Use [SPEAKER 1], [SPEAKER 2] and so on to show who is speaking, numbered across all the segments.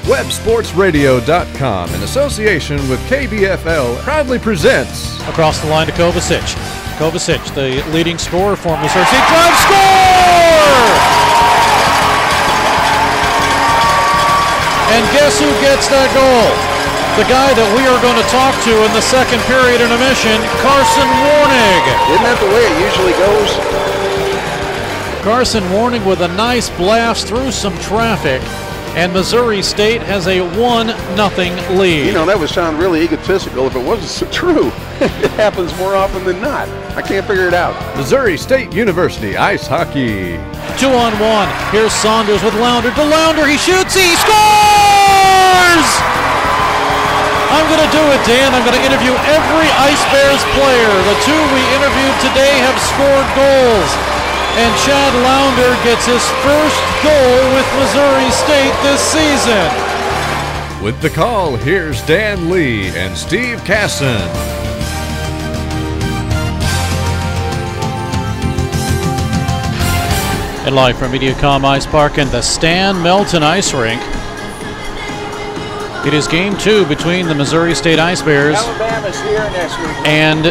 [SPEAKER 1] WebSportsRadio.com, in association with KBFL, proudly presents.
[SPEAKER 2] Across the line to Kovacic. Kovacic, the leading scorer for Missouri State. Drive, score! And guess who gets that goal? The guy that we are going to talk to in the second period intermission, Carson Warnig.
[SPEAKER 3] Isn't that the way it usually goes?
[SPEAKER 2] Carson Warnig with a nice blast through some traffic, and Missouri State has a 1-0 lead.
[SPEAKER 3] You know, that would sound really egotistical if it wasn't so true. It happens more often than not. I can't figure it out.
[SPEAKER 1] Missouri State University Ice Hockey.
[SPEAKER 2] 2-on-1. Here's Saunders with Lounder. To Lounder, he shoots, he scores! I'm going to do it, Dan. I'm going to interview every Ice Bears player. The two we interviewed today have scored goals. And Chad Lounder gets his first goal with Missouri State this season.
[SPEAKER 1] With the call, here's Dan Lee and Steve Casson.
[SPEAKER 2] And live from Mediacom Ice Park and the Stan Melton Ice Rink, it is Game 2 between the Missouri State Ice Bears and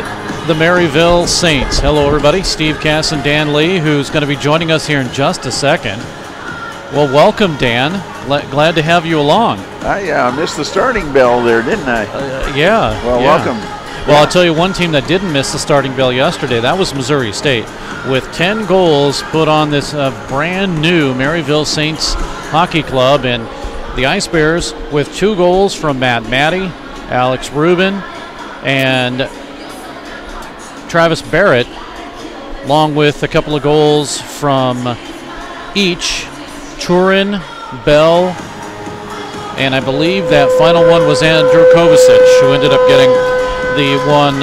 [SPEAKER 2] the Maryville Saints. Hello, everybody. Steve Casson, Dan Lee, who's going to be joining us here in just a second. Well, welcome, Dan. Glad to have you along.
[SPEAKER 3] I missed the starting bell there, didn't I?
[SPEAKER 2] Yeah.
[SPEAKER 3] Well,
[SPEAKER 2] yeah.
[SPEAKER 3] welcome.
[SPEAKER 2] Well, I'll tell you one team that didn't miss the starting bell yesterday. That was Missouri State, with 10 goals put on this brand new Maryville Saints Hockey Club, and the Ice Bears with 2 goals from Matt Matty, Alex Rubin, and Travis Barrett, along with a couple of goals from each Turin, Bell, and I believe that final one was Andrew Kovacic, who ended up getting the one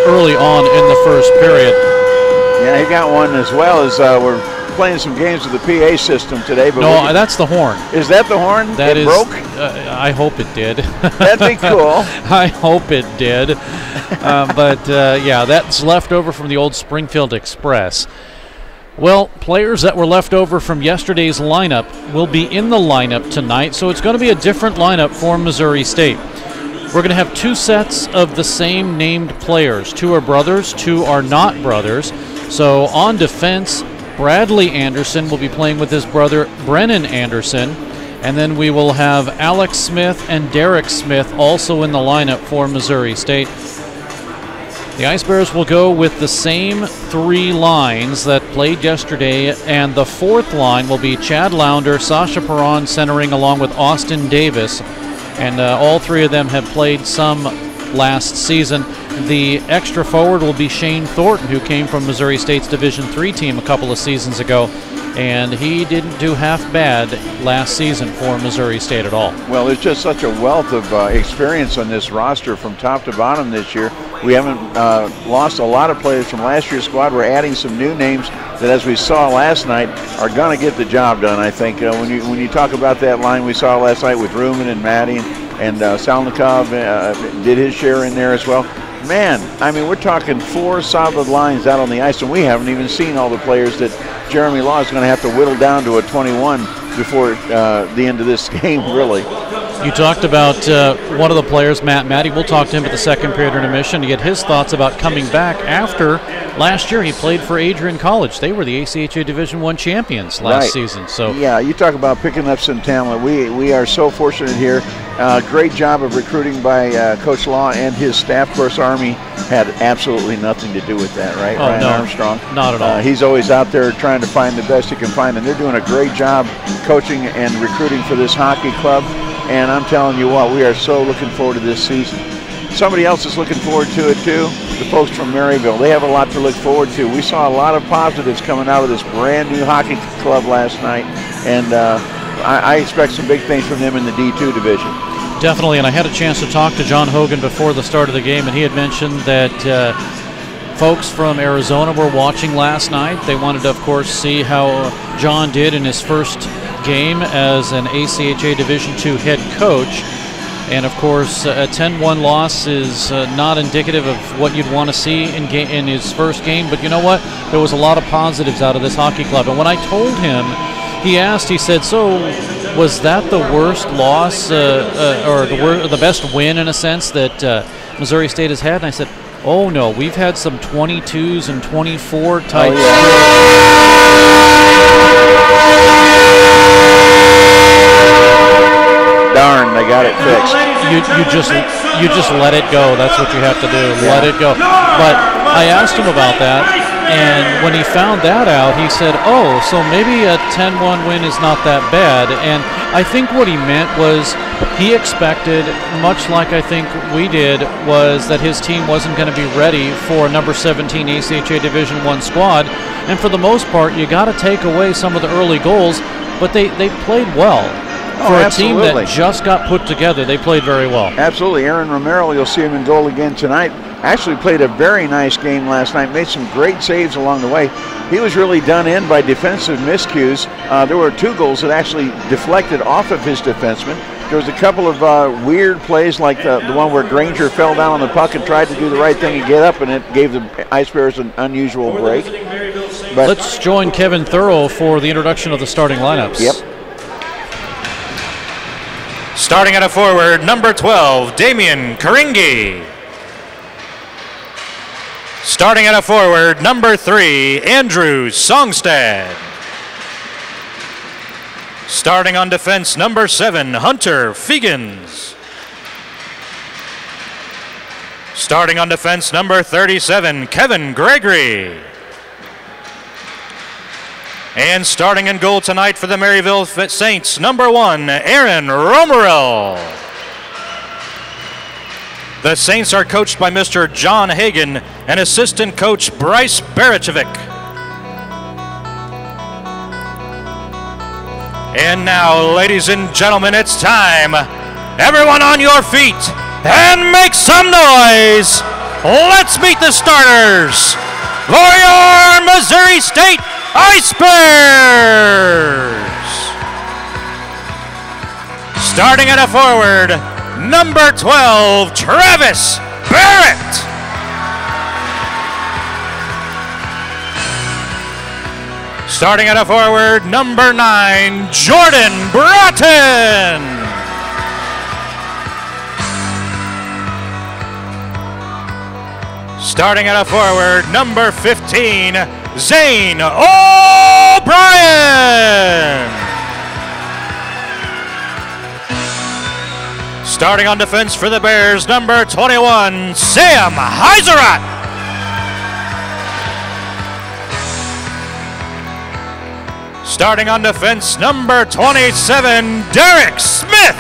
[SPEAKER 2] early on in the first period.
[SPEAKER 3] Yeah, he got one as well as we're playing some games with the PA system today. But
[SPEAKER 2] no, that's the horn.
[SPEAKER 3] Is that the horn?
[SPEAKER 2] That
[SPEAKER 3] it
[SPEAKER 2] is,
[SPEAKER 3] broke?
[SPEAKER 2] I hope it did.
[SPEAKER 3] That'd be cool.
[SPEAKER 2] I hope it did. Yeah, that's left over from the old Springfield Express. Well, players that were left over from yesterday's lineup will be in the lineup tonight, so it's going to be a different lineup for Missouri State. We're going to have 2 sets of the same named players. 2 are brothers, 2 are not brothers. So on defense, Bradley Anderson will be playing with his brother Brennan Anderson, and then we will have Alex Smith and Derek Smith also in the lineup for Missouri State. The Ice Bears will go with the same 3 lines that played yesterday, and the 4th line will be Chad Lounder, Sasha Perron centering along with Austin Davis, and all 3 of them have played some last season. The extra forward will be Shane Thornton, who came from Missouri State's Division III team a couple of seasons ago, and he didn't do half bad last season for Missouri State at all.
[SPEAKER 3] Well, there's just such a wealth of experience on this roster from top to bottom this year. We haven't lost a lot of players from last year's squad. We're adding some new names that, as we saw last night, are going to get the job done, I think. When you talk about that line we saw last night with Ruman and Matty and Salnikov did his share in there as well. Man, I mean, we're talking 4 solid lines out on the ice, and we haven't even seen all the players that Jeremy Law is going to have to whittle down to a 21 before the end of this game, really.
[SPEAKER 2] You talked about one of the players, Matt Matty. We'll talk to him at the second period intermission to get his thoughts about coming back after last year he played for Adrian College. They were the ACHA Division I champions last season. So
[SPEAKER 3] yeah, you talk about picking up some talent. We are so fortunate here. Great job of recruiting by Coach Law and his staff. Of course, Army had absolutely nothing to do with that, right?
[SPEAKER 2] Oh,
[SPEAKER 3] Ryan
[SPEAKER 2] no,
[SPEAKER 3] Armstrong.
[SPEAKER 2] Not at all.
[SPEAKER 3] He's always out there trying to find the best he can find, and they're doing a great job coaching and recruiting for this hockey club. And I'm telling you what, we are so looking forward to this season. Somebody else is looking forward to it too, the folks from Maryville. They have a lot to look forward to. We saw a lot of positives coming out of this brand new hockey club last night, and I expect some big things from them in the D2 division.
[SPEAKER 2] Definitely, and I had a chance to talk to John Hogan before the start of the game, and he had mentioned that folks from Arizona were watching last night. They wanted to, of course, see how John did in his first game as an ACHA Division II head coach. And, of course, a 10-1 loss is not indicative of what you'd want to see in his first game. But you know what? There was a lot of positives out of this hockey club. And when I told him, he said, so was that the worst loss or the best win, in a sense, that Missouri State has had? And I said, oh, no, we've had some 22s and 24 type.
[SPEAKER 3] Darn, they got it fixed.
[SPEAKER 2] You just let it go. That's what you have to do. Yeah. Let it go. But I asked him about that, and when he found that out, he said, oh, so maybe a 10-1 win is not that bad. And I think what he meant was he expected, much like I think we did, was that his team wasn't going to be ready for a number 17 ACHA Division I squad. And for the most part, you got to take away some of the early goals, but they played well. For a team that just got put together, they played very well.
[SPEAKER 3] Absolutely. Aaron Romero, you'll see him in goal again tonight. Actually played a very nice game last night, made some great saves along the way. He was really done in by defensive miscues. There were 2 goals that actually deflected off of his defenseman. There was a couple of weird plays, like the one where Granger fell down on the puck and tried to do the right thing and get up, and it gave the Ice Bears an unusual break.
[SPEAKER 2] But let's join Kevin Thurl for the introduction of the starting lineups.
[SPEAKER 3] Yep.
[SPEAKER 4] Starting at a forward, number 12, Damian Karingi. Starting at a forward, number 3, Andrew Songstad. Starting on defense, number 7, Hunter Fegans. Starting on defense, number 37, Kevin Gregory. And starting in goal tonight for the Maryville Saints, number 1, Aaron Romero. The Saints are coached by Mr. John Hagan and assistant coach Bryce Barachovic. And now, ladies and gentlemen, it's time. Everyone on your feet and make some noise. Let's meet the starters for your Missouri State Ice Bears! Starting at a forward, number 12, Travis Barrett. Starting at a forward, number 9, Jordan Broughton. Starting at a forward, number 15, Zane O'Brien. Starting on defense for the Bears, number 21, Sam Heiserat. Starting on defense, number 27, Derek Smith.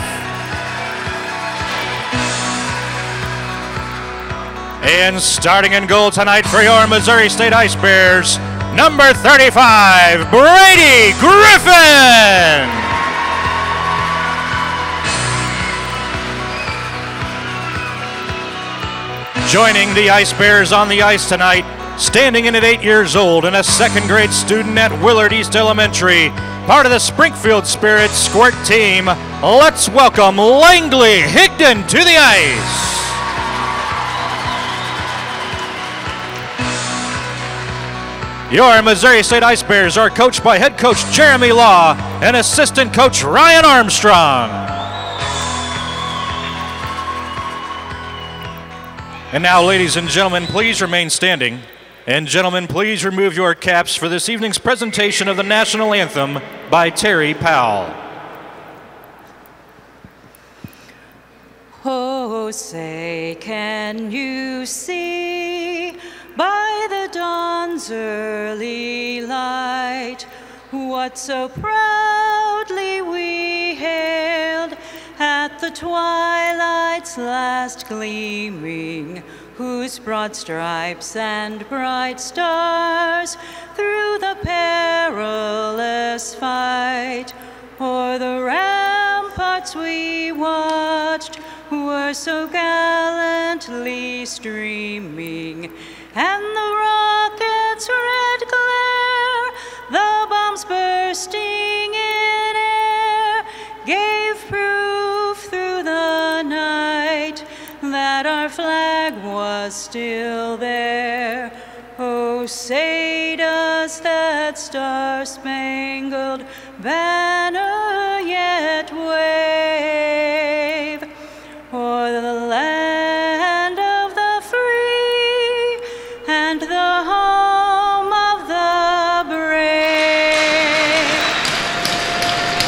[SPEAKER 4] And starting in goal tonight for your Missouri State Ice Bears, number 35, Brady Griffin. Joining the Ice Bears on the ice tonight, standing in at 8 years old and a second grade student at Willard East Elementary, part of the Springfield Spirit Squirt team, let's welcome Langley Higdon to the ice. Your Missouri State Ice Bears are coached by head coach Jeremy Law and assistant coach Ryan Armstrong. And now, ladies and gentlemen, please remain standing. And gentlemen, please remove your caps for this evening's presentation of the National Anthem by Terry Powell.
[SPEAKER 5] Oh, say, can you see by the dawn's early light what so proudly we hailed at the twilight's last gleaming, whose broad stripes and bright stars through the perilous fight o'er the ramparts we watched were so gallantly streaming, and the rocket's red glare, the bombs bursting in air, gave proof through the night that our flag was still there. Oh, say does that star-spangled banner yet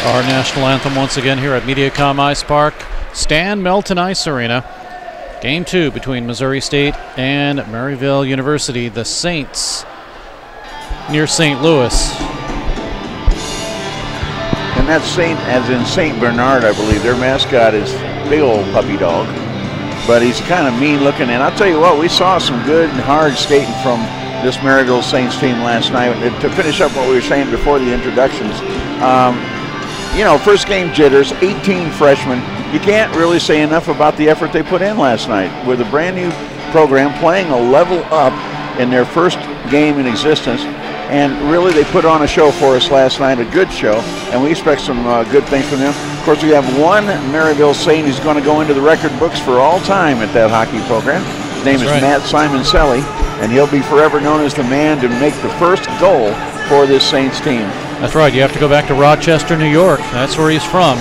[SPEAKER 2] Our national anthem once again here at MediaCom Ice Park, Stan Melton Ice Arena. Game 2 between Missouri State and Maryville University, the Saints near St. Louis.
[SPEAKER 3] And that's Saint, as in St. Bernard, I believe. Their mascot is big old puppy dog. But he's kind of mean looking. And I'll tell you what, we saw some good hard skating from this Maryville Saints team last night. To finish up what we were saying before the introductions, first game jitters, 18 freshmen. You can't really say enough about the effort they put in last night with a brand new program playing a level up in their first game in existence. And really they put on a show for us last night, a good show, and we expect some good things from them. Of course, we have one Maryville Saint who's going to go into the record books for all time at that hockey program. His name is Matt Simoncelli, and he'll be forever known as the man to make the first goal for this Saints team.
[SPEAKER 2] That's right. You have to go back to Rochester, New York. That's where he's from.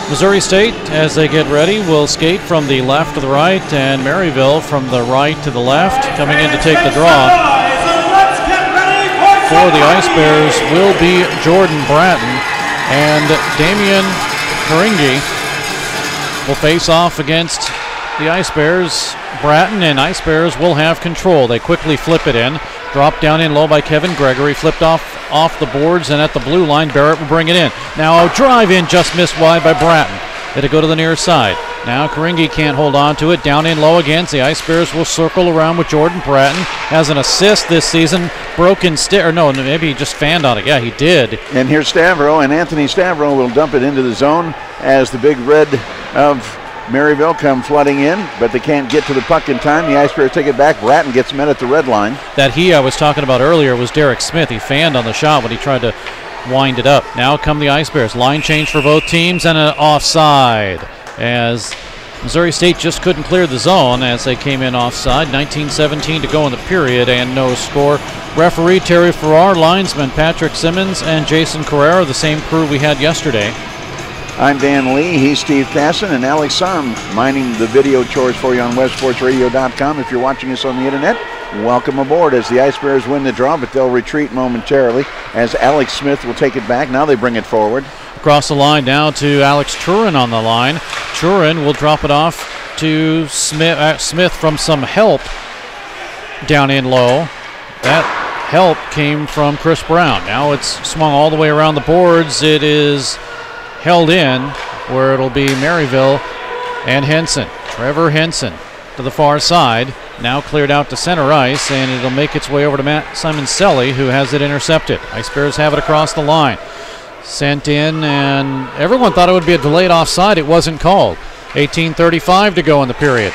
[SPEAKER 2] Missouri State, as they get ready, will skate from the left to the right, and Maryville from the right to the left, coming in to take the draw. For the Ice Bears will be Jordan Bratton, and Damian Karingi will face off against the Ice Bears. Bratton and Ice Bears will have control. They quickly flip it in. Dropped down in low by Kevin Gregory. Flipped off the boards, and at the blue line, Barrett will bring it in. Now a drive in, just missed wide by Bratton. It'll go to the near side. Now Karingi can't hold on to it. Down in low again. The Ice Bears will circle around with Jordan Bratton. Has an assist this season. Broken stick, or no, maybe he just fanned on it. Yeah, he did.
[SPEAKER 3] And here's Stavro, and Anthony Stavro will dump it into the zone as the big red of Maryville come flooding in, but they can't get to the puck in time. The Ice Bears take it back. Bratton gets met at the red line.
[SPEAKER 2] That he I was talking about earlier was Derek Smith. He fanned on the shot when he tried to wind it up. Now come the Ice Bears. Line change for both teams and an offside, as Missouri State just couldn't clear the zone as they came in offside. 19:17 to go in the period and no score. Referee Terry Farrar, linesman Patrick Simmons, and Jason Carrera, the same crew we had yesterday.
[SPEAKER 3] I'm Dan Lee, he's Steve Casson, and Alex Sam minding the video chores for you on websportsradio.com. If you're watching us on the internet, welcome aboard as the Ice Bears win the draw, but they'll retreat momentarily as Alex Smith will take it back. Now they bring it forward.
[SPEAKER 2] Across the line now to Alex Turin on the line. Turin will drop it off to Smith from some help down in low. That help came from Chris Brown. Now it's swung all the way around the boards. It is held in where it'll be Maryville and Henson. Trevor Henson to the far side. Now cleared out to center ice, and it'll make its way over to Matt Simoncelli, who has it intercepted. Ice Bears have it across the line. Sent in, and everyone thought it would be a delayed offside. It wasn't called. 18:35 to go in the period.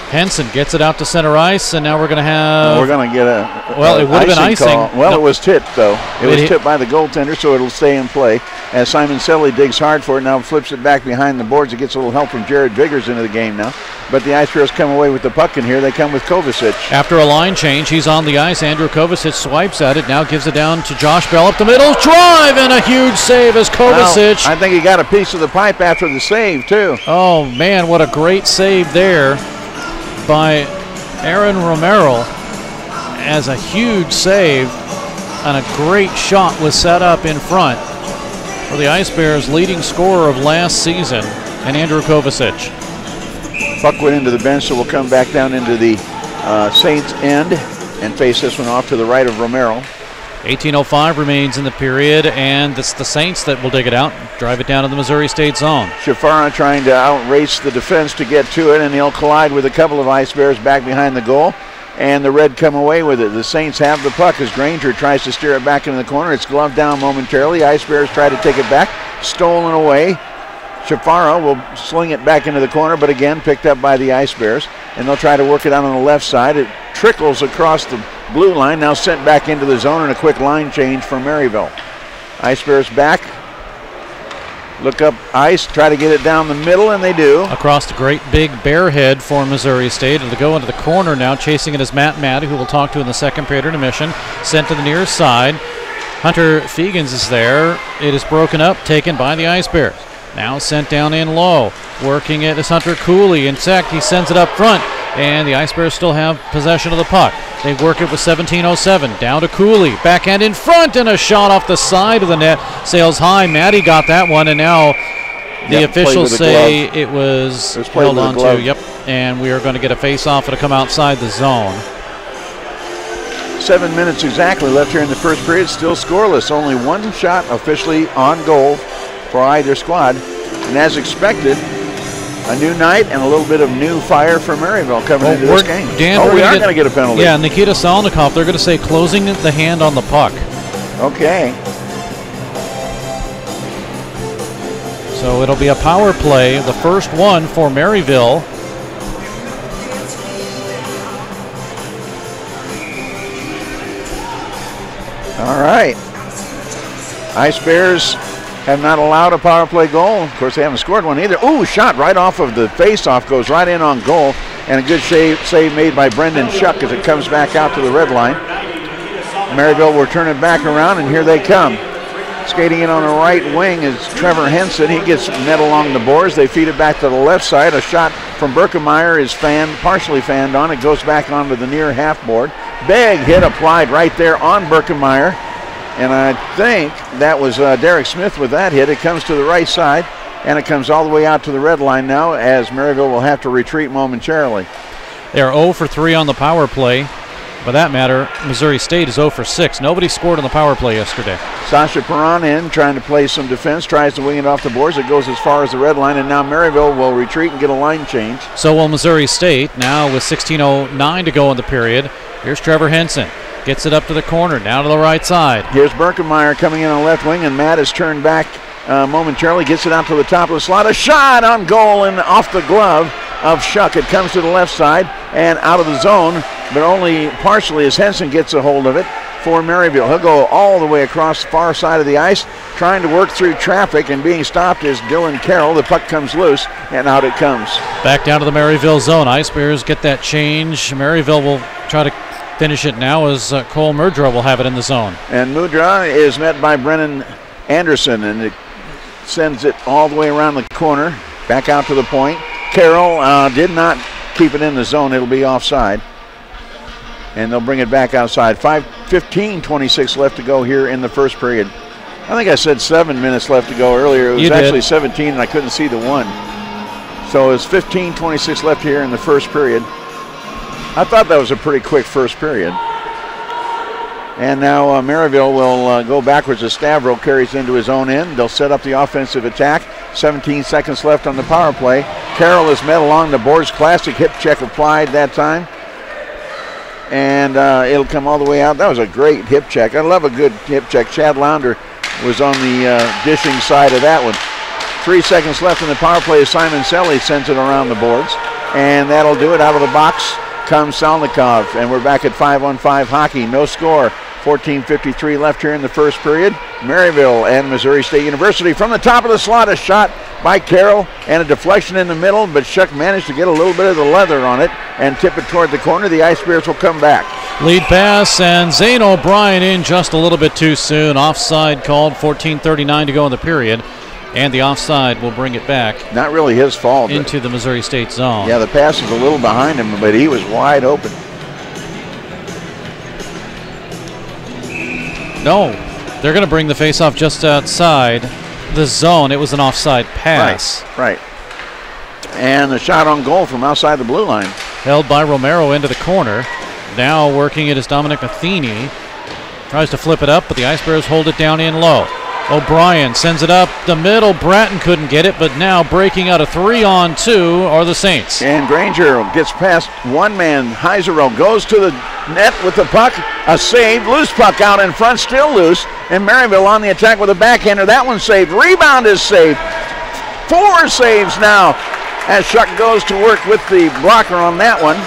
[SPEAKER 2] Henson gets it out to center ice, and now we're going to have...
[SPEAKER 3] We're going to get
[SPEAKER 2] it would have been icing.
[SPEAKER 3] Call. Well, it was tipped, though. It was tipped by the goaltender, so it'll stay in play. As Simoncelli digs hard for it, now flips it back behind the boards. It gets a little help from Jared Viggers into the game now. But the Ice Bears come away with the puck, and here they come with Kovacic.
[SPEAKER 2] After a line change, he's on the ice. Andrew Kovacic swipes at it, now gives it down to Josh Bell up the middle. Drive, and a huge save as Kovacic.
[SPEAKER 3] Well, I think he got a piece of the pipe after the save, too.
[SPEAKER 2] Oh, man, what a great save there by Aaron Romero, as a huge save, and a great shot was set up in front for the Ice Bears' leading scorer of last season, and Andrew Kovacic.
[SPEAKER 3] Puck went into the bench, so we'll come back down into the Saints end and face this one off to the right of Romero.
[SPEAKER 2] 18:05 remains in the period, and it's the Saints that will dig it out, drive it down to the Missouri State zone.
[SPEAKER 3] Shafara trying to outrace the defense to get to it, and he'll collide with a couple of Ice Bears back behind the goal, and the Red come away with it. The Saints have the puck as Granger tries to steer it back into the corner. It's gloved down momentarily. Ice Bears try to take it back, stolen away. Shafara will sling it back into the corner, but again picked up by the Ice Bears, and they'll try to work it out on the left side. It trickles across the blue line, now sent back into the zone, and a quick line change for Maryville. Ice Bears back. Look up ice, try to get it down the middle, and they do.
[SPEAKER 2] Across the great big bear head for Missouri State. It'll go into the corner now. Chasing it is Matt Maddy, who we'll talk to in the second period intermission. Sent to the near side. Hunter Fegans is there. It is broken up, taken by the Ice Bears. Now sent down in low. Working it is Hunter Cooley. In fact, he sends it up front. And the Ice Bears still have possession of the puck. They work it with 17:07. Down to Cooley. Backhand in front and a shot off the side of the net. Sails high. Maddie got that one, and now the officials say it was held on to. Yep. And we are going to get a face-off. It'll come outside the zone.
[SPEAKER 3] 7 minutes exactly left here in the first period. Still scoreless. Only one shot officially on goal for either squad. And as expected, a new night and a little bit of new fire for Maryville coming into this game.
[SPEAKER 2] Dan,
[SPEAKER 3] we are going to get a penalty.
[SPEAKER 2] Yeah, Nikita Salnikov, they're going to say closing the hand on the puck.
[SPEAKER 3] Okay.
[SPEAKER 2] So it'll be a power play, the first one for Maryville.
[SPEAKER 3] All right. Ice Bears have not allowed a power play goal. Of course, they haven't scored one either. Ooh, shot right off of the face-off, goes right in on goal, and a good save made by Brendan Shuck as it comes back out to the red line. Maryville will turn it back around, and here they come. Skating in on the right wing is Trevor Henson. He gets net along the boards. They feed it back to the left side. A shot from Berkemeyer is partially fanned on. It goes back onto the near half board. Big hit applied right there on Berkemeyer. And I think that was Derek Smith with that hit. It comes to the right side, and it comes all the way out to the red line now as Maryville will have to retreat momentarily.
[SPEAKER 2] They're 0 for 3 on the power play. For that matter, Missouri State is 0 for 6. Nobody scored on the power play yesterday.
[SPEAKER 3] Sasha Perron in, trying to play some defense, tries to wing it off the boards. It goes as far as the red line, and now Maryville will retreat and get a line change.
[SPEAKER 2] So will Missouri State, now with 16:09 to go in the period. Here's Trevor Henson. Gets it up to the corner, down to the right side.
[SPEAKER 3] Here's Berkemeyer coming in on left wing, and Matt is turned back momentarily. Gets it out to the top of the slot. A shot on goal and off the glove of Shuck. It comes to the left side and out of the zone, but only partially as Henson gets a hold of it for Maryville. He'll go all the way across the far side of the ice, trying to work through traffic, and being stopped is Dylan Carroll. The puck comes loose, and out it comes.
[SPEAKER 2] Back down to the Maryville zone. Ice Bears get that change. Maryville will try to finish it now as Cole Murdra will have it in the zone.
[SPEAKER 3] And Murdra is met by Brennan Anderson, and it sends it all the way around the corner, back out to the point. Carroll did not keep it in the zone. It'll be offside. And they'll bring it back outside. 15:26 left to go here in the first period. I think I said 7 minutes left to go earlier. It was actually 17, and I couldn't see the one. So it's 15:26 left here in the first period. I thought that was a pretty quick first period. And now Maryville will go backwards as Stavro carries into his own end. They'll set up the offensive attack. 17 seconds left on the power play. Carroll is met along the boards. Classic hip check applied that time. And it'll come all the way out. That was a great hip check. I love a good hip check. Chad Launder was on the dishing side of that one. 3 seconds left in the power play as Simon Selly sends it around the boards. And that'll do it. Out of the box comes Salnikov. And we're back at 5-on-5 hockey. No score. 14:53 left here in the first period. Maryville and Missouri State University from the top of the slot. A shot by Carroll and a deflection in the middle, but Shuck managed to get a little bit of the leather on it and tip it toward the corner. The Ice Bears will come back.
[SPEAKER 2] Lead pass, and Zane O'Brien in just a little bit too soon. Offside called. 14:39 to go in the period, and the offside will bring it back.
[SPEAKER 3] Not really his fault.
[SPEAKER 2] Into the Missouri State zone.
[SPEAKER 3] Yeah, the pass was a little behind him, but he was wide open.
[SPEAKER 2] No, they're going to bring the faceoff just outside the zone. It was an offside pass.
[SPEAKER 3] Right. And the shot on goal from outside the blue line.
[SPEAKER 2] Held by Romero into the corner. Now working it is Dominic Matheny. Tries to flip it up, but the Ice Bears hold it down in low. O'Brien sends it up the middle. Bratton couldn't get it, but now breaking out a 3-on-2 are the Saints.
[SPEAKER 3] And Granger gets past one man. Heisero goes to the net with the puck. A save. Loose puck out in front, still loose. And Maryville on the attack with a backhander. That one saved. Rebound is saved. 4 saves now as Shuck goes to work with the blocker on that one.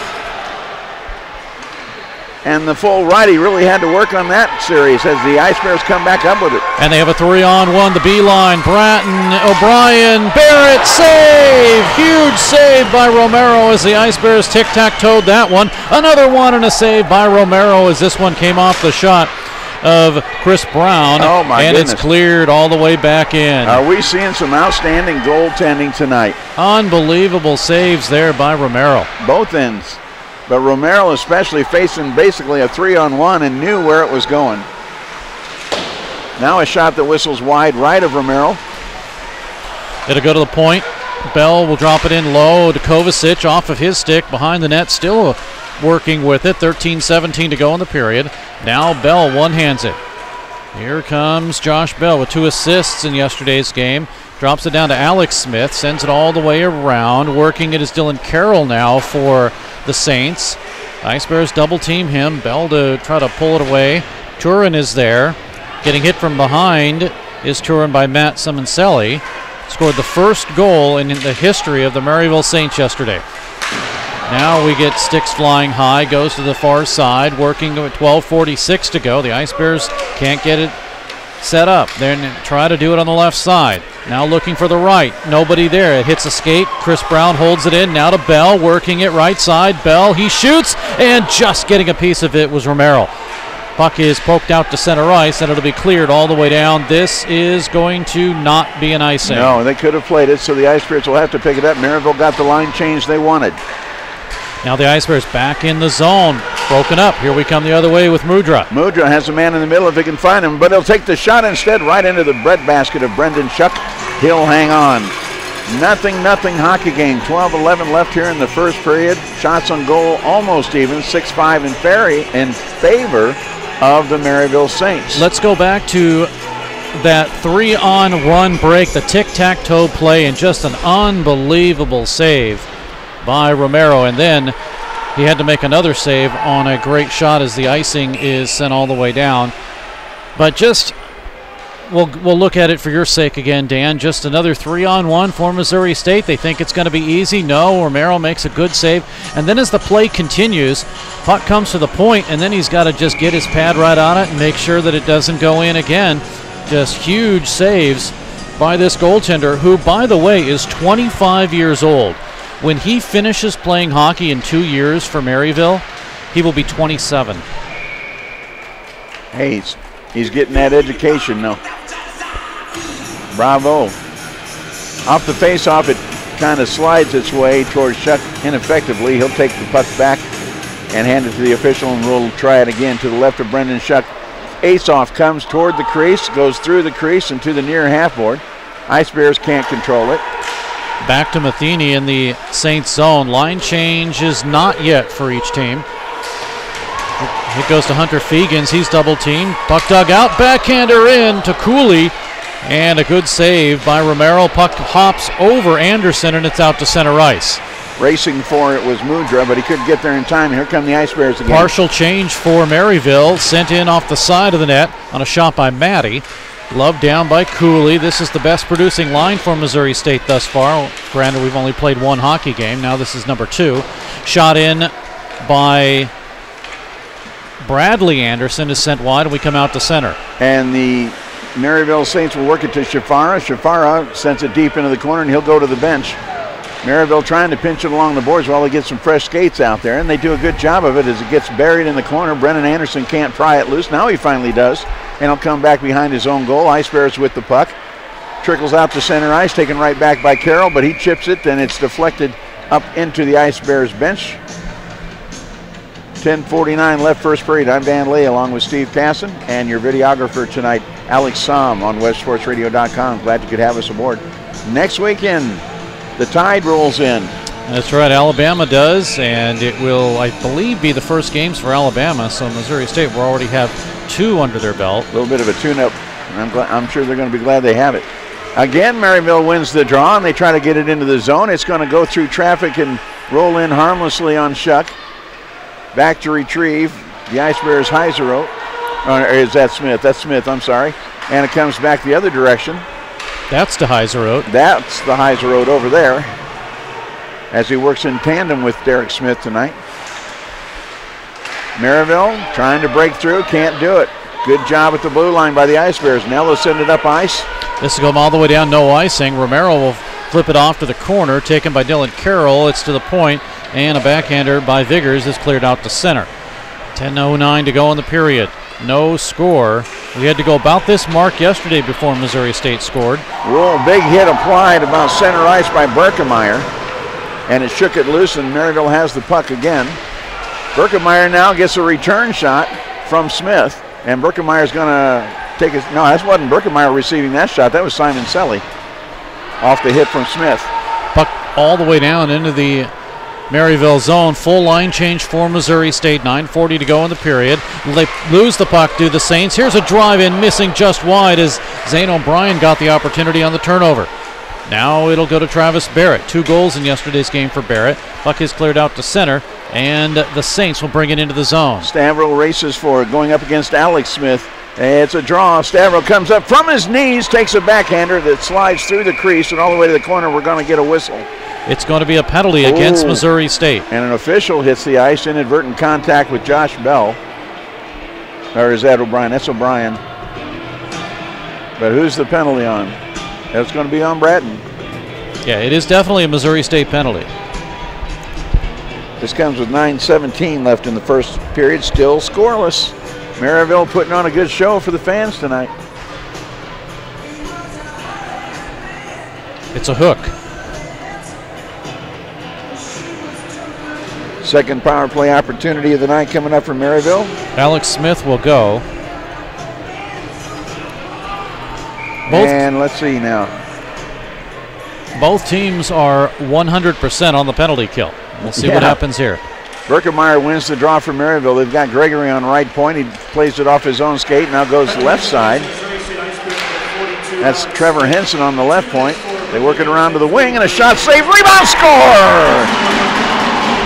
[SPEAKER 3] And the full righty really had to work on that series as the Ice Bears come back up with it.
[SPEAKER 2] And they have a 3-on-1, the B-line. Bratton, O'Brien, Barrett, save! Huge save by Romero as the Ice Bears tic-tac-toed that one. Another one and a save by Romero as this one came off the shot. of Chris Brown.
[SPEAKER 3] Oh, my
[SPEAKER 2] and
[SPEAKER 3] goodness.
[SPEAKER 2] It's cleared all the way back in.
[SPEAKER 3] Are we seeing some outstanding goaltending tonight?
[SPEAKER 2] Unbelievable saves there by Romero.
[SPEAKER 3] Both ends. But Romero especially facing basically a 3-on-1 and knew where it was going. Now a shot that whistles wide right of Romero.
[SPEAKER 2] It'll go to the point. Bell will drop it in low to Kovacic off of his stick behind the net, still working with it. 13-17 to go in the period. Now Bell one-hands it. Here comes Josh Bell with 2 assists in yesterday's game. Drops it down to Alex Smith, sends it all the way around. Working it is Dylan Carroll now for the Saints. Ice Bears double team him. Bell to try to pull it away. Turin is there. Getting hit from behind is Turin by Matt Simoncelli. Scored the first goal in the history of the Maryville Saints yesterday. Now we get sticks flying high, goes to the far side, working with 12:46 to go. The Ice Bears can't get it set up. They try to do it on the left side. Now looking for the right. Nobody there. It hits a skate. Chris Brown holds it in. Now to Bell, working it right side. Bell, he shoots, and just getting a piece of it was Romero. Puck is poked out to center ice, and it'll be cleared all the way down. This is going to not be an icing.
[SPEAKER 3] No, they could have played it, so the Ice Bears will have to pick it up. Maryville got the line change they wanted.
[SPEAKER 2] Now the Ice Bears back in the zone. Broken up. Here we come the other way with Mudra.
[SPEAKER 3] Mudra has a man in the middle if he can find him, but he'll take the shot instead right into the breadbasket of Brendan Schuck. He'll hang on. Nothing hockey game. 12-11 left here in the first period. Shots on goal almost even. 6-5 in favor of the Maryville Saints.
[SPEAKER 2] Let's go back to that 3-on-1 break, the tic-tac-toe play, and just an unbelievable save by Romero. And then he had to make another save on a great shot as the icing is sent all the way down. But just, we'll look at it for your sake again, Dan. Just another 3-on-1 for Missouri State. They think it's going to be easy. No, Romero makes a good save. And then as the play continues, puck comes to the point, and then he's got to just get his pad right on it and make sure that it doesn't go in again. Just huge saves by this goaltender, who, by the way, is 25 years old. When he finishes playing hockey in 2 years for Maryville, he will be 27.
[SPEAKER 3] Hey, he's getting that education now. Bravo. Off the face-off, it kind of slides its way towards Schuck ineffectively. He'll take the puck back and hand it to the official, and we'll try it again to the left of Brendan Schuck. Ace-off comes toward the crease, goes through the crease and to the near half-board. Ice Bears can't control it.
[SPEAKER 2] Back to Matheny in the Saints zone. Line change is not yet for each team. It goes to Hunter Fegans. He's double teamed. Puck dug out. Backhander in to Cooley. And a good save by Romero. Puck hops over Anderson, and it's out to center ice.
[SPEAKER 3] Racing for it was Mudra, but he couldn't get there in time. Here come the Ice Bears again.
[SPEAKER 2] Partial change for Maryville. Sent in off the side of the net on a shot by Matty. Love down by Cooley. This is the best producing line for Missouri State thus far. Granted, we've only played one hockey game. Now this is number 2. Shot in by Bradley Anderson is sent wide, and we come out to center.
[SPEAKER 3] And the Maryville Saints will work it to Shafara. Shafara sends it deep into the corner, and he'll go to the bench. Maryville trying to pinch it along the boards while they get some fresh skates out there, and they do a good job of it as it gets buried in the corner. Brennan Anderson can't pry it loose. Now he finally does, and he'll come back behind his own goal. Ice Bears with the puck. Trickles out to center ice, taken right back by Carroll, but he chips it, and it's deflected up into the Ice Bears bench. 10:49 left first period. I'm Dan Lee along with Steve Casson and your videographer tonight, Alex Somm on WestSportsRadio.com. Glad you could have us aboard. Next weekend, the Tide rolls in.
[SPEAKER 2] That's right, Alabama does, and it will, I believe, be the first games for Alabama. So Missouri State will already have 2 under their belt.
[SPEAKER 3] A little bit of a tune-up. I'm sure they're going to be glad they have it. Again, Maryville wins the draw, and they try to get it into the zone. It's going to go through traffic and roll in harmlessly on Schuck. Back to retrieve. The Ice Bears Heiserow. Or is that Smith? That's Smith, I'm sorry. And it comes back the other direction.
[SPEAKER 2] That's the Heiserow.
[SPEAKER 3] That's the Heiserow over there, as he works in tandem with Derek Smith tonight. Maryville trying to break through, can't do it. Good job at the blue line by the Ice Bears. Now they'll send it up ice.
[SPEAKER 2] This will go all the way down, no icing. Romero will flip it off to the corner, taken by Dylan Carroll. It's to the point, and a backhander by Vigors is cleared out to center. 10:09 to go in the period. No score. We had to go about this mark yesterday before Missouri State scored.
[SPEAKER 3] Whoa, big hit applied about center ice by Berkemeyer. And it shook it loose, and Maryville has the puck again. Berkemeyer now gets a return shot from Smith. And Berkemeyer's going to take it. No, that wasn't Berkemeyer receiving that shot. That was Simon Selly off the hit from Smith.
[SPEAKER 2] Puck all the way down into the Maryville zone. Full line change for Missouri State. 9:40 to go in the period. They lose the puck to the Saints. Here's a drive in, missing just wide as Zane O'Brien got the opportunity on the turnover. Now it'll go to Travis Barrett. 2 goals in yesterday's game for Barrett. Puck is cleared out to center, and the Saints will bring it into the zone.
[SPEAKER 3] Stavro races for it, going up against Alex Smith. It's a draw. Stavro comes up from his knees, takes a backhander that slides through the crease and all the way to the corner. We're going to get a whistle.
[SPEAKER 2] It's going to be a penalty against Missouri State.
[SPEAKER 3] And an official hits the ice, inadvertent contact with Josh Bell. Or is that O'Brien? That's O'Brien. But who's the penalty on? That's going to be on Bratton.
[SPEAKER 2] Yeah, it is definitely a Missouri State penalty.
[SPEAKER 3] This comes with 9:17 left in the first period, still scoreless. Maryville putting on a good show for the fans tonight.
[SPEAKER 2] It's a hook.
[SPEAKER 3] Second power play opportunity of the night coming up for Maryville.
[SPEAKER 2] Alex Smith will go.
[SPEAKER 3] And let's see now.
[SPEAKER 2] Both teams are 100% on the penalty kill. We'll see what happens here.
[SPEAKER 3] Berkemeyer wins the draw for Maryville. They've got Gregory on right point. He plays it off his own skate, now goes left side. That's Trevor Henson on the left point. They work it around to the wing, and a shot save, rebound, score!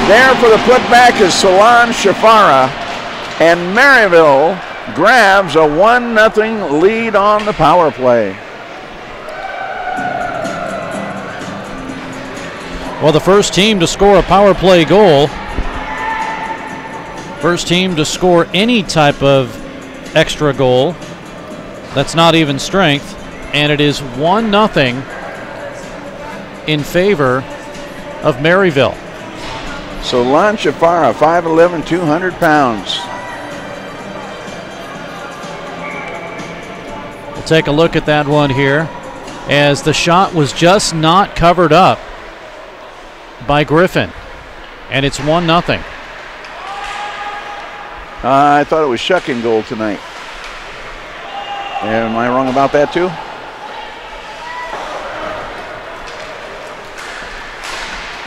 [SPEAKER 3] There for the putback is Solan Shafara, and Maryville grabs a 1-0 lead on the power play.
[SPEAKER 2] Well, the first team to score a power play goal, first team to score any type of extra goal that's not even strength, and it is 1-0 in favor of Maryville.
[SPEAKER 3] Solan Shafara, 5'11", 200 pounds.
[SPEAKER 2] We'll take a look at that one here, as the shot was just not covered up by Griffin, and it's 1-0.
[SPEAKER 3] I thought it was Shuck in goal tonight. Am I wrong about that too?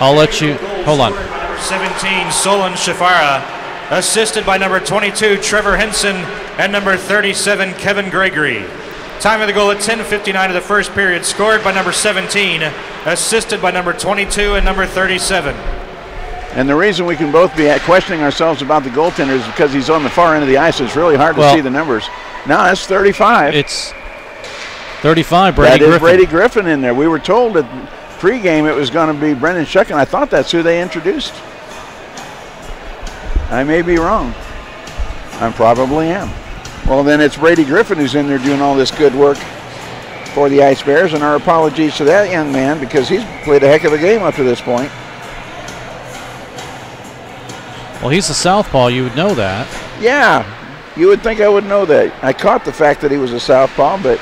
[SPEAKER 2] I'll let you, hold on.
[SPEAKER 4] 17, Solan Shafara, assisted by number 22, Trevor Henson, and number 37, Kevin Gregory. Time of the goal at 10:59 of the first period, scored by number 17, assisted by number 22 and number 37.
[SPEAKER 3] And the reason we can both be questioning ourselves about the goaltender is because he's on the far end of the ice. So it's really hard to see the numbers. Now that's 35.
[SPEAKER 2] It's 35, Brady
[SPEAKER 3] Griffin. That is
[SPEAKER 2] Griffin.
[SPEAKER 3] Brady Griffin in there. We were told that pregame it was going to be Brendan Shuck, and I thought that's who they introduced. I may be wrong. I probably am. Well, then it's Brady Griffin who's in there doing all this good work for the Ice Bears, and our apologies to that young man because he's played a heck of a game up to this point.
[SPEAKER 2] Well, he's a southpaw. You would know that.
[SPEAKER 3] Yeah, you would think I would know that. I caught the fact that he was a southpaw, but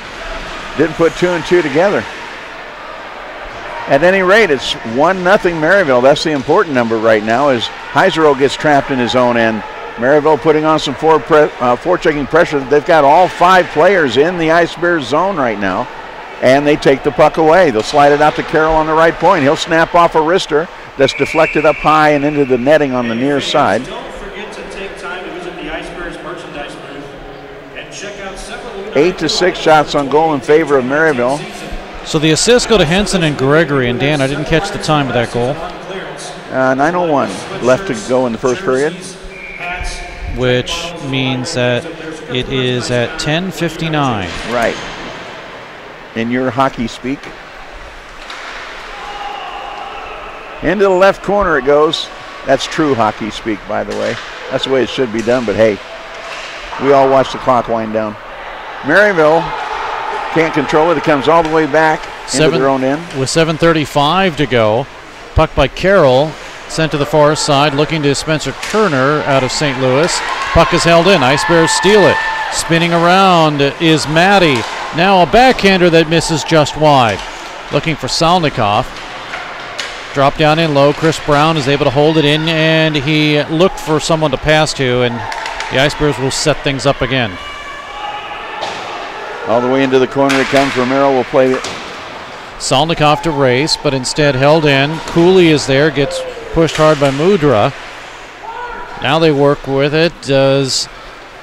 [SPEAKER 3] didn't put 2 and 2 together. At any rate, it's 1-0 Maryville. That's the important number right now as Heisero gets trapped in his own end. Maryville putting on some forechecking pressure. They've got all 5 players in the Ice Bears zone right now, and they take the puck away. They'll slide it out to Carroll on the right point. He'll snap off a wrister that's deflected up high and into the netting on the near side.
[SPEAKER 4] Don't forget to take time to visit the Ice Bears merchandise booth and check out several
[SPEAKER 3] 8-6 shots on goal in favor of Maryville.
[SPEAKER 2] So the assists go to Henson and Gregory. And Dan, I didn't catch the time of that goal.
[SPEAKER 3] 9:01 left to go in the first period.
[SPEAKER 2] Which means that it is at 10:59.
[SPEAKER 3] Right. In your hockey speak. Into the left corner it goes. That's true hockey speak, by the way. That's the way it should be done, but hey, we all watch the clock wind down. Maryville can't control it. It comes all the way back into their own end.
[SPEAKER 2] With 7:35 to go, puck by Carroll, sent to the far side, looking to Spencer Turner out of St. Louis. Puck is held in. Ice Bears steal it. Spinning around is Maddie. Now a backhander that misses just wide. Looking for Salnikov. Drop down in low. Chris Brown is able to hold it in, and he looked for someone to pass to, and the Ice Bears will set things up again.
[SPEAKER 3] All the way into the corner it comes. Romero will play it.
[SPEAKER 2] Salnikov to race, but instead held in. Cooley is there, gets pushed hard by Mudra. Now they work with it. Does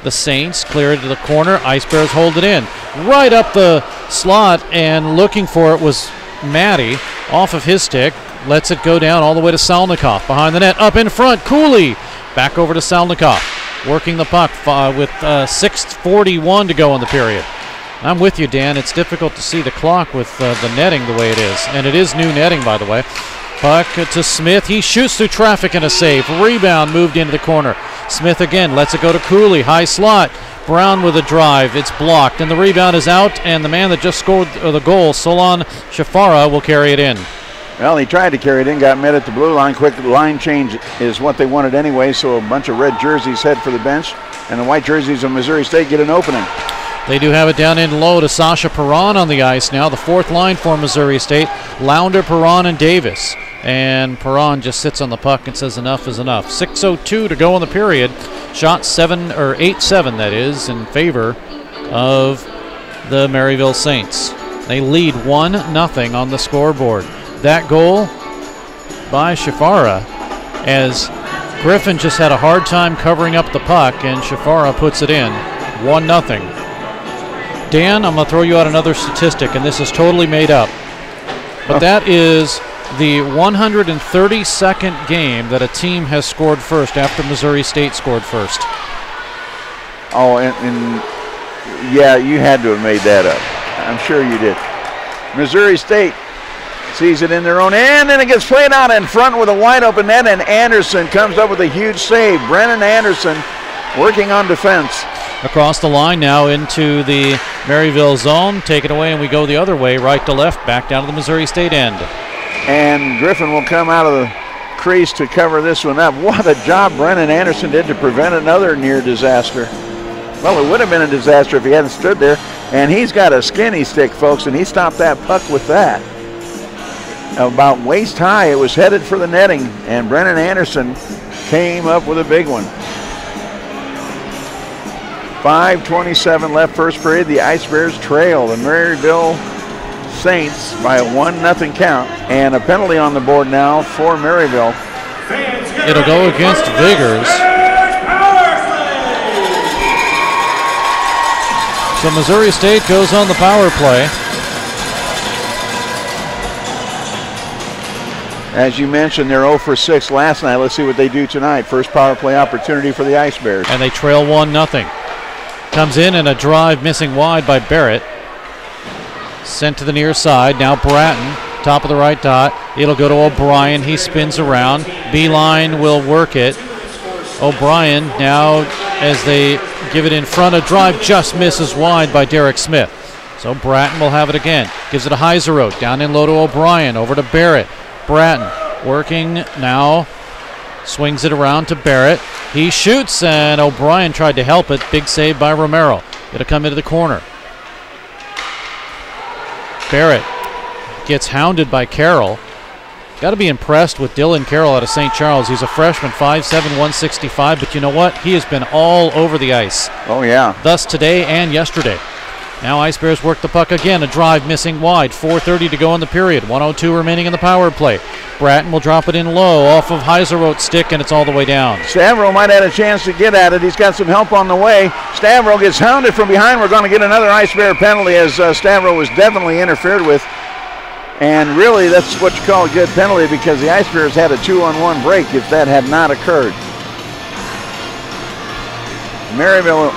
[SPEAKER 2] the Saints clear it to the corner? Ice Bears hold it in. Right up the slot, and looking for it was Matty. Off of his stick. Lets it go down all the way to Salnikov. Behind the net, up in front, Cooley. Back over to Salnikov. Working the puck with 6:41 to go in the period. I'm with you, Dan. It's difficult to see the clock with the netting the way it is. And it is new netting, by the way. Puck to Smith. He shoots through traffic and a save. Rebound moved into the corner. Smith again lets it go to Cooley. High slot. Brown with a drive. It's blocked. And the rebound is out. And the man that just scored the goal, Solon Shafara, will carry it in.
[SPEAKER 3] Well, he tried to carry it in, got met at the blue line. Quick line change is what they wanted anyway, so a bunch of red jerseys head for the bench, and the white jerseys of Missouri State get an opening.
[SPEAKER 2] They do have it down in low to Sasha Perron on the ice now, the fourth line for Missouri State. Lounder, Perron, and Davis. And Perron just sits on the puck and says enough is enough. 6:02 to go in the period. Shot 8-7, that is, in favor of the Maryville Saints. They lead 1-0 on the scoreboard. That goal by Shafara, as Griffin just had a hard time covering up the puck, and Shafara puts it in. 1-0. Dan, I'm going to throw you out another statistic, and this is totally made up. But that is the 132nd game that a team has scored first after Missouri State scored first.
[SPEAKER 3] Oh, and yeah, you had to have made that up. I'm sure you did. Missouri State sees it in their own end, and it gets played out in front with a wide open net, and Anderson comes up with a huge save. Brennan Anderson working on defense.
[SPEAKER 2] Across the line now into the Maryville zone. Take it away, and we go the other way, right to left, back down to the Missouri State end.
[SPEAKER 3] And Griffin will come out of the crease to cover this one up. What a job Brennan Anderson did to prevent another near disaster. Well, it would have been a disaster if he hadn't stood there. And he's got a skinny stick, folks, and he stopped that puck with that. About waist high, it was headed for the netting, and Brennan Anderson came up with a big one. 5:27 left first period. The Ice Bears trail the Maryville Saints by a 1-0 count, and a penalty on the board now for Maryville.
[SPEAKER 2] It'll go against Vigors. So Missouri State goes on the power play.
[SPEAKER 3] As you mentioned, they're 0 for 6 last night. Let's see what they do tonight. First power play opportunity for the Ice Bears.
[SPEAKER 2] And they trail 1-0. Comes in and a drive missing wide by Barrett. Sent to the near side. Now Bratton, top of the right dot. It'll go to O'Brien. He spins around. Beeline will work it. O'Brien now, as they give it in front, a drive just misses wide by Derek Smith. So Bratton will have it again. Gives it to Heiseroth. Down in low to O'Brien. Over to Barrett. Bratton working now. Swings it around to Barrett. He shoots, and O'Brien tried to help it. Big save by Romero. It'll come into the corner. Barrett gets hounded by Carroll. Got to be impressed with Dylan Carroll out of St. Charles. He's a freshman, 5'7", 165, but you know what? He has been all over the ice.
[SPEAKER 3] Oh, yeah.
[SPEAKER 2] Thus today and yesterday. Now Ice Bears work the puck again. A drive missing wide. 4:30 to go in the period. 1:02 remaining in the power play. Bratton will drop it in low off of Heiseroth's stick, and it's all the way down.
[SPEAKER 3] Stavro might have a chance to get at it. He's got some help on the way. Stavro gets hounded from behind. We're going to get another Ice Bear penalty, as Stavro was definitely interfered with. And really, that's what you call a good penalty, because the Ice Bears had a 2-on-1 break if that had not occurred. Maryville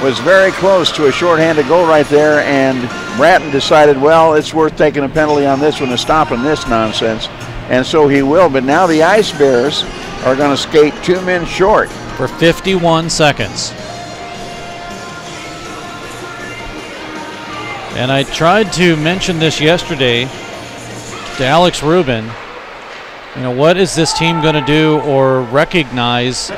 [SPEAKER 3] was very close to a shorthanded goal right there, and Bratton decided, well, it's worth taking a penalty on this one and stopping this nonsense. And so he will, but now the Ice Bears are going to skate 2 men short.
[SPEAKER 2] For 51 seconds. And I tried to mention this yesterday to Alex Rubin. You know, what is this team going to do or recognize?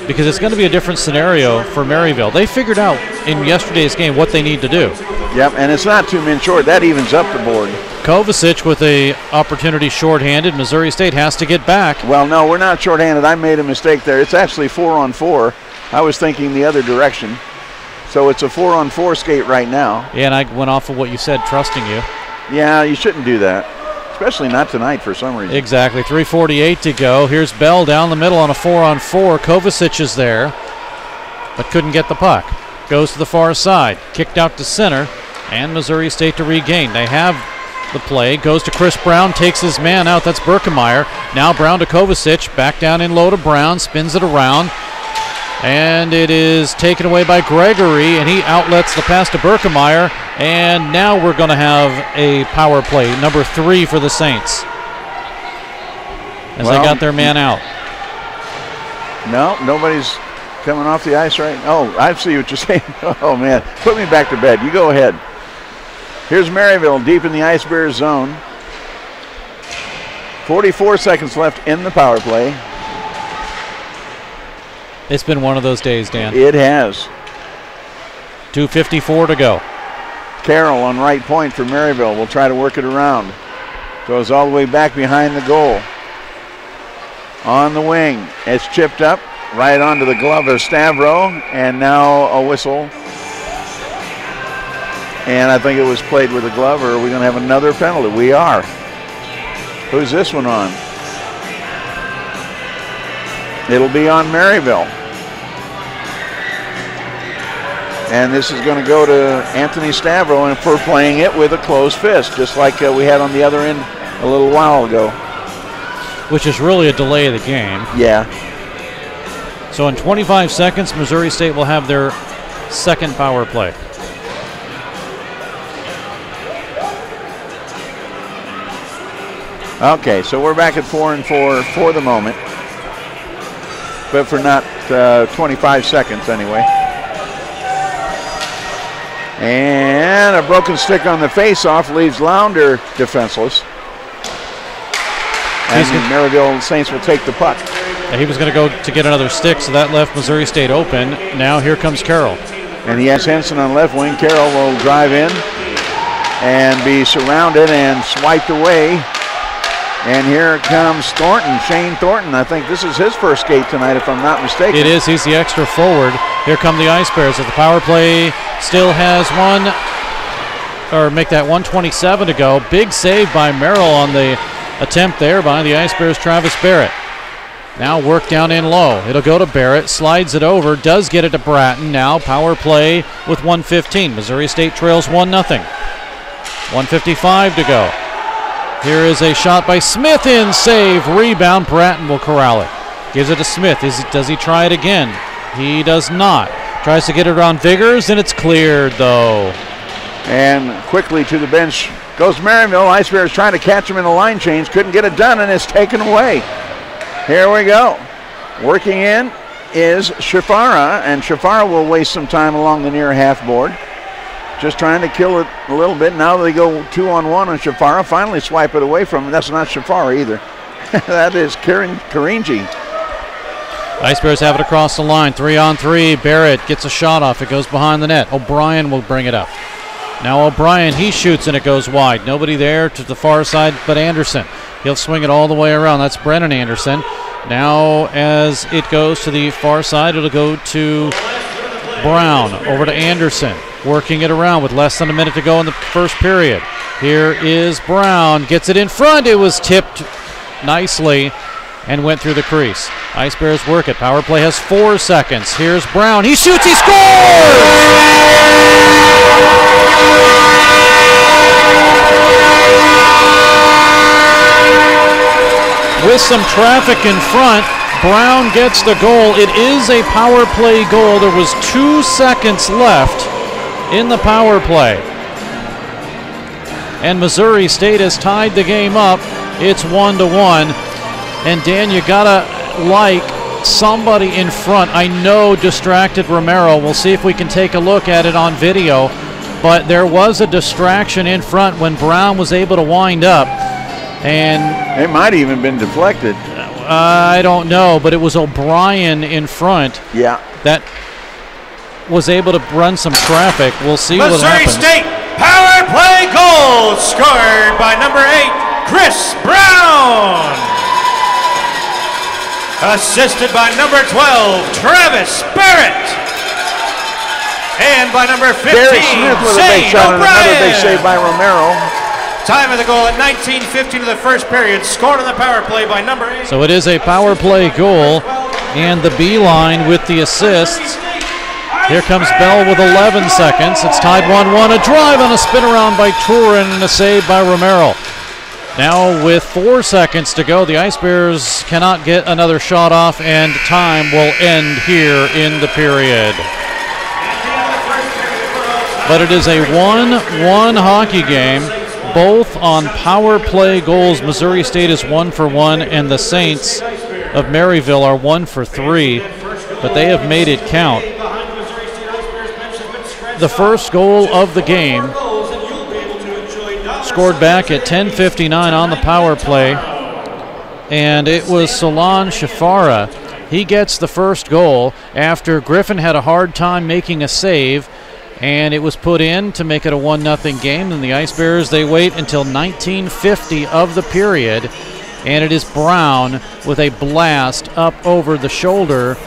[SPEAKER 2] Because it's going to be a different scenario for Maryville. They figured out in yesterday's game what they need to do.
[SPEAKER 3] Yep, and it's not 2 men short. That evens up the board.
[SPEAKER 2] Kovacic with a opportunity shorthanded. Missouri State has to get back.
[SPEAKER 3] Well, no, we're not shorthanded. I made a mistake there. It's actually 4-on-4. I was thinking the other direction. So it's a 4-on-4 skate right now.
[SPEAKER 2] Yeah, and I went off of what you said, trusting you.
[SPEAKER 3] Yeah, you shouldn't do that, especially not tonight for some reason.
[SPEAKER 2] Exactly. 3:48 to go. Here's Bell down the middle on a 4-on-4. Kovacic is there, but couldn't get the puck. Goes to the far side. Kicked out to center, and Missouri State to regain. They have the play. Goes to Chris Brown, takes his man out. That's Berkemeyer. Now Brown to Kovacic. Back down in low to Brown. Spins it around. And it is taken away by Gregory, and he outlets the pass to Berkemeyer. And now we're going to have a power play, number 3 for the Saints, as they got their man out.
[SPEAKER 3] No, nobody's coming off the ice right now. Oh, I see what you're saying. Oh, man. Put me back to bed. You go ahead. Here's Maryville deep in the Ice Bears zone. 44 seconds left in the power play.
[SPEAKER 2] It's been one of those days, Dan.
[SPEAKER 3] It has.
[SPEAKER 2] 2:54 to go.
[SPEAKER 3] Carroll on right point for Maryville. Will try to work it around. Goes all the way back behind the goal. On the wing. It's chipped up right onto the glove of Stavro. And now a whistle. And I think it was played with a glove, or are we going to have another penalty? We are. Who's this one on? It'll be on Maryville. And this is going to go to Anthony Stavro, and for playing it with a closed fist, just like we had on the other end a little while ago.
[SPEAKER 2] Which is really a delay of the game.
[SPEAKER 3] Yeah.
[SPEAKER 2] So in 25 seconds, Missouri State will have their second power play.
[SPEAKER 3] Okay, so we're back at 4-4 for the moment, but for not 25 seconds anyway. And a broken stick on the face-off leaves Lounder defenseless. And Maryville Saints will take the puck.
[SPEAKER 2] He was going to go to get another stick, so that left Missouri State open. Now here comes Carroll.
[SPEAKER 3] And he has Henson on left wing. Carroll will drive in and be surrounded and swiped away. And here comes Thornton, Shane Thornton. I think this is his first skate tonight, if I'm not mistaken.
[SPEAKER 2] It is. He's the extra forward. Here come the Ice Bears. If the power play still has make that 1:27 to go. Big save by Merrill on the attempt there by the Ice Bears' Travis Barrett. Now work down in low. It'll go to Barrett, slides it over, does get it to Bratton. Now power play with 1:15. Missouri State trails 1-0. 1:55 to go. Here is a shot by Smith, in save, rebound. Bratton will corral it. Gives it to Smith. Does he try it again? He does not. Tries to get it around Vigors, and it's cleared though.
[SPEAKER 3] And quickly to the bench goes Maryville. Ice Bears trying to catch him in the line change. Couldn't get it done, and it's taken away. Here we go. Working in is Shafara, and Shafara will waste some time along the near half board. Just trying to kill it a little bit. Now they go 2-on-1 on Shafara. Finally swipe it away from him. That's not Shafara either. That is Karinji.
[SPEAKER 2] Ice Bears have it across the line. 3-on-3. Barrett gets a shot off. It goes behind the net. O'Brien will bring it up. Now O'Brien, he shoots and it goes wide. Nobody there to the far side but Anderson. He'll swing it all the way around. That's Brennan Anderson. Now as it goes to the far side, it'll go to Brown. Over to Anderson. Working it around with less than a minute to go in the first period. Here is Brown. Gets it in front. It was tipped nicely and went through the crease. Ice Bears work it. Power play has 4 seconds. Here's Brown. He shoots. He scores! With some traffic in front, Brown gets the goal. It is a power play goal. There was 2 seconds left in the power play. And Missouri State has tied the game up. It's 1-1. And Dan, you gotta like somebody in front. I know distracted Romero. We'll see if we can take a look at it on video. But there was a distraction in front when Brown was able to wind up. And
[SPEAKER 3] it might have even been deflected.
[SPEAKER 2] I don't know, but it was O'Brien in front.
[SPEAKER 3] Yeah.
[SPEAKER 2] That was able to run some traffic. We'll see what
[SPEAKER 4] Missouri
[SPEAKER 2] happens.
[SPEAKER 4] State power play goal scored by number 8, Chris Brown. Assisted by number 12, Travis Barrett. And by number 15,
[SPEAKER 3] Barry Smith with a big
[SPEAKER 4] Zane
[SPEAKER 3] shot and another big
[SPEAKER 4] O'Brien.
[SPEAKER 3] save by Romero.
[SPEAKER 4] Time of the goal at 19:15 of the first period. Scored on the power play by number 8.
[SPEAKER 2] So it is a power play goal, and the B line with the assists. Here comes Bell with 11 seconds. It's tied 1-1. A drive on a spin around by Turin and a save by Romero. Now with 4 seconds to go, the Ice Bears cannot get another shot off, and time will end here in the period. But it is a 1-1 hockey game, both on power play goals. Missouri State is 1 for 1, and the Saints of Maryville are 1 for 3, but they have made it count. The first goal of the game scored back at 10:59 on the power play, and it was Solan Shafara. He gets the first goal after Griffin had a hard time making a save, and it was put in to make it a 1-0 game. And the Ice Bears, they wait until 19:50 of the period, and it is Brown with a blast up over the shoulder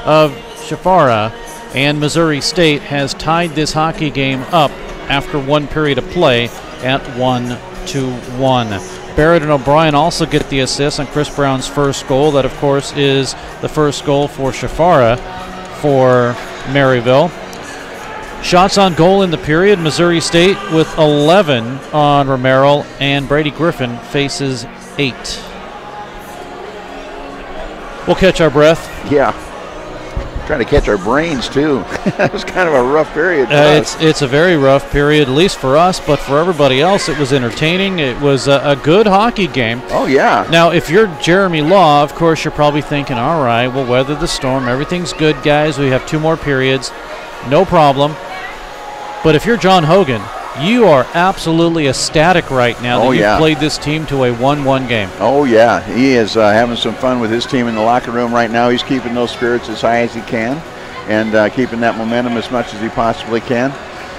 [SPEAKER 2] of Shafara, and Missouri State has tied this hockey game up after 1 period of play at 1-1. Barrett and O'Brien also get the assist on Chris Brown's first goal. That, of course, is the first goal for Shafara for Maryville. Shots on goal in the period, Missouri State with 11 on Romero, and Brady Griffin faces 8. We'll catch our breath.
[SPEAKER 3] Yeah. Trying to catch our brains, too. That was kind of a rough period for us.
[SPEAKER 2] It's a very rough period, at least for us, but for everybody else, it was entertaining. It was a good hockey game.
[SPEAKER 3] Oh, yeah.
[SPEAKER 2] Now, if you're Jeremy Law, of course, you're probably thinking, all right, we'll weather the storm. Everything's good, guys. We have 2 more periods. No problem. But if you're John Hogan, you are absolutely ecstatic right now that you've played this team to a 1-1 game.
[SPEAKER 3] Oh, yeah. He is having some fun with his team in the locker room right now. He's keeping those spirits as high as he can and keeping that momentum as much as he possibly can.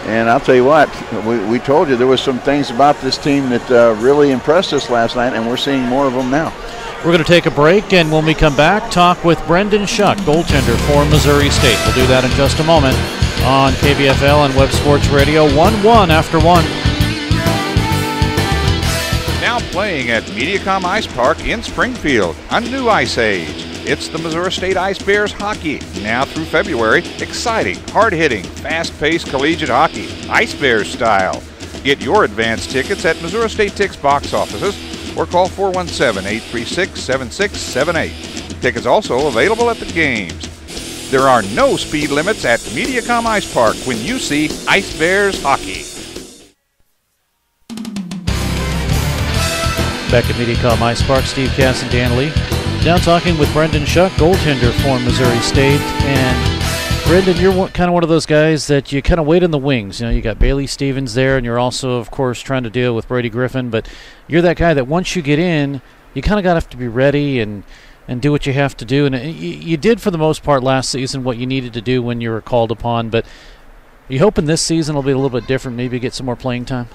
[SPEAKER 3] And I'll tell you what, we told you there was some things about this team that really impressed us last night, and we're seeing more of them now.
[SPEAKER 2] We're going to take a break, and when we come back, talk with Brendan Schuck, goaltender for Missouri State. We'll do that in just a moment on KBFL and Web Sports Radio. 1-1 after 1.
[SPEAKER 1] Now playing at Mediacom Ice Park in Springfield, a new ice age. It's the Missouri State Ice Bears hockey. Now through February, exciting, hard-hitting, fast-paced collegiate hockey, Ice Bears style. Get your advance tickets at Missouri State Tix box offices or call 417-836-7678. Tickets also available at the games. There are no speed limits at Mediacom Ice Park when you see Ice Bears hockey.
[SPEAKER 2] Back at Mediacom Ice Park, Steve Cass and Dan Lee. Now talking with Brendan Schuck, goaltender for Missouri State. And Brendan, you're kind of one of those guys that you kind of wait in the wings. You know, you got Bailey Stevens there, and you're also, of course, trying to deal with Brady Griffin. But you're that guy that once you get in, you kind of got to have to be ready and do what you have to do. And you did, for the most part, last season what you needed to do when you were called upon. But are you hoping this season will be a little bit different, maybe get some more playing time?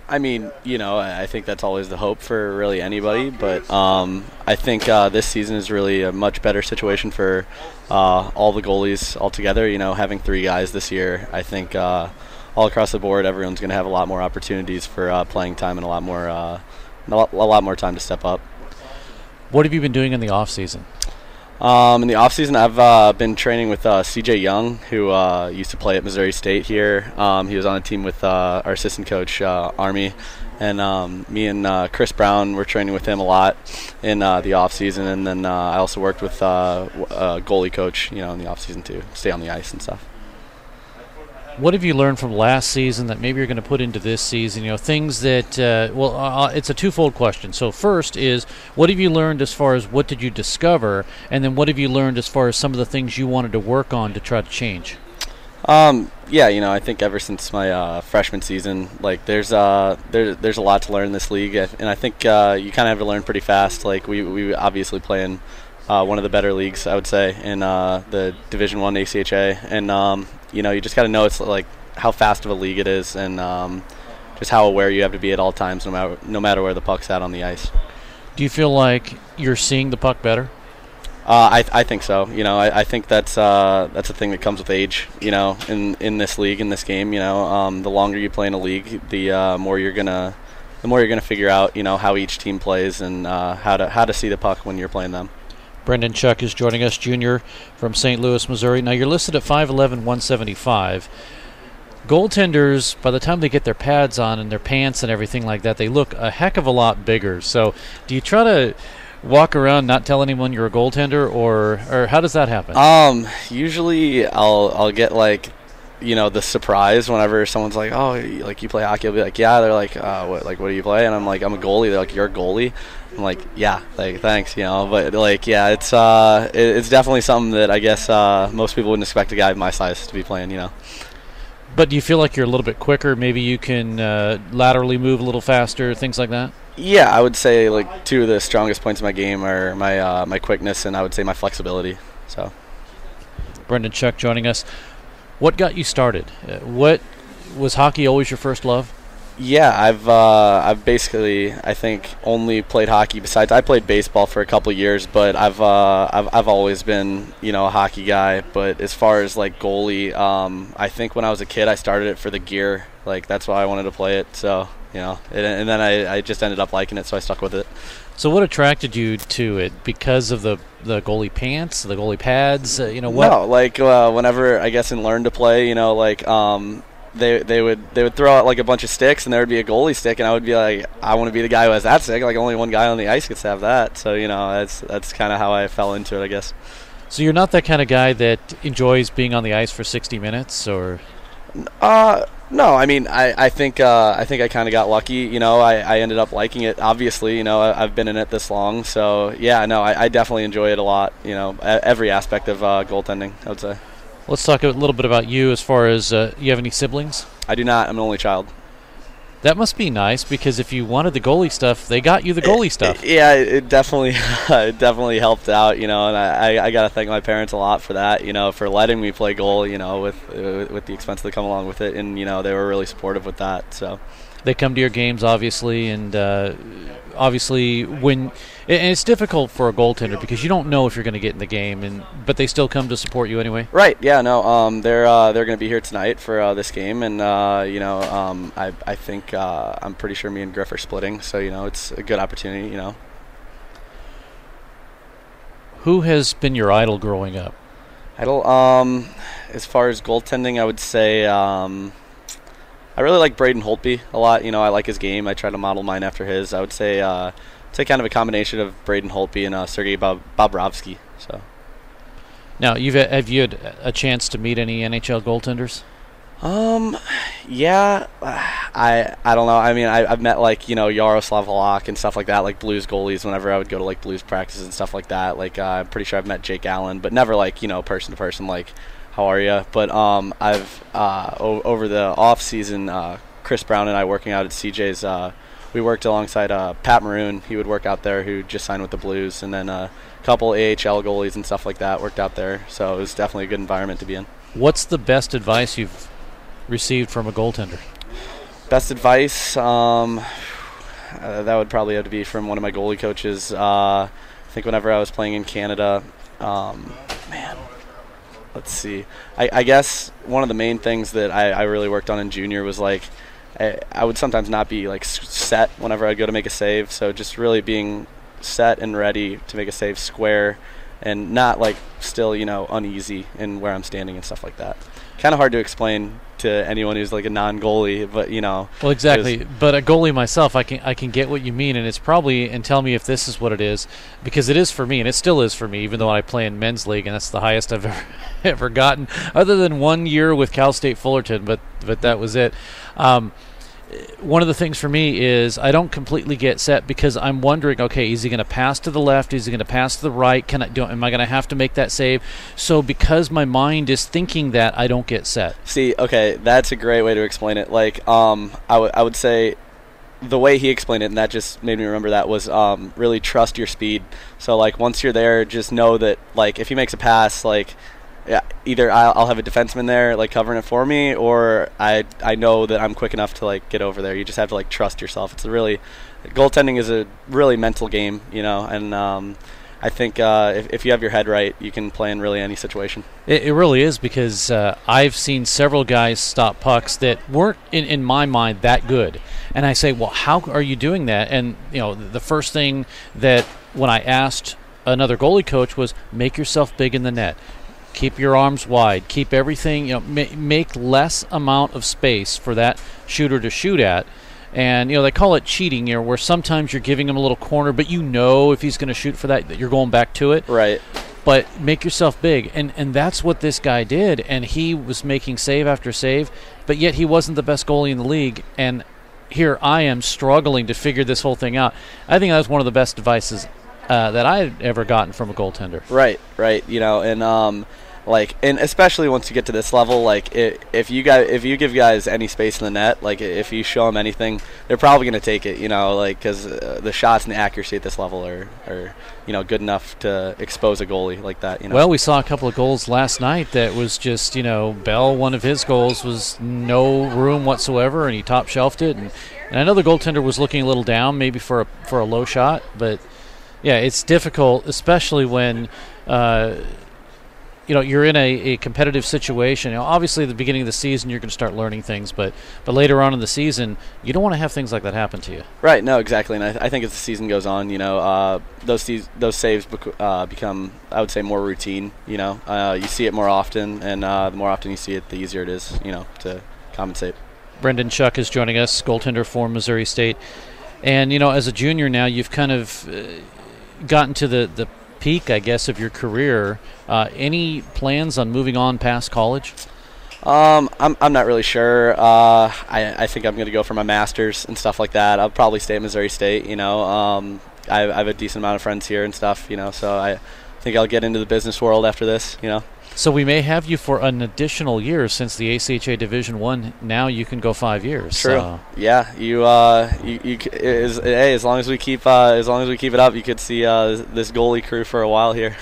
[SPEAKER 6] I mean, you know, I think that's always the hope for really anybody. But I think this season is really a much better situation for all the goalies altogether. You know, having 3 guys this year, I think all across the board, everyone's going to have a lot more opportunities for playing time and a lot more time to step up.
[SPEAKER 2] What have you been doing in the off season?
[SPEAKER 6] In the off season, I've been training with CJ Young, who used to play at Missouri State here. He was on a team with our assistant coach Army, and me and Chris Brown were training with him a lot in the off season. And then I also worked with a goalie coach, you know, in the off season to stay on the ice and stuff.
[SPEAKER 2] What have you learned from last season that maybe you're going to put into this season? You know, things that, it's a twofold question. So first is, what have you learned as far as what did you discover? And then what have you learned as far as some of the things you wanted to work on to try to change?
[SPEAKER 6] Yeah, you know, I think ever since my freshman season, like there's a lot to learn in this league. And I think you kind of have to learn pretty fast. Like we obviously play in one of the better leagues, I would say, in the Division I ACHA. And, you just got to know it's like how fast of a league it is, and just how aware you have to be at all times, no matter where the puck's at on the ice.
[SPEAKER 2] Do you feel like you're seeing the puck better?
[SPEAKER 6] I think so. I think that's a thing that comes with age. In this league, in this game, the longer you play in a league, the more you're gonna figure out, how each team plays and how to see the puck when you're playing them.
[SPEAKER 2] Brendan Chuck is joining us, junior from St. Louis, Missouri. Now you're listed at 5'11", 175. Goaltenders, by the time they get their pads on and their pants and everything like that, they look a heck of a lot bigger. So do you try to walk around not tell anyone you're a goaltender, or how does that happen?
[SPEAKER 6] Usually I'll get the surprise whenever someone's like, oh, like you play hockey. I'll be like, yeah. They're like, what do you play? And I'm like, I'm a goalie. They're like, you're a goalie? I'm like, yeah, thanks, but yeah, it's definitely something that I guess most people wouldn't expect a guy of my size to be playing,
[SPEAKER 2] But do you feel like you're a little bit quicker? Maybe you can laterally move a little faster, things like that?
[SPEAKER 6] Yeah, I would say two of the strongest points of my game are my quickness, and I would say my flexibility. So,
[SPEAKER 2] Brendan Chuck joining us. What got you started? What was hockey always your first love?
[SPEAKER 6] Yeah, I've basically, I think, only played hockey. Besides, I played baseball for a couple of years, but I've always been a hockey guy. But as far as goalie, I think when I was a kid, I started it for the gear. That's why I wanted to play it. So and then I just ended up liking it, so I stuck with it.
[SPEAKER 2] So what attracted you to it? Because of the goalie pants, the goalie pads? What?
[SPEAKER 6] No, whenever I guess in Learn to Play, They would throw out a bunch of sticks, and there would be a goalie stick, and I would be like, I want to be the guy who has that stick. Only one guy on the ice gets to have that. So that's kind of how I fell into it, I guess.
[SPEAKER 2] So you're not that kind of guy that enjoys being on the ice for 60 minutes, or?
[SPEAKER 6] No. I mean, I think I kind of got lucky. I ended up liking it. Obviously, I've been in it this long, so yeah. No, I definitely enjoy it a lot. Every aspect of goaltending, I would say.
[SPEAKER 2] Let's talk a little bit about you as far as you have any siblings?
[SPEAKER 6] I do not. I'm an only child.
[SPEAKER 2] That must be nice, because if you wanted the goalie stuff, they got you the goalie stuff.
[SPEAKER 6] Yeah, it definitely helped out, and I got to thank my parents a lot for that, for letting me play goal, with the expense that come along with it, and they were really supportive with that. So
[SPEAKER 2] they come to your games, obviously, and obviously when and it's difficult for a goaltender because you don't know if you're going to get in the game, but they still come to support you anyway.
[SPEAKER 6] Right? Yeah. No. They're going to be here tonight for this game, and I think I'm pretty sure me and Griff are splitting, so it's a good opportunity.
[SPEAKER 2] Who has been your idol growing up?
[SPEAKER 6] Idol. As far as goaltending, I would say I really like Braden Holtby a lot. I like his game. I try to model mine after his. I would say kind of a combination of Braden Holtby and Sergei Bobrovsky. So,
[SPEAKER 2] now have you had a chance to meet any NHL goaltenders?
[SPEAKER 6] Yeah, I don't know. I mean, I've met Yaroslav Halak and stuff like that, Blues goalies. Whenever I would go to Blues practices and stuff like that, I'm pretty sure I've met Jake Allen, but never person to person how are you? But I've over the off season, Chris Brown and I working out at CJ's. We worked alongside Pat Maroon. He would work out there, who just signed with the Blues, and then a couple AHL goalies and stuff like that worked out there. So it was definitely a good environment to be in.
[SPEAKER 2] What's the best advice you've received from a goaltender?
[SPEAKER 6] Best advice, that would probably have to be from one of my goalie coaches. I think whenever I was playing in Canada, let's see. I guess one of the main things that I really worked on in junior was I would sometimes not be set whenever I'd go to make a save. So just really being set and ready to make a save square, and not still uneasy in where I'm standing and stuff like that. Kind of hard to explain to anyone who's a non-goalie, but
[SPEAKER 2] Well, exactly. But a goalie myself, I can get what you mean, and it's probably, and tell me if this is what it is, because it is for me, and it still is for me, even though I play in men's league, and that's the highest I've ever gotten, other than 1 year with Cal State Fullerton, but that was it. One of the things for me is I don't completely get set because I'm wondering, okay, is he going to pass to the left? Is he going to pass to the right? Am I going to have to make that save? So because my mind is thinking that, I don't get set.
[SPEAKER 6] See, okay, that's a great way to explain it. I would say the way he explained it, and that just made me remember that, was really trust your speed. So, like, once you're there, just know that, like, if he makes a pass, like, yeah, either I'll have a defenseman there, like, covering it for me, or I know that I'm quick enough to, like, get over there. You just have to, like, trust yourself. Goaltending is a really mental game, and I think if you have your head right, you can play in really any situation.
[SPEAKER 2] It really is, because I've seen several guys stop pucks that weren't, in my mind, that good. And I say, well, how are you doing that? And, the first thing that when I asked another goalie coach was, make yourself big in the net. Keep your arms wide. Keep everything, make less amount of space for that shooter to shoot at. And, they call it cheating, where sometimes you're giving him a little corner, but if he's going to shoot for that you're going back to it.
[SPEAKER 6] Right.
[SPEAKER 2] But make yourself big. And that's what this guy did. And he was making save after save, but yet he wasn't the best goalie in the league. And here I am struggling to figure this whole thing out. I think that was one of the best advices that I had ever gotten from a goaltender.
[SPEAKER 6] Right. And especially once you get to this level, like, if you give guys any space in the net, like, if you show them anything, they're probably going to take it, because the shots and the accuracy at this level are good enough to expose a goalie like that.
[SPEAKER 2] Well, we saw a couple of goals last night that was just, Bell, one of his goals was no room whatsoever, and he top shelved it, and I know the goaltender was looking a little down, maybe for a low shot, but yeah, it's difficult, especially when you're in a competitive situation. Obviously, at the beginning of the season, you're going to start learning things, but later on in the season, you don't want to have things like that happen to you.
[SPEAKER 6] Right. No, exactly. And I think as the season goes on, those saves become, I would say, more routine. You see it more often, and the more often you see it, the easier it is, to compensate.
[SPEAKER 2] Brendan Schuck is joining us, goaltender for Missouri State, and as a junior now, you've kind of gotten to the peak, I guess, of your career. Any plans on moving on past college?
[SPEAKER 6] I'm not really sure. I think I'm going to go for my master's and stuff like that. I'll probably stay at Missouri State. I have a decent amount of friends here and stuff. So I think I'll get into the business world after this.
[SPEAKER 2] So we may have you for an additional year, since the ACHA Division I. Now you can go 5 years.
[SPEAKER 6] True. So. Yeah. As long as we keep it up, you could see this goalie crew for a while here.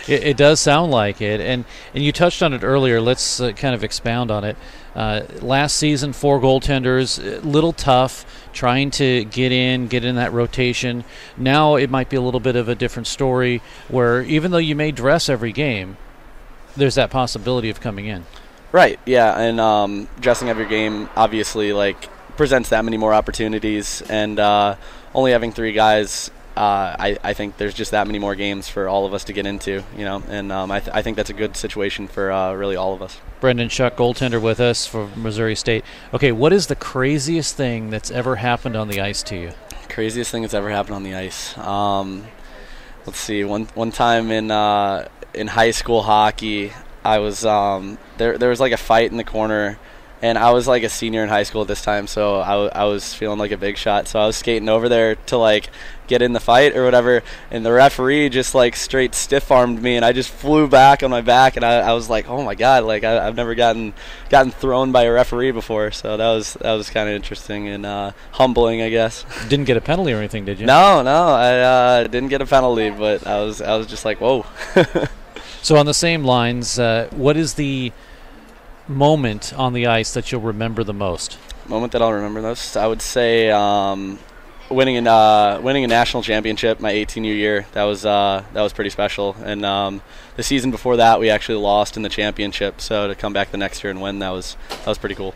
[SPEAKER 2] It does sound like it, and you touched on it earlier. Let's kind of expound on it. Last season, 4 goaltenders, a little tough, trying to get in that rotation. Now it might be a little bit of a different story, where even though you may dress every game, there's that possibility of coming in.
[SPEAKER 6] Right, yeah, and dressing every game obviously, like, presents that many more opportunities, and only having 3 guys, I think there's just that many more games for all of us to get into, and I think that's a good situation for really all of us.
[SPEAKER 2] Brendan Schuck, goaltender, with us for Missouri State. Okay, what is the craziest thing that's ever happened on the ice to you?
[SPEAKER 6] Craziest thing that's ever happened on the ice? Let's see, one time in high school hockey, I was there was like a fight in the corner, and I was like a senior in high school at this time, so I was feeling like a big shot, so I was skating over there to like get in the fight or whatever, and the referee just like straight stiff-armed me, and I just flew back on my back, and I was like, oh my god, like I've never gotten thrown by a referee before, so that was kind of interesting and humbling, I guess.
[SPEAKER 2] Didn't get a penalty or anything, did you?
[SPEAKER 6] No, I didn't get a penalty, but I was just like, whoa.
[SPEAKER 2] So on the same lines, what is the moment on the ice that you'll remember the most?
[SPEAKER 6] Moment that I'll remember most, I would say winning a national championship my 18U year. That was pretty special. And the season before that, we actually lost in the championship. So to come back the next year and win, that was pretty cool.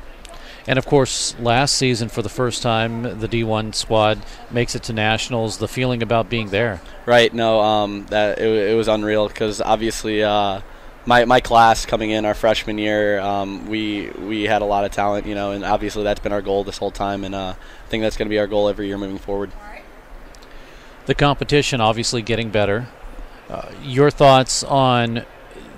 [SPEAKER 2] And of course, last season, for the first time, the D1 squad makes it to nationals. The feeling about being there.
[SPEAKER 6] Right. No, that it was unreal, because obviously my class coming in our freshman year, we had a lot of talent, and obviously that's been our goal this whole time, and I think that's going to be our goal every year moving forward.
[SPEAKER 2] The competition obviously getting better. Your thoughts on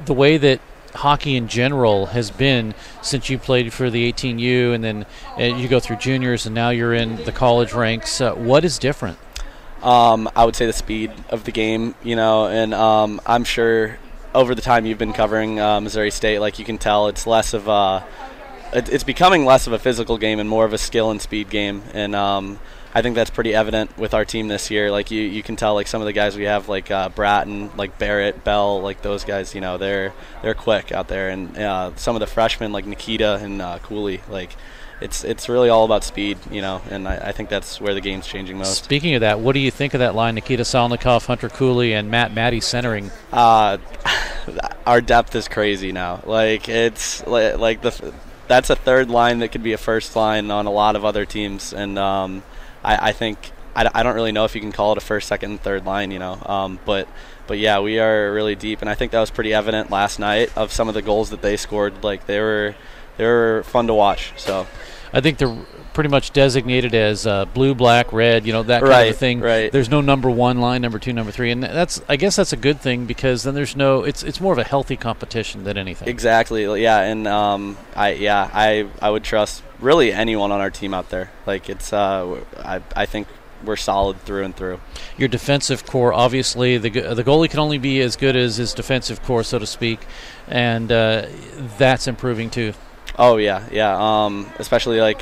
[SPEAKER 2] the way that hockey in general has been since you played for the 18U, and then you go through juniors, and now you're in the college ranks. What is different?
[SPEAKER 6] I would say the speed of the game, and I'm sure over the time you've been covering Missouri State, like, you can tell it's less of it's becoming less of a physical game and more of a skill and speed game. And I think that's pretty evident with our team this year. Like you can tell, like some of the guys we have, like Bratton, like Barrett, Bell, like those guys, you know, they're quick out there. And some of the freshmen like Nikita and Cooley, like it's really all about speed, you know, and I think that's where the game's changing most.
[SPEAKER 2] Speaking of that, what do you think of that line, Nikita Salnikov, Hunter Cooley, and Matt Matty centering?
[SPEAKER 6] Our depth is crazy now. Like it's like that's a third line that could be a first line on a lot of other teams, and I think I don't really know if you can call it a first, second, and third line, you know. But yeah, we are really deep, and I think that was pretty evident last night of some of the goals that they scored. Like they were fun to watch. So
[SPEAKER 2] I think they're pretty much designated as blue, black, red, you know, that kind of thing.
[SPEAKER 6] Right.
[SPEAKER 2] There's no number one line, number two, number three, and I guess that's a good thing, because then there's no. It's more of a healthy competition than anything.
[SPEAKER 6] Exactly. Yeah, and I would trust really anyone on our team out there. Like it's I think we're solid through and through.
[SPEAKER 2] Your defensive core, obviously, the goalie can only be as good as his defensive core, so to speak, and that's improving too.
[SPEAKER 6] Oh yeah. Especially like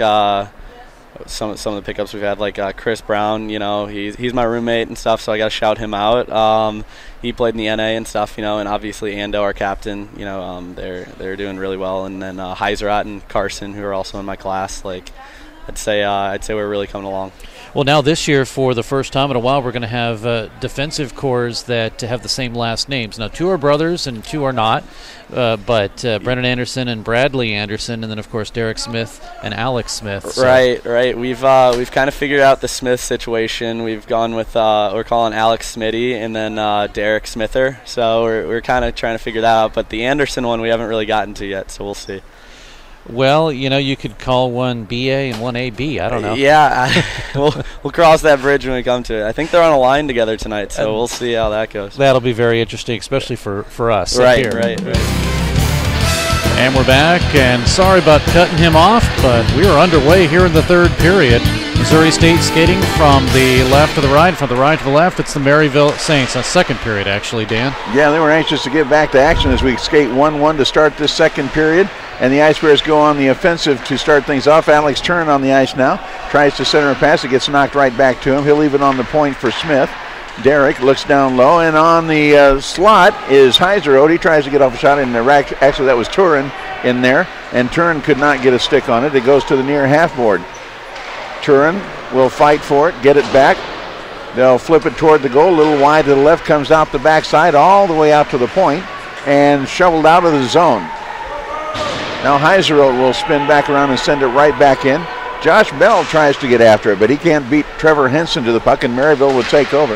[SPEAKER 6] some of the pickups we've had, like Chris Brown. You know, he's my roommate and stuff, so I got to shout him out. He played in the NA and stuff, you know, and obviously Ando, our captain. You know, they're doing really well, and then Heiserat and Carson, who are also in my class. Like, I'd say we're really coming along.
[SPEAKER 2] Well, now this year, for the first time in a while, we're going to have defensive cores that have the same last names. Now, 2 are brothers and 2 are not, but Brennan Anderson and Bradley Anderson, and then, of course, Derek Smith and Alex Smith. So.
[SPEAKER 6] Right. We've kind of figured out the Smith situation. We've gone with we're calling Alex Smitty and then Derek Smither. So we're kind of trying to figure that out. But the Anderson one we haven't really gotten to yet, so we'll see.
[SPEAKER 2] Well, you know, you could call one BA and one AB. I don't know.
[SPEAKER 6] Yeah, we'll cross that bridge when we come to it. I think they're on a line together tonight, so we'll see how that goes.
[SPEAKER 2] That'll be very interesting, especially for us.
[SPEAKER 6] Right.
[SPEAKER 2] And we're back, and sorry about cutting him off, but we are underway here in the third period. Missouri State skating from the left to the right, from the right to the left. It's the Maryville Saints. That's second period, actually, Dan.
[SPEAKER 3] Yeah, they were anxious to get back to action as we skate 1-1 to start this second period. And the Ice Bears go on the offensive to start things off. Alex Turin on the ice now. Tries to center a pass. It gets knocked right back to him. He'll leave it on the point for Smith. Derek looks down low, and on the slot is Heiserode. He tries to get off a shot, and actually that was Turin in there, and Turin could not get a stick on it. It goes to the near half board. Turin will fight for it, get it back. They'll flip it toward the goal. A little wide to the left, comes out the backside all the way out to the point, and shoveled out of the zone. Now Heiserode will spin back around and send it right back in. Josh Bell tries to get after it, but he can't beat Trevor Henson to the puck, and Maryville will take over.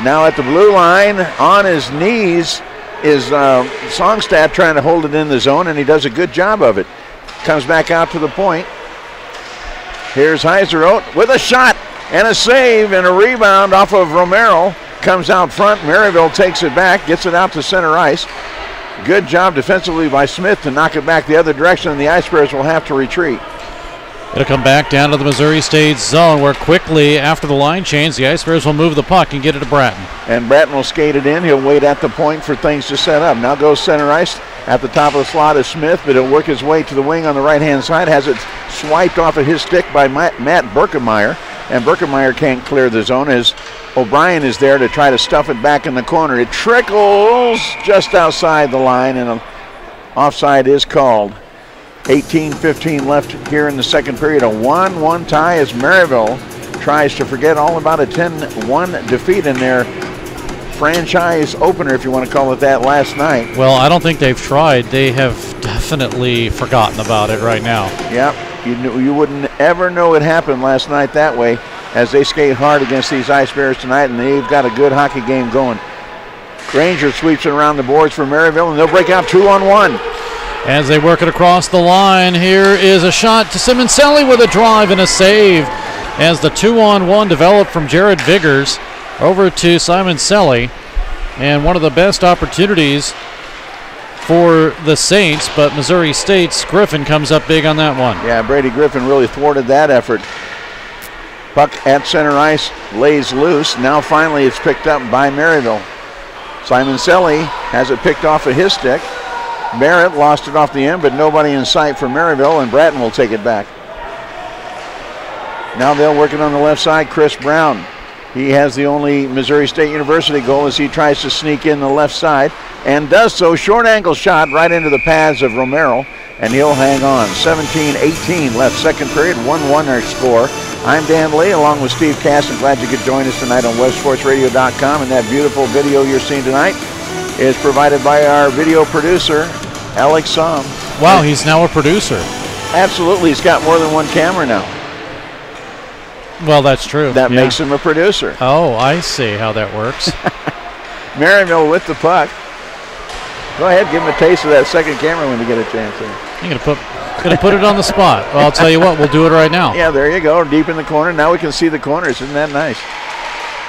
[SPEAKER 3] Now at the blue line, on his knees, is Songstad trying to hold it in the zone, and he does a good job of it. Comes back out to the point. Here's Heiserode with a shot and a save and a rebound off of Romero. Comes out front. Maryville takes it back, gets it out to center ice. Good job defensively by Smith to knock it back the other direction, and the Ice Bears will have to retreat.
[SPEAKER 2] It'll come back down to the Missouri State zone, where quickly after the line change, the Ice Bears will move the puck and get it to Bratton. And
[SPEAKER 3] Bratton will skate it in. He'll wait at the point for things to set up. Now goes center ice. At the top of the slot is Smith, but he'll work his way to the wing on the right-hand side. Has it swiped off of his stick by Matt Berkemeyer, and Berkemeyer can't clear the zone as O'Brien is there to try to stuff it back in the corner. It trickles just outside the line, and an offside is called. 18-15 left here in the second period. A 1-1 tie as Maryville tries to forget all about a 10-1 defeat in their franchise opener, if you want to call it that, last night.
[SPEAKER 2] Well, I don't think they've tried. They have definitely forgotten about it right now.
[SPEAKER 3] Yep, you wouldn't ever know it happened last night that way, as they skate hard against these Ice Bears tonight, and they've got a good hockey game going. Granger sweeps it around the boards for Maryville, and they'll break out 2-on-1.
[SPEAKER 2] As they work it across the line, here is a shot to Simoncelli with a drive and a save, as the 2-on-1 developed from Jared Viggers over to Simoncelli, and one of the best opportunities for the Saints, but Missouri State's Griffin comes up big on that one.
[SPEAKER 3] Yeah, Brady Griffin really thwarted that effort. Puck at center ice lays loose. Now finally it's picked up by Maryville. Simoncelli has it picked off of his stick. Barrett lost it off the end, but nobody in sight for Maryville, and Bratton will take it back. Now they'll work it on the left side. Chris Brown. He has the only Missouri State University goal as he tries to sneak in the left side and does so. Short angle shot right into the pads of Romero, and he'll hang on. 17-18 left, second period, 1-1 our score. I'm Dan Lee along with Steve Caston. Glad you could join us tonight on websportsradio.com, and that beautiful video you're seeing tonight is provided by our video producer, Alex Somm.
[SPEAKER 2] Wow, he's now a producer.
[SPEAKER 3] Absolutely, he's got more than one camera now.
[SPEAKER 2] Well, that's true.
[SPEAKER 3] That makes him a producer.
[SPEAKER 2] Oh, I see how that works.
[SPEAKER 3] Maryville with the puck. Go ahead, give him a taste of that second camera when you get a chance.
[SPEAKER 2] You're gonna put it on the spot. Well, I'll tell you what, we'll do it right now.
[SPEAKER 3] Yeah, there you go, deep in the corner. Now we can see the corners. Isn't that nice?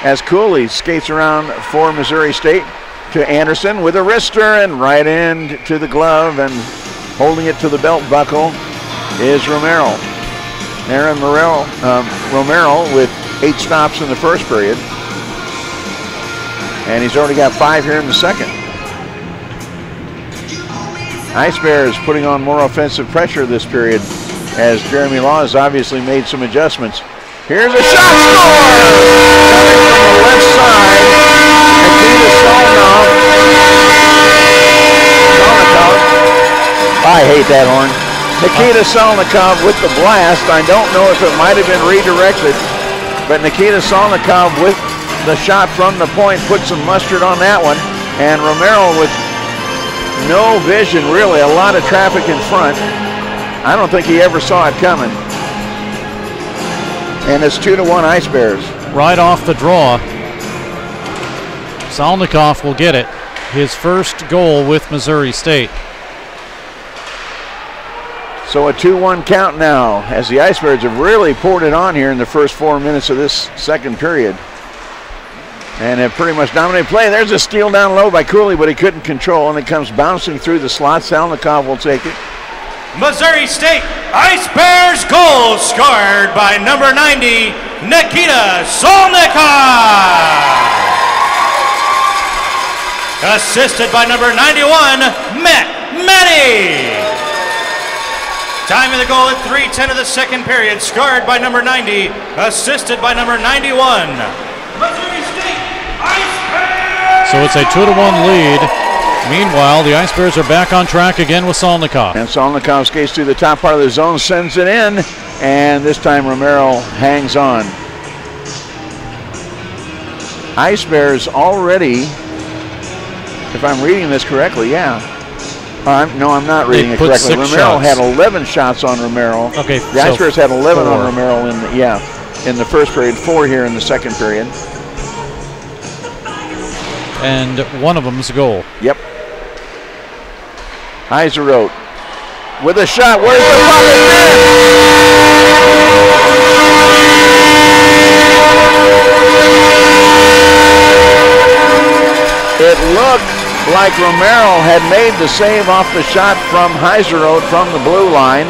[SPEAKER 3] As Cooley skates around for Missouri State to Anderson with a wrister and right end to the glove, and holding it to the belt buckle is Romero. Aaron Romero with 8 stops in the first period. And he's already got 5 here in the second. Ice Bears putting on more offensive pressure this period as Jeremy Law has obviously made some adjustments. Here's a shot score! Coming from the left side. Nikita Solnov. I hate that horn. Nikita Solnikov with the blast. I don't know if it might have been redirected, but Nikita Solnikov with the shot from the point put some mustard on that one. And Romero with no vision, really, a lot of traffic in front. I don't think he ever saw it coming. And it's 2-1 Ice Bears.
[SPEAKER 2] Right off the draw, Solnikov will get it. His first goal with Missouri State.
[SPEAKER 3] So a 2-1 count now as the Ice Bears have really poured it on here in the first 4 minutes of this second period. And have pretty much dominated play. There's a steal down low by Cooley, but he couldn't control, and it comes bouncing through the slot. Salnikov will take it.
[SPEAKER 4] Missouri State Ice Bears goal scored by number 90, Nikita Solnikov. Assisted by number 91, Matty. Time of the goal at 3:10 of the second period, scored by number 90, assisted by number 91. Missouri State Ice Bears!
[SPEAKER 2] So it's a 2-1 lead. Meanwhile, the Ice Bears are back on track again with Solnikov.
[SPEAKER 3] And Solnikov skates through the top part of the zone, sends it in, and this time Romero hangs on. Ice Bears already, if I'm reading this correctly, no, I'm not reading it correctly. Romero had 11 shots on Romero.
[SPEAKER 2] Okay,
[SPEAKER 3] the Ice Bears had 11 on Romero in the first period, 4 here in the second period.
[SPEAKER 2] And one of them's a goal.
[SPEAKER 3] Yep. Heiseroth with a shot. Where's the puck? It looked like Romero had made the save off the shot from Heiseroth from the blue line,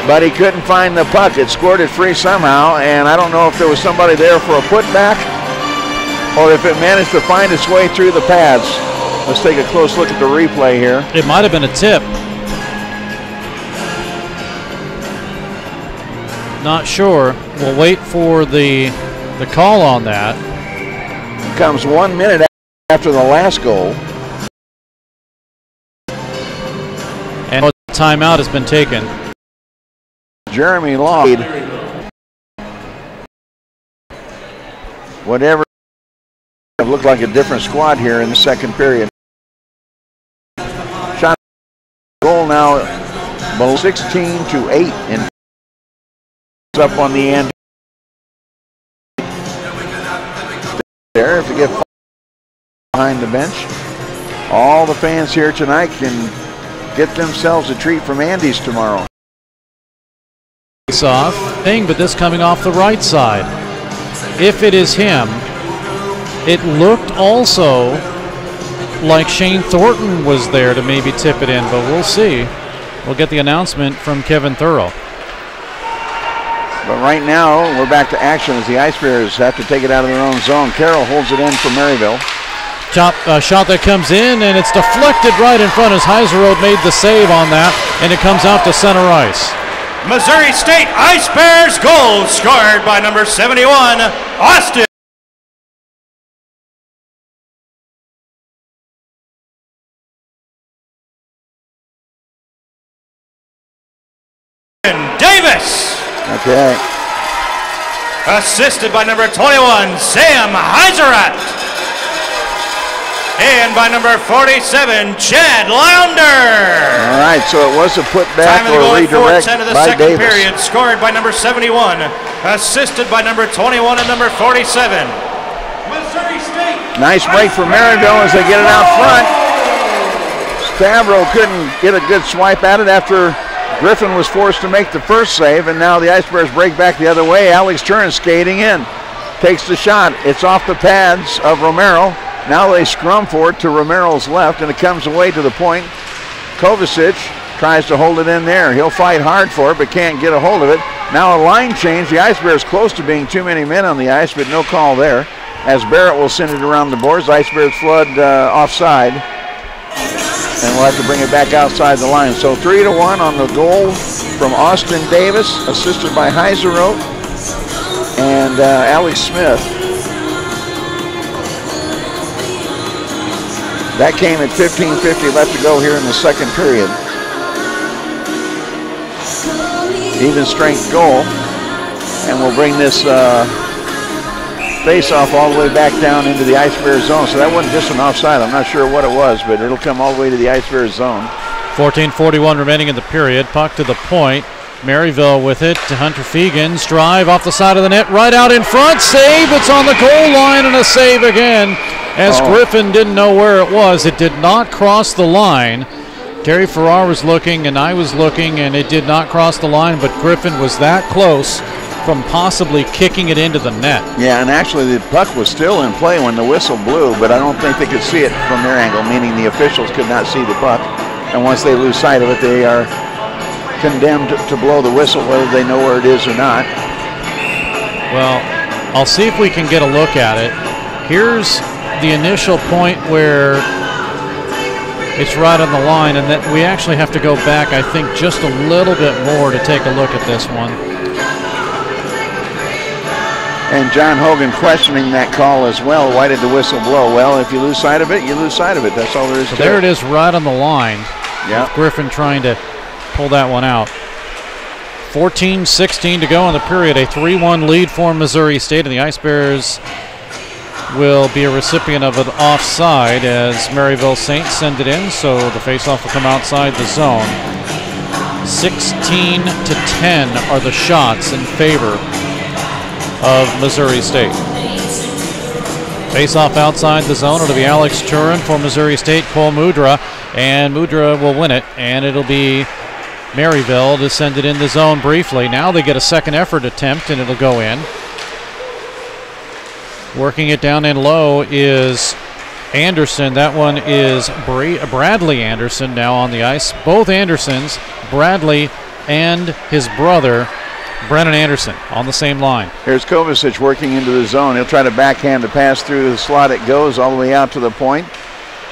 [SPEAKER 3] but he couldn't find the puck. It scored it free somehow, and I don't know if there was somebody there for a putback or if it managed to find its way through the pads. Let's take a close look at the replay here.
[SPEAKER 2] It might have been a tip. Not sure. We'll wait for the call on that.
[SPEAKER 3] Comes 1 minute after the last goal.
[SPEAKER 2] And a timeout has been taken.
[SPEAKER 3] Jeremy Law. Whatever. It looked like a different squad here in the second period. Shot goal now, 16-8, and up on the end. There, if you get behind the bench, all the fans here tonight can get themselves a treat from Andy's tomorrow.
[SPEAKER 2] Off thing, but this coming off the right side. If it is him, it looked also like Shane Thornton was there to maybe tip it in, but we'll see. We'll get the announcement from Kevin Thurl.
[SPEAKER 3] But right now, we're back to action as the Ice Bears have to take it out of their own zone. Carroll holds it in for Maryville.
[SPEAKER 2] Shot that comes in, and it's deflected right in front as Heiserode made the save on that, and it comes out to center ice.
[SPEAKER 4] Missouri State Ice Bears goal scored by number 71, Austin Davis.
[SPEAKER 3] Okay.
[SPEAKER 4] Assisted by number 21, Sam Heiserat. And by number 47, Chad Lounder.
[SPEAKER 3] All right, so it was a putback
[SPEAKER 4] or
[SPEAKER 3] redirect
[SPEAKER 4] of the
[SPEAKER 3] by
[SPEAKER 4] second
[SPEAKER 3] Davis.
[SPEAKER 4] period, scored by number 71, assisted by number 21 and number 47. Missouri State.
[SPEAKER 3] Nice break for Maryville as they get it out front. Stavro couldn't get a good swipe at it after Griffin was forced to make the first save, and now the Ice Bears break back the other way. Alex Turin skating in, takes the shot. It's off the pads of Romero. Now they scrum for it to Romero's left, and it comes away to the point. Kovacic tries to hold it in there. He'll fight hard for it, but can't get a hold of it. Now a line change. The Ice Bears close to being too many men on the ice, but no call there. As Barrett will send it around the boards, Ice Bears flood offside. And we'll have to bring it back outside the line. So 3-1 on the goal from Austin Davis, assisted by Heiserode and Alex Smith. That came at 15:50 left to go here in the second period. Even strength goal. And we'll bring this face-off all the way back down into the Ice Bears zone. So that wasn't just an offside. I'm not sure what it was, but it'll come all the way to the Ice Bears zone.
[SPEAKER 2] 14:41 remaining in the period. Puck to the point. Maryville with it to Hunter Fegans. Drive off the side of the net, right out in front. Save. It's on the goal line, and a save again. As Griffin didn't know where it was. It did not cross the line. Terry Farrar was looking, and I was looking, and it did not cross the line, but Griffin was that close from possibly kicking it into the net.
[SPEAKER 3] Yeah, and actually the puck was still in play when the whistle blew, but I don't think they could see it from their angle, meaning the officials could not see the puck. And once they lose sight of it, they are condemned to blow the whistle, whether they know where it is or not.
[SPEAKER 2] Well, I'll see if we can get a look at it. Here's the initial point where it's right on the line, and that we actually have to go back, I think, just a little bit more to take a look at this one.
[SPEAKER 3] And John Hogan questioning that call as well. Why did the whistle blow? Well, if you lose sight of it, you lose sight of it. That's all there is to it.
[SPEAKER 2] There it is right on the line.
[SPEAKER 3] Yeah.
[SPEAKER 2] Griffin trying to pull that one out. 14:16 to go in the period. A 3-1 lead for Missouri State, and the Ice Bears will be a recipient of an offside as Maryville Saints send it in, so the faceoff will come outside the zone. 16-10 are the shots in favor of Missouri State. Face-off outside the zone. It'll be Alex Turin for Missouri State, Cole Mudra, and Mudra will win it, and it'll be Maryville to send it in the zone briefly. Now they get a second effort attempt, and it'll go in. Working it down in low is Anderson. That one is Bradley Anderson now on the ice. Both Andersons, Bradley and his brother, Brennan Anderson, on the same line.
[SPEAKER 3] Here's Kovacic working into the zone. He'll try to backhand the pass through the slot. It goes all the way out to the point.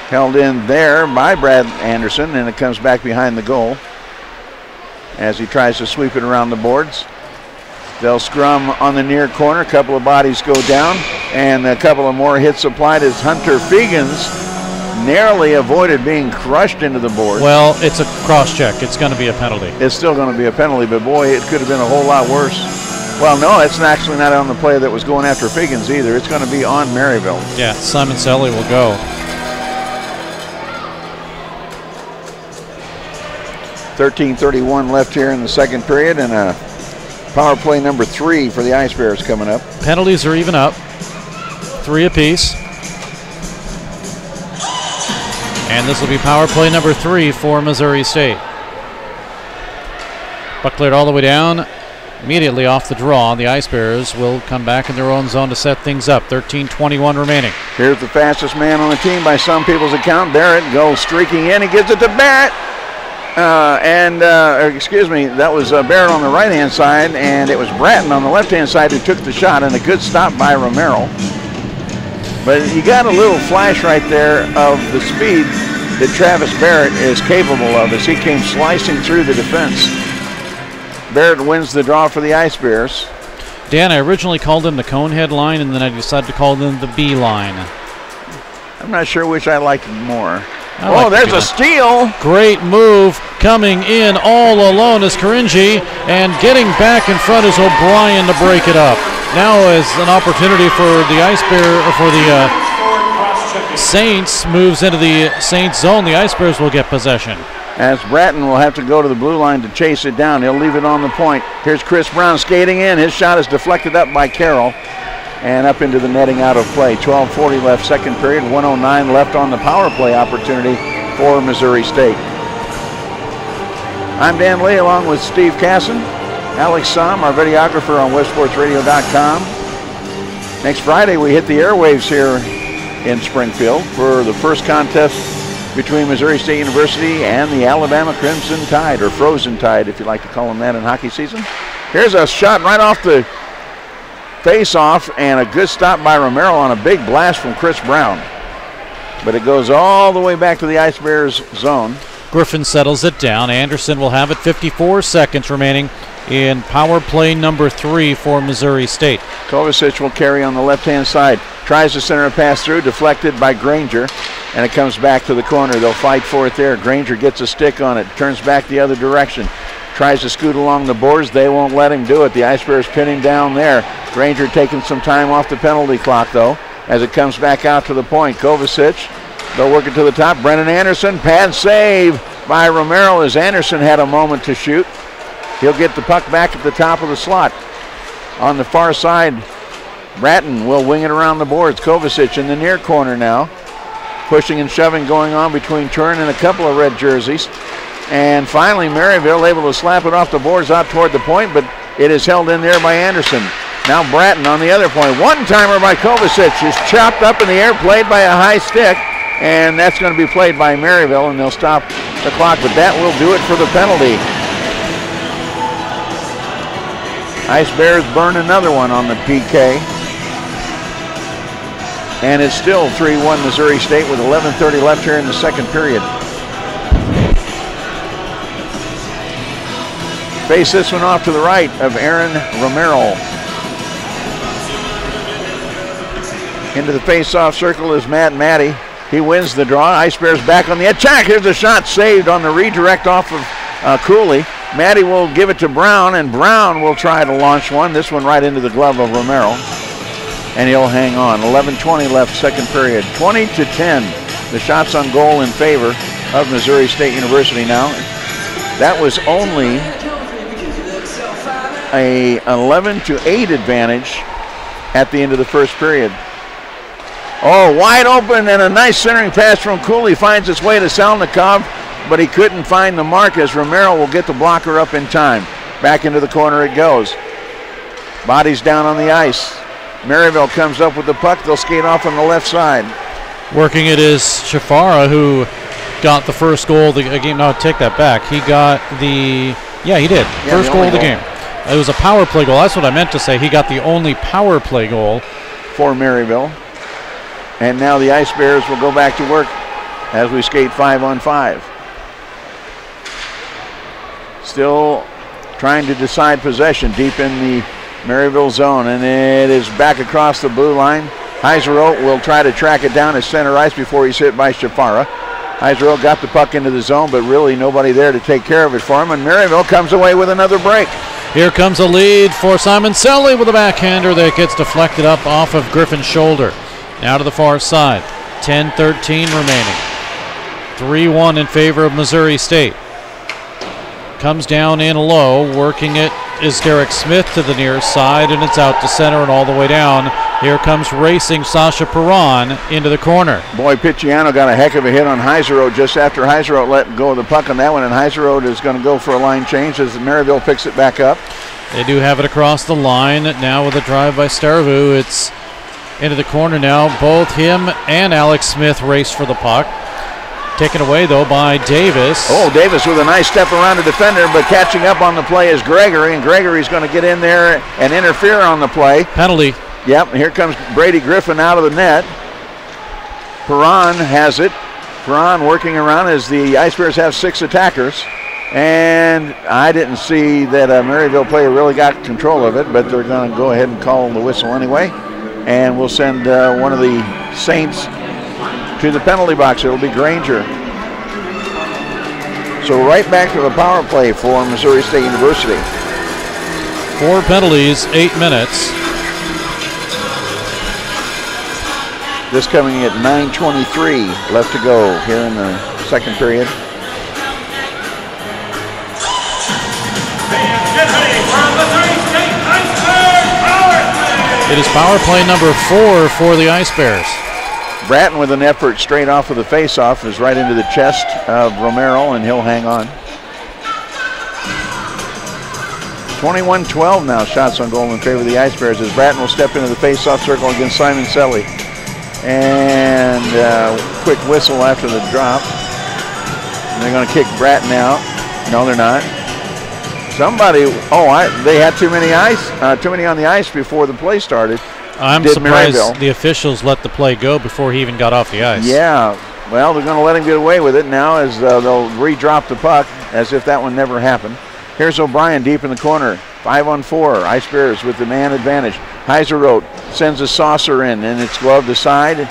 [SPEAKER 3] Held in there by Brad Anderson, and it comes back behind the goal as he tries to sweep it around the boards. They'll scrum on the near corner. A couple of bodies go down, and a couple of more hits applied as Hunter Fegans narrowly avoided being crushed into the board.
[SPEAKER 2] Well, it's a cross-check. It's going to be a penalty.
[SPEAKER 3] It's still going to be a penalty, but boy, it could have been a whole lot worse. Well, no, it's actually not on the player that was going after Fegans either. It's going to be on Maryville.
[SPEAKER 2] Yeah, Simon Selly will go.
[SPEAKER 3] 13:31 left here in the second period, and a power play number 3 for the Ice Bears coming up.
[SPEAKER 2] Penalties are even up, 3 apiece. And this will be power play number 3 for Missouri State. Puck cleared all the way down, immediately off the draw. The Ice Bears will come back in their own zone to set things up. 13:21 remaining.
[SPEAKER 3] Here's the fastest man on the team by some people's account. Barrett goes streaking in. He gives it to Barrett. Excuse me, that was Barrett on the right-hand side, and it was Bratton on the left-hand side who took the shot, and a good stop by Romero. But you got a little flash right there of the speed that Travis Barrett is capable of as he came slicing through the defense. Barrett wins the draw for the Ice Bears.
[SPEAKER 2] Dan, I originally called them the Conehead line, and then I decided to call them the B line.
[SPEAKER 3] I'm not sure which I liked more.
[SPEAKER 2] There's
[SPEAKER 3] a steal.
[SPEAKER 2] Great move coming in all alone is Karinji, and getting back in front is O'Brien to break it up. Now is an opportunity for the Ice Bear, or for the Saints, moves into the Saints zone. The Ice Bears will get possession.
[SPEAKER 3] As Bratton will have to go to the blue line to chase it down. He'll leave it on the point. Here's Chris Brown skating in. His shot is deflected up by Carroll and up into the netting, out of play. 12:40 left second period. 1:09 left on the power play opportunity for Missouri State. I'm Dan Lee along with Steve Casson, Alex Somm, our videographer on WestSportsRadio.com. Next Friday we hit the airwaves here in Springfield for the first contest between Missouri State University and the Alabama Crimson Tide, or Frozen Tide if you like to call them that in hockey season. Here's a shot right off the face-off, and a good stop by Romero on a big blast from Chris Brown. But it goes all the way back to the Ice Bears zone.
[SPEAKER 2] Griffin settles it down. Anderson will have it. 54 seconds remaining in power play number 3 for Missouri State.
[SPEAKER 3] Kovacic will carry on the left-hand side. Tries to center a pass through, deflected by Granger, and it comes back to the corner. They'll fight for it there. Granger gets a stick on it, turns back the other direction. Tries to scoot along the boards. They won't let him do it. The Ice Bears pin him down there. Granger taking some time off the penalty clock, though, as it comes back out to the point. Kovacic, they'll work it to the top. Brennan Anderson, pad save by Romero as Anderson had a moment to shoot. He'll get the puck back at the top of the slot. On the far side, Bratton will wing it around the boards. Kovacic in the near corner now. Pushing and shoving going on between Turin and a couple of red jerseys. And finally, Maryville able to slap it off the boards out toward the point, but it is held in there by Anderson. Now Bratton on the other point. One-timer by Kovacic is chopped up in the air, played by a high stick, and that's going to be played by Maryville, and they'll stop the clock, but that will do it for the penalty. Ice Bears burn another one on the PK. And it's still 3-1 Missouri State with 11:30 left here in the second period. Face this one off to the right of Aaron Romero. Into the face-off circle is Matt Matty. He wins the draw. Ice Bears back on the attack. Here's a shot saved on the redirect off of Cooley. Matty will give it to Brown, and Brown will try to launch one. This one right into the glove of Romero. And he'll hang on. 11:20 left second period. 20-10. The shots on goal in favor of Missouri State University now. That was only a 11-8 advantage at the end of the first period. Oh, wide open, and a nice centering pass from Cooley finds its way to Salnikov, but he couldn't find the mark as Romero will get the blocker up in time. Back into the corner it goes. Bodies down on the ice. Maryville comes up with the puck. They'll skate off on the left side.
[SPEAKER 2] Working it is Shafara, who got the first goal of the game. No, take that back. He got the, yeah, he did.
[SPEAKER 3] Yeah,
[SPEAKER 2] first goal of the game. It was a power play goal. That's what I meant to say. He got the only power play goal
[SPEAKER 3] for Maryville. And now the Ice Bears will go back to work as we skate 5-on-5. Still trying to decide possession deep in the Maryville zone, and it is back across the blue line. Heiserow will try to track it down at center ice before he's hit by Shafara. Heiserow got the puck into the zone, but really nobody there to take care of it for him, and Maryville comes away with another break.
[SPEAKER 2] Here comes a lead for Simon Selly with a backhander that gets deflected up off of Griffin's shoulder. Now to the far side. 10-13 remaining. 3-1 in favor of Missouri State. Comes down in low. Working it is Derek Smith to the near side, and it's out to center and all the way down. Here comes racing Sasha Perron into the corner.
[SPEAKER 3] Boy, Picciano got a heck of a hit on Heiserow just after Heiserow let go of the puck on that one, and Heiserow is going to go for a line change as Maryville picks it back up.
[SPEAKER 2] They do have it across the line now with a drive by Staravu. It's into the corner now. Both him and Alex Smith race for the puck. Taken away, though, by Davis.
[SPEAKER 3] Oh, Davis with a nice step around the defender, but catching up on the play is Gregory, and Gregory's going to get in there and interfere on the play.
[SPEAKER 2] Penalty.
[SPEAKER 3] Yep, here comes Brady Griffin out of the net. Perron has it. Perron working around as the Ice Bears have 6 attackers. And I didn't see that a Maryville player really got control of it, but they're going to go ahead and call the whistle anyway. And we'll send one of the Saints to the penalty box. It'll be Granger. So right back to the power play for Missouri State University.
[SPEAKER 2] 4 penalties, 8 minutes.
[SPEAKER 3] This coming at 9:23 left to go here in the second period.
[SPEAKER 2] It is power play number 4 for the Ice Bears.
[SPEAKER 3] Bratton with an effort straight off of the faceoff is right into the chest of Romero, and he'll hang on. 21-12 now, shots on goal in favor of the Ice Bears as Bratton will step into the faceoff circle against Simon Selly. And quick whistle after the drop. And they're going to kick Bratton out. No, they're not. Somebody, they had too many on the ice before the play started.
[SPEAKER 2] I'm surprised the officials let the play go before he even got off the ice.
[SPEAKER 3] Yeah, well, they're going to let him get away with it now as they'll re-drop the puck as if that one never happened. Here's O'Brien deep in the corner. 5-on-4, Ice Bears with the man advantage. Heiseroth sends a saucer in, and it's gloved aside.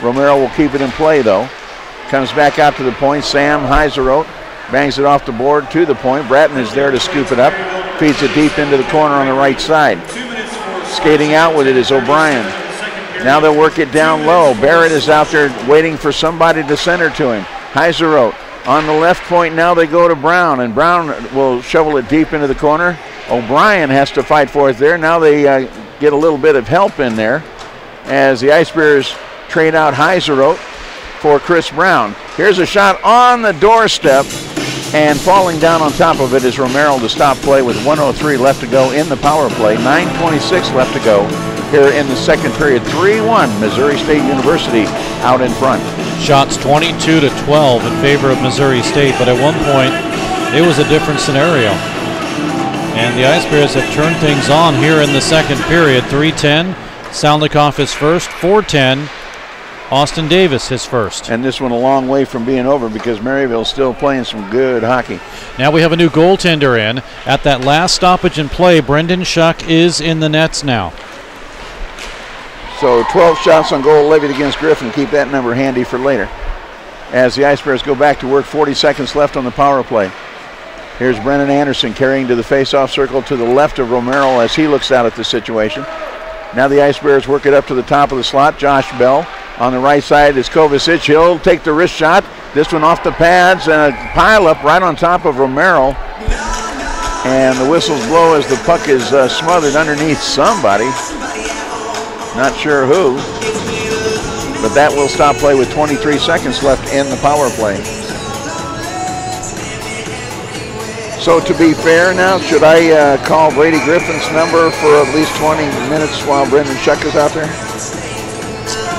[SPEAKER 3] Romero will keep it in play, though. Comes back out to the point. Sam Heiseroth bangs it off the board to the point. Bratton is there to scoop it up. Feeds it deep into the corner on the right side. Skating out with it is O'Brien. Now they'll work it down low. Barrett is out there waiting for somebody to center to him. Heiseroth on the left point. Now they go to Brown, and Brown will shovel it deep into the corner. O'Brien has to fight for it there. Now they get a little bit of help in there as the Ice Bears trade out Heiseroth for Chris Brown. Here's a shot on the doorstep, and falling down on top of it is Romero to stop play with 1:03 left to go in the power play. 9:26 left to go here in the second period. 3-1, Missouri State University out in front.
[SPEAKER 2] Shots 22-12 in favor of Missouri State, but at one point it was a different scenario. And the Ice Bears have turned things on here in the second period. 3:10, Salnikoff is first. 4:10, Austin Davis his first.
[SPEAKER 3] And this one a long way from being over because Maryville's still playing some good hockey.
[SPEAKER 2] Now we have a new goaltender in. At that last stoppage in play, Brendan Schuck is in the nets now.
[SPEAKER 3] So 12 shots on goal levied against Griffin. Keep that number handy for later. As the Ice Bears go back to work, 40 seconds left on the power play. Here's Brennan Anderson carrying to the face-off circle to the left of Romero as he looks out at the situation. Now the Ice Bears work it up to the top of the slot. Josh Bell on the right side is Kovacic. He'll take the wrist shot. This one off the pads and a pile-up right on top of Romero. And the whistles blow as the puck is smothered underneath somebody. Not sure who. But that will stop play with 23 seconds left in the power play. So to be fair now, should I call Brady Griffin's number for at least 20 minutes while Brendan Schuck is out there?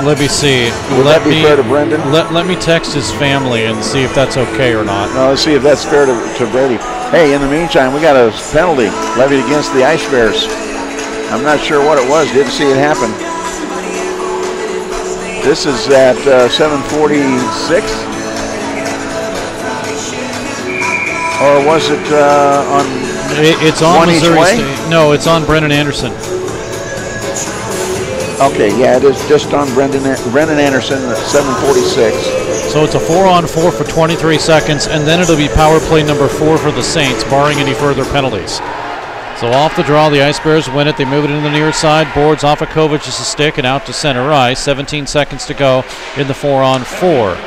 [SPEAKER 2] Let me see.
[SPEAKER 3] Would that be fair to Brendan?
[SPEAKER 2] Let me text his family and see if that's okay or not.
[SPEAKER 3] No, let's see if that's fair to Brady. Hey, in the meantime, we got a penalty levied against the Ice Bears. I'm not sure what it was. Didn't see it happen. This is at 7:46. Or was it on?
[SPEAKER 2] It's on Missouri State. No, it's on Brendan Anderson.
[SPEAKER 3] Okay, yeah, it is just on Brendan Anderson at 7:46.
[SPEAKER 2] So it's a 4-on-4 for 23 seconds, and then it'll be power play number 4 for the Saints, barring any further penalties. So off the draw, the Ice Bears win it. They move it into the near side. Boards off of Kovac's stick and out to center ice. 17 seconds to go in the 4-on-4.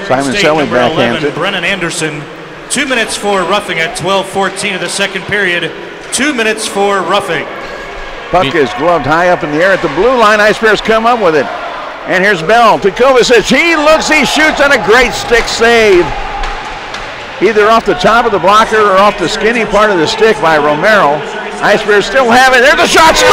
[SPEAKER 3] Simon Selly backhands it.
[SPEAKER 4] Brennan Anderson. 2 minutes for roughing at 12:14 of the second period. 2 minutes for roughing.
[SPEAKER 3] Puck is gloved high up in the air at the blue line. Ice Bears come up with it. And here's Bell to Kovacic. He looks, he shoots, and a great stick save. Either off the top of the blocker or off the skinny part of the stick by Romero. Ice Bears still have it. There's a shot, score!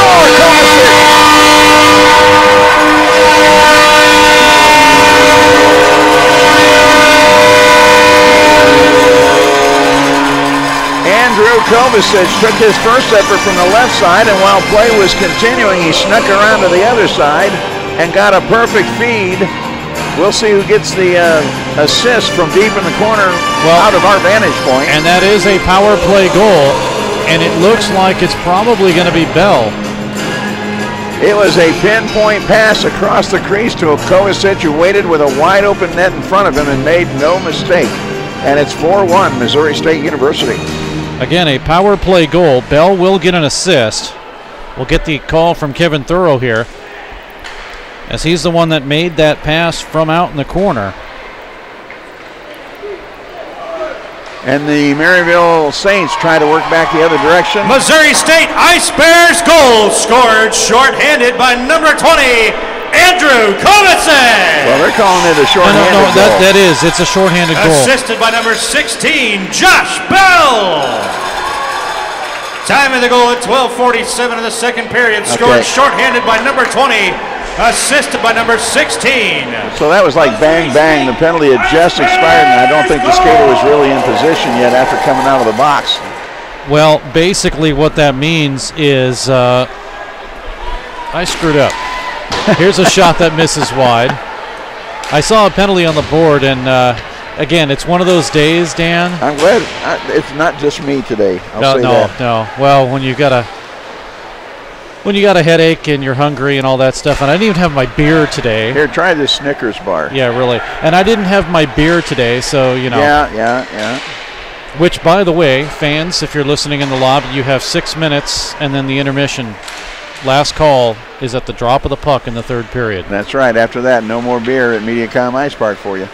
[SPEAKER 3] Andrew Kovacic took his first effort from the left side, and while play was continuing, he snuck around to the other side and got a perfect feed We'll see who gets the assist from deep in the corner out of our vantage point.
[SPEAKER 2] And that is a power play goal, and it looks like it's probably going to be Bell.
[SPEAKER 3] It was a pinpoint pass across the crease to Kovacic, who waited with a wide open net in front of him and made no mistake. And it's 4-1 Missouri State University.
[SPEAKER 2] Again, a power play goal. Bell will get an assist. We'll get the call from Kevin Thorough here, as he's the one that made that pass from out in the corner.
[SPEAKER 3] And the Maryville Saints try to work back the other direction.
[SPEAKER 4] Missouri State Ice Bears goal scored shorthanded by number 20, Andrew Kovacic.
[SPEAKER 3] Well, they're calling it a shorthanded goal.
[SPEAKER 2] That is. It's a shorthanded goal.
[SPEAKER 4] Assisted by number 16, Josh Bell. Time of the goal at 12:47 in the second period. Scored shorthanded by number 20. Assisted by number 16.
[SPEAKER 3] So that was like bang, bang. The penalty had just expired, and I don't think the skater was really in position yet after coming out of the box.
[SPEAKER 2] Well, basically what that means is I screwed up. Here's a shot that misses wide. I saw a penalty on the board, and again, it's one of those days, Dan.
[SPEAKER 3] I'm glad it's not just me today.
[SPEAKER 2] No. Well, when you got a headache and you're hungry and all that stuff, and I didn't even have my beer today.
[SPEAKER 3] Here, try this Snickers bar.
[SPEAKER 2] Yeah, really. And I didn't have my beer today, so, you know.
[SPEAKER 3] Yeah.
[SPEAKER 2] Which, by the way, fans, if you're listening in the lobby, you have 6 minutes, and then the intermission. Last call is at the drop of the puck in the third period.
[SPEAKER 3] That's right. After that, no more beer at Mediacom Ice Park for you.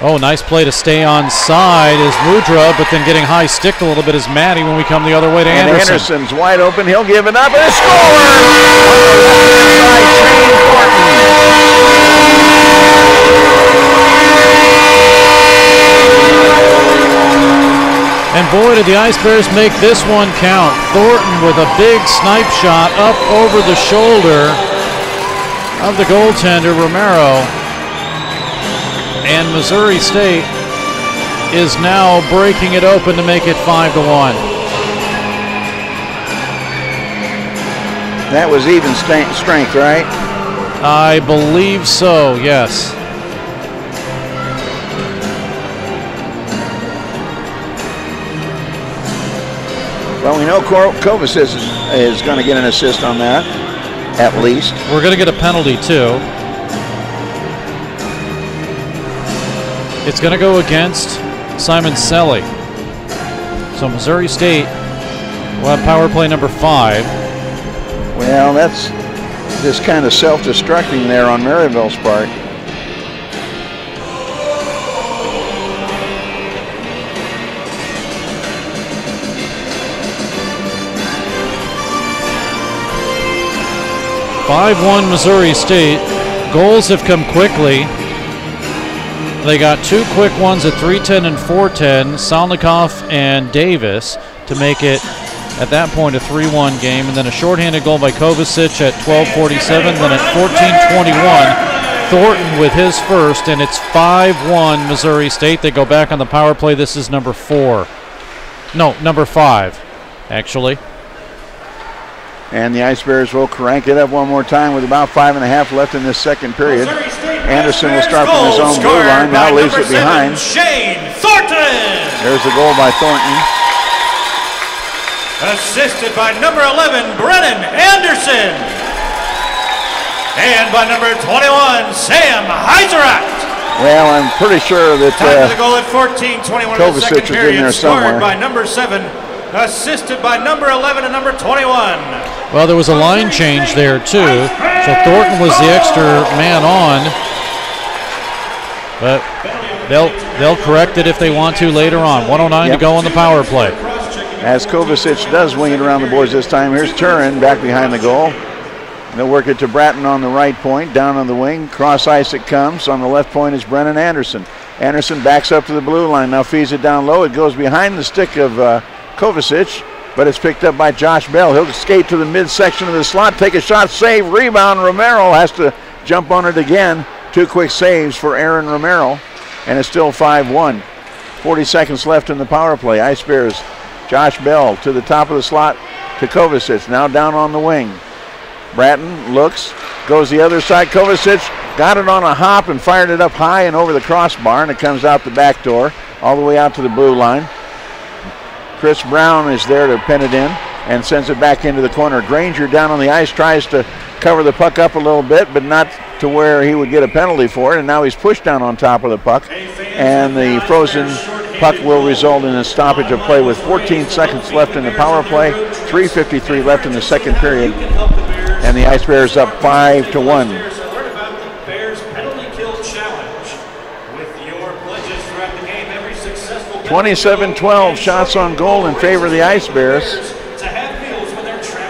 [SPEAKER 2] Oh, nice play to stay on side is Mudra, but then getting high sticked a little bit is Maddie when we come the other way to Anderson.
[SPEAKER 3] And Anderson's wide open. He'll give it up and a score! On the left-hand side, Shane Thornton.
[SPEAKER 2] And boy, did the Ice Bears make this one count. Thornton with a big snipe shot up over the shoulder of the goaltender, Romero. And Missouri State is now breaking it open to make it 5-1.
[SPEAKER 3] That was even strength, right?
[SPEAKER 2] I believe so, yes.
[SPEAKER 3] Well, we know Kovacic is going to get an assist on that, at least.
[SPEAKER 2] We're going to get a penalty, too. It's going to go against Simon Selly. So Missouri State will have power play number 5.
[SPEAKER 3] Well, that's just kind of self-destructing there on Maryville's part.
[SPEAKER 2] (5-1) Missouri State. Goals have come quickly. They got 2 quick ones at 3:10 and 4:10, Salnikov and Davis, to make it, at that point, a 3-1 game. And then a shorthanded goal by Kovacic at 12:47. Then at 14:21, Thornton with his first, and it's 5-1 Missouri State. They go back on the power play. This is number 4. No, number 5, actually.
[SPEAKER 3] And the Ice Bears will crank it up one more time with about 5.5 left in this second period. Anderson will start from his own blue line, now leaves it behind.
[SPEAKER 4] Shane Thornton.
[SPEAKER 3] There's the goal by Thornton.
[SPEAKER 4] Assisted by number 11, Brennan Anderson. And by number 21, Sam Heiserath.
[SPEAKER 3] Well, I'm pretty sure that
[SPEAKER 4] time of the goal at 14:21 in the second period. Scored by number 7. Assisted by number 11 and number 21.
[SPEAKER 2] Well, there was a line change there, too. So Thornton was the extra man on. But they'll correct it if they want to later on. 1:09 to go on the power play.
[SPEAKER 3] As Kovacic does wing it around the boards this time. Here's Turin back behind the goal. They'll work it to Bratton on the right point, down on the wing. Cross ice it comes. On the left point is Brennan Anderson. Anderson backs up to the blue line, now feeds it down low. It goes behind the stick of Kovacic, but it's picked up by Josh Bell. He'll skate to the midsection of the slot, take a shot, save, rebound. Romero has to jump on it again. 2 quick saves for Aaron Romero, and it's still 5-1. 40 seconds left in the power play. Ice Bears, Josh Bell to the top of the slot to Kovacic, now down on the wing. Bratton looks, goes the other side. Kovacic got it on a hop and fired it up high and over the crossbar, and it comes out the back door all the way out to the blue line. Chris Brown is there to pin it in and sends it back into the corner. Granger down on the ice tries to cover the puck up a little bit, but not to where he would get a penalty for it, and now he's pushed down on top of the puck, and the frozen puck will result in a stoppage of play with 14 seconds left in the power play, 3:53 left in the second period, and the Ice Bears up 5-1. 27-12 shots on goal in favor of the Ice Bears.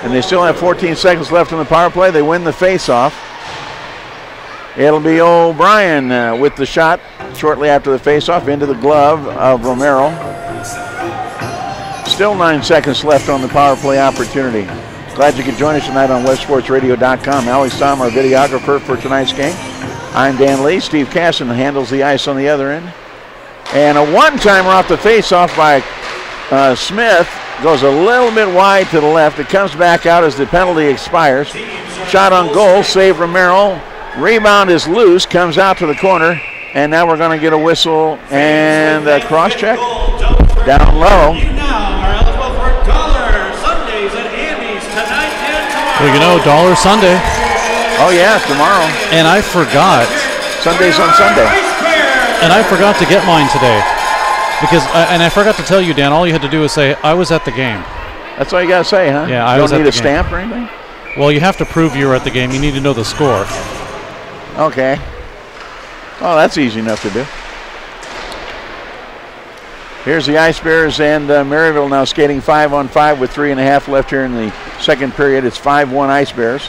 [SPEAKER 3] And they still have 14 seconds left in the power play. They win the face-off. It'll be O'Brien with the shot shortly after the face-off into the glove of Romero. Still 9 seconds left on the power play opportunity. Glad you could join us tonight on WestSportsRadio.com. Alex Tom, our videographer for tonight's game. I'm Dan Lee. Steve Casson handles the ice on the other end. And a one-timer off the face-off by Smith. Goes a little bit wide to the left. It comes back out as the penalty expires. Shot on goal, save Romero. Rebound is loose, comes out to the corner. And now we're going to get a whistle and a cross-check down low.
[SPEAKER 2] Well, you know, Dollar Sunday.
[SPEAKER 3] Oh, yeah, tomorrow.
[SPEAKER 2] And I forgot.
[SPEAKER 3] Sundays on Sunday.
[SPEAKER 2] And I forgot to get mine today. Because, and I forgot to tell you, Dan, all you had to do was say, I was at the game.
[SPEAKER 3] That's all you got to say, huh?
[SPEAKER 2] Yeah, I was
[SPEAKER 3] at
[SPEAKER 2] the game.
[SPEAKER 3] Don't need a stamp or anything?
[SPEAKER 2] Well, you have to prove you were at the game. You need to know the score.
[SPEAKER 3] Okay. Well, that's easy enough to do. Here's the Ice Bears and Maryville now skating 5-on-5 with 3.5 left here in the second period. It's 5-1 Ice Bears.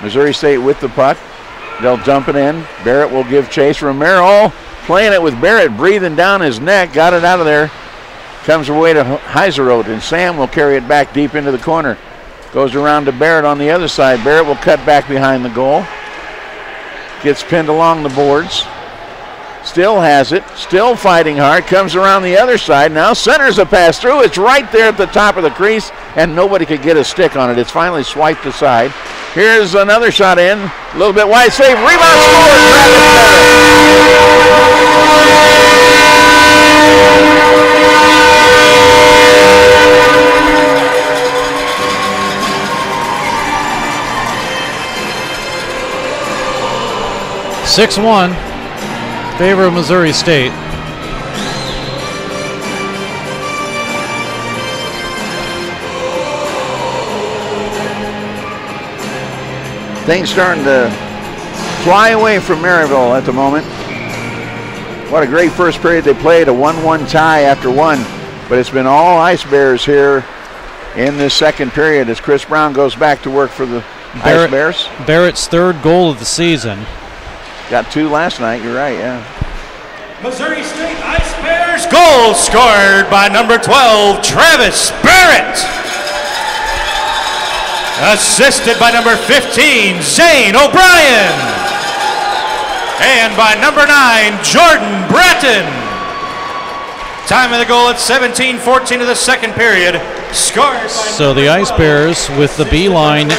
[SPEAKER 3] Missouri State with the puck. They'll dump it in. Barrett will give chase. Romero playing it with Barrett, breathing down his neck. Got it out of there. Comes away to Heiseroth, and Sam will carry it back deep into the corner. Goes around to Barrett on the other side. Barrett will cut back behind the goal. Gets pinned along the boards. Still has it. Still fighting hard. Comes around the other side. Now centers a pass through. It's right there at the top of the crease, and nobody could get a stick on it. It's finally swiped aside. Here's another shot in. A little bit wide save. Rebound
[SPEAKER 2] Travis 6-1, favor of Missouri State.
[SPEAKER 3] Things starting to fly away from Maryville at the moment. What a great first period they played, a 1-1 tie after one. But it's been all Ice Bears here in this second period as Chris Brown goes back to work for the Ice Bears.
[SPEAKER 2] Barrett's third goal of the season.
[SPEAKER 3] Got 2 last night, you're right, yeah.
[SPEAKER 4] Missouri State Ice Bears goal scored by number 12, Travis Barrett. Assisted by number 15, Zane O'Brien. And by number 9, Jordan Bratton. Time of the goal at 17:14 of the second period. Scored.
[SPEAKER 2] So the Ice Bears with the B line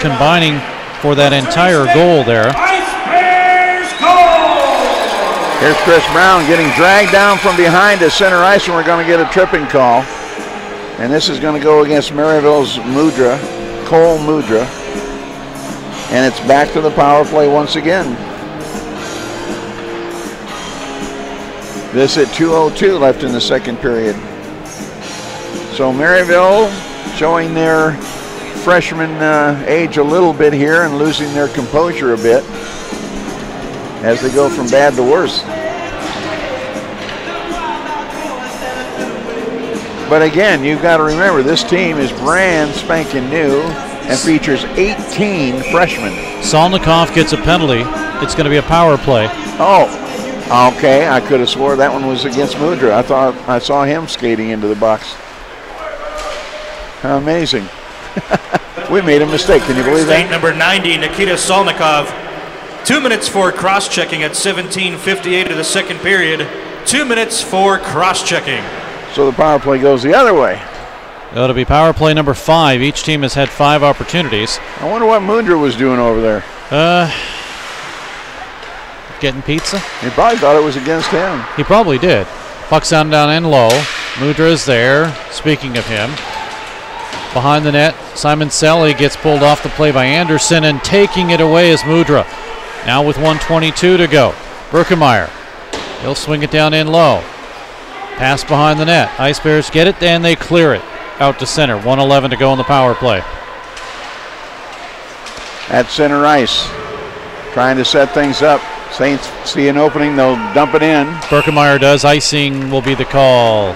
[SPEAKER 2] combining for that entire goal there.
[SPEAKER 4] Ice Bears goal!
[SPEAKER 3] Here's Chris Brown getting dragged down from behind to center ice, and we're going to get a tripping call. And this is going to go against Maryville's Cole Mudra. And it's back to the power play once again. This at 2:02 left in the second period. So Maryville showing their freshman age a little bit here and losing their composure a bit as they go from bad to worse. But again, you've got to remember this team is brand spanking new and features 18 freshmen.
[SPEAKER 2] Solnikov gets a penalty. It's going to be a power play.
[SPEAKER 3] Oh, okay. I could have swore that one was against Mudra. I thought I saw him skating into the box. How amazing. We made a mistake. Can you believe that?
[SPEAKER 4] State number 90, Nikita Solnikov. 2 minutes for cross-checking at 17:58 of the second period. 2 minutes for cross-checking.
[SPEAKER 3] So the power play goes the other way.
[SPEAKER 2] It'll be power play number 5. Each team has had 5 opportunities.
[SPEAKER 3] I wonder what Mudra was doing over there.
[SPEAKER 2] getting pizza?
[SPEAKER 3] He probably thought it was against him.
[SPEAKER 2] He probably did. Puck's down in low. Mudra is there. Speaking of him. Behind the net, Simon Selly gets pulled off the play by Anderson, and taking it away is Mudra. Now with 1:22 to go. Berkemeyer. He'll swing it down in low. Pass behind the net. Ice Bears get it, and they clear it out to center. 1:11 to go in the power play.
[SPEAKER 3] At center ice, trying to set things up. Saints see an opening, they'll dump it in.
[SPEAKER 2] Berkemeyer does. Icing will be the call.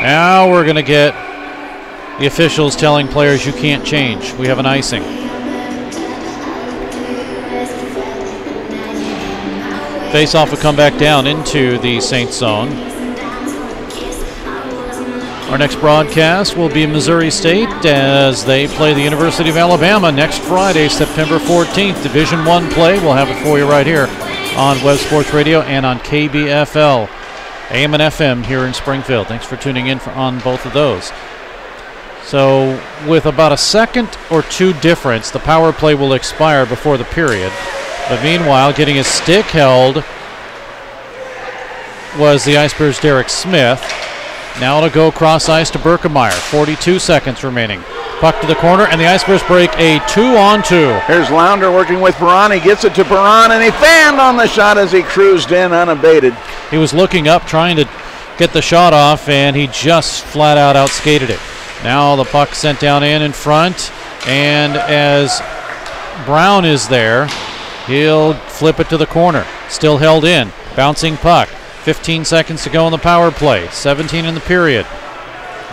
[SPEAKER 2] Now we're going to get the officials telling players you can't change. We have an icing. Face-off will come back down into the Saints zone. Our next broadcast will be Missouri State as they play the University of Alabama next Friday, September 14th. Division I play. We'll have it for you right here on Web Sports Radio and on KBFL, AM and FM here in Springfield. Thanks for tuning in on both of those. So with about a second or two difference, the power play will expire before the period. But meanwhile, getting his stick held was the Ice Bears' Derek Smith. Now to go cross ice to Berkemeyer. 42 seconds remaining. Puck to the corner, and the Ice Bears break a 2-on-2.
[SPEAKER 3] Here's Lounder working with Perron. He gets it to Perron, and he fanned on the shot as he cruised in unabated.
[SPEAKER 2] He was looking up, trying to get the shot off, and he just flat out outskated it. Now the puck sent down in front, and as Brown is there, he'll flip it to the corner. Still held in. Bouncing puck. 15 seconds to go in the power play. 17 in the period.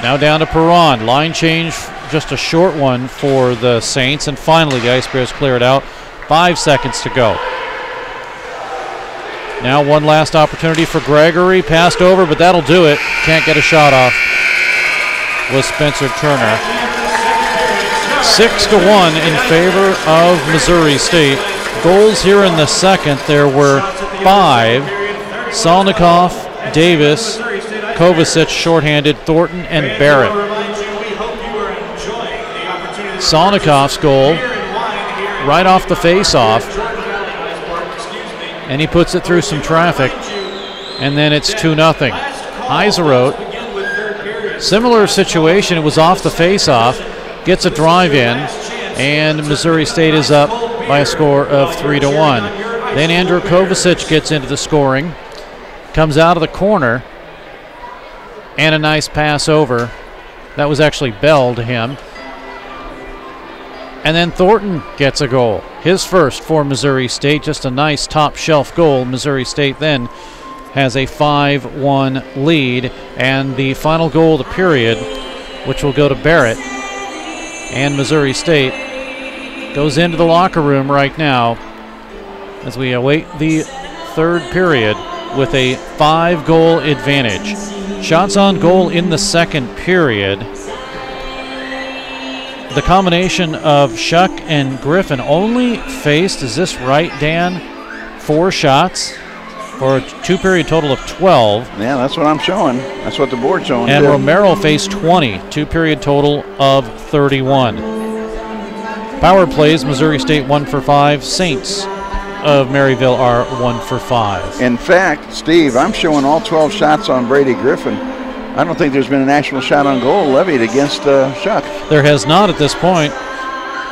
[SPEAKER 2] Now down to Perron. Line change, just a short one for the Saints. And finally the Ice Bears clear it out. 5 seconds to go. Now one last opportunity for Gregory. Passed over, but that'll do it. Can't get a shot off. Was Spencer Turner. 6-1 in favor of Missouri State. Goals here in the second. There were 5. Salnikov, Davis, Kovacic shorthanded, Thornton, and Barrett. Salnikov's goal right off the face-off, and he puts it through some traffic, and then it's 2-0. Heiseroth, similar situation. It was off the face-off, gets a drive in, and Missouri State is up by a score of 3-1. Then Andrew Kovacic gets into the scoring. Comes out of the corner, and a nice pass over. That was actually Bell to him. And then Thornton gets a goal. His first for Missouri State. Just a nice top shelf goal. Missouri State then has a 5-1 lead. And the final goal of the period, which will go to Barrett. And Missouri State goes into the locker room right now as we await the third period with a 5-goal advantage. Shots on goal in the second period. The combination of Shuck and Griffin only faced, is this right, Dan, 4 shots for a 2-period total of 12.
[SPEAKER 3] Yeah, that's what I'm showing. That's what the board's showing.
[SPEAKER 2] And
[SPEAKER 3] too.
[SPEAKER 2] Romero faced 20, 2-period total of 31. Power plays, Missouri State 1 for 5. Saints of Maryville are 1 for 5.
[SPEAKER 3] In fact, Steve, I'm showing all 12 shots on Brady Griffin. I don't think there's been an actual shot on goal levied against Shuck.
[SPEAKER 2] There has not at this point,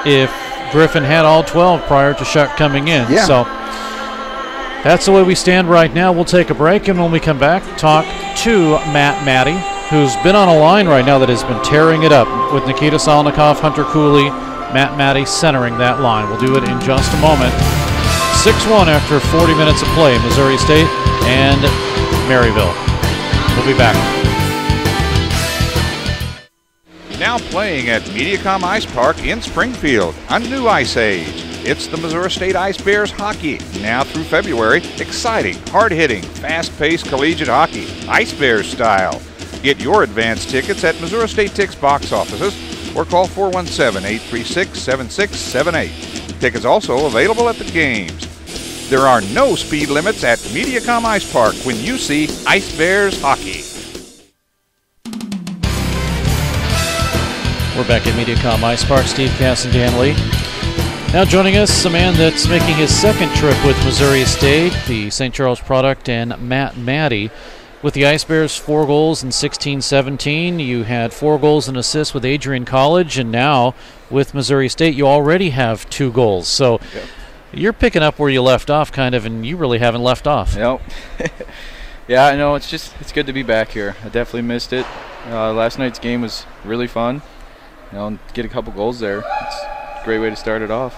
[SPEAKER 2] if Griffin had all 12 prior to Shuck coming in.
[SPEAKER 3] Yeah.
[SPEAKER 2] So that's the way we stand right now. We'll take a break, and when we come back, talk to Matt Matty, who's been on a line right now that has been tearing it up with Nikita Salnikov, Hunter Cooley, Matt Matty centering that line. We'll do it in just a moment. 6-1 after 40 minutes of play, Missouri State and Maryville. We'll be back.
[SPEAKER 1] Now playing at Mediacom Ice Park in Springfield, a new ice age. It's the Missouri State Ice Bears hockey. Now through February, exciting, hard-hitting, fast-paced collegiate hockey, Ice Bears style. Get your advance tickets at Missouri State Tix box offices or call 417-836-7678. Tickets also available at the games. There are no speed limits at Mediacom Ice Park when you see Ice Bears hockey.
[SPEAKER 2] We're back at Mediacom Ice Park. Steve Cass and Dan Lee. Now joining us, a man that's making his second trip with Missouri State, the St. Charles product, and Matt Matty. With the Ice Bears, 4 goals in 16-17. You had 4 goals and assists with Adrian College, and now with Missouri State, you already have 2 goals. So you're picking up where you left off, kind of, and you really haven't left off.
[SPEAKER 7] Yep. Yeah, I know. It's good to be back here. I definitely missed it. Last night's game was really fun. And get a couple goals there. It's a great way to start it off.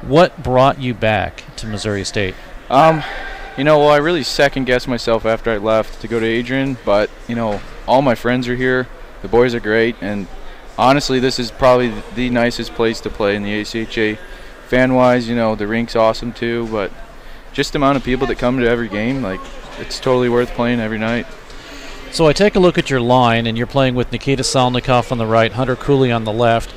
[SPEAKER 2] What brought you back to Missouri State?
[SPEAKER 7] Well, I really second-guessed myself after I left to go to Adrian, but, all my friends are here. The boys are great, and honestly, this is probably the nicest place to play in the ACHA. Fan-wise, the rink's awesome too, but just the amount of people that come to every game, it's totally worth playing every night.
[SPEAKER 2] So I take a look at your line, and you're playing with Nikita Salnikov on the right, Hunter Cooley on the left.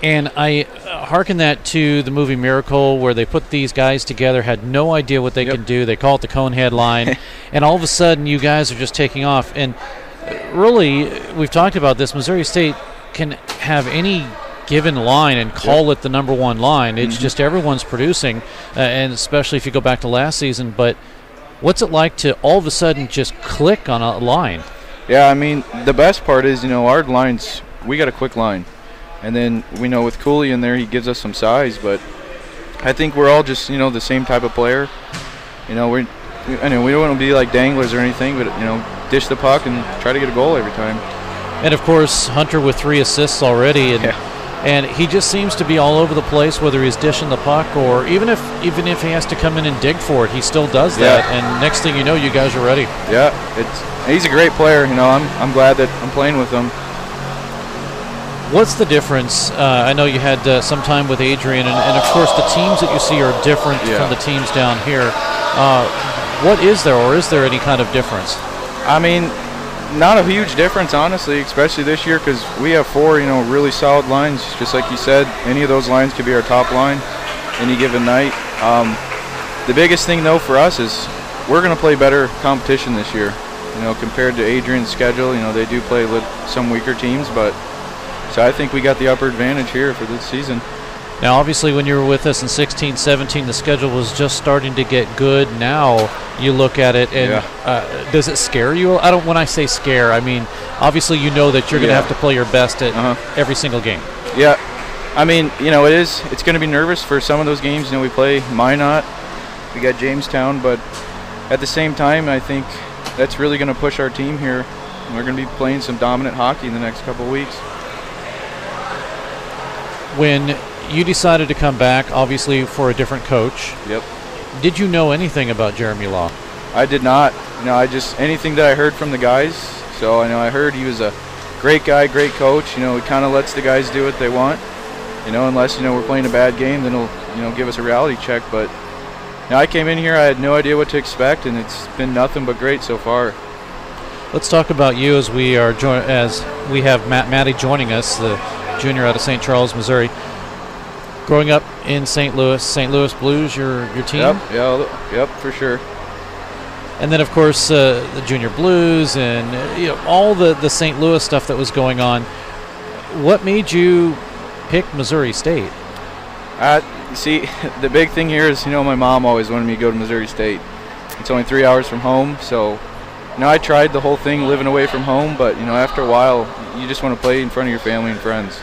[SPEAKER 2] And I hearken that to the movie Miracle, where they put these guys together, had no idea what they could do. They call it the Conehead line, and all of a sudden you guys are just taking off. And really, we've talked about this, Missouri State can have any given line and call it the number one line. It's just everyone's producing, and especially if you go back to last season. But what's it like to all of a sudden just click on a line?
[SPEAKER 7] Yeah, the best part is, our lines, we got a quick line. And then we know with Cooley in there, he gives us some size. But I think we're all just, the same type of player. We don't want to be like danglers or anything, but, dish the puck and try to get a goal every time.
[SPEAKER 2] And, of course, Hunter with 3 assists already. And he just seems to be all over the place, whether he's dishing the puck or even if he has to come in and dig for it, he still does that. And next thing you know, you guys are ready.
[SPEAKER 7] Yeah, he's a great player. I'm glad that I'm playing with him.
[SPEAKER 2] What's the difference? I know you had some time with Adrian, and of course the teams that you see are different from the teams down here. What is there, or is there any kind of difference?
[SPEAKER 7] Not a huge difference, honestly, especially this year, because we have 4, really solid lines. Just like you said, any of those lines could be our top line any given night. The biggest thing, though, for us is we're going to play better competition this year. Compared to Adrian's schedule, they do play with some weaker teams, but so I think we got the upper advantage here for this season.
[SPEAKER 2] Now, obviously, when you were with us in 16-17, the schedule was just starting to get good. Now you look at it, and does it scare you? When I say scare, obviously you know that you're going to have to play your best at every single game.
[SPEAKER 7] Yeah. It's going to be nervous for some of those games. We play Minot, we got Jamestown, but at the same time, I think that's really going to push our team here. We're going to be playing some dominant hockey in the next couple of weeks.
[SPEAKER 2] When you decided to come back, obviously for a different coach.
[SPEAKER 7] Yep.
[SPEAKER 2] Did you know anything about Jeremy Law?
[SPEAKER 7] I did not. Anything that I heard from the guys. So I heard he was a great guy, great coach. He kind of lets the guys do what they want. Unless we're playing a bad game, then he'll give us a reality check. But I came in here, I had no idea what to expect, and it's been nothing but great so far.
[SPEAKER 2] Let's talk about you as we have Matt Matty joining us, the junior out of St. Charles, Missouri. Growing up in St. Louis Blues, your team?
[SPEAKER 7] Yep, for sure.
[SPEAKER 2] And then, of course, the Junior Blues and all the St. Louis stuff that was going on. What made you pick Missouri State?
[SPEAKER 7] See, the big thing here is, my mom always wanted me to go to Missouri State. It's only 3 hours from home, so I tried the whole thing living away from home, but after a while, you just want to play in front of your family and friends.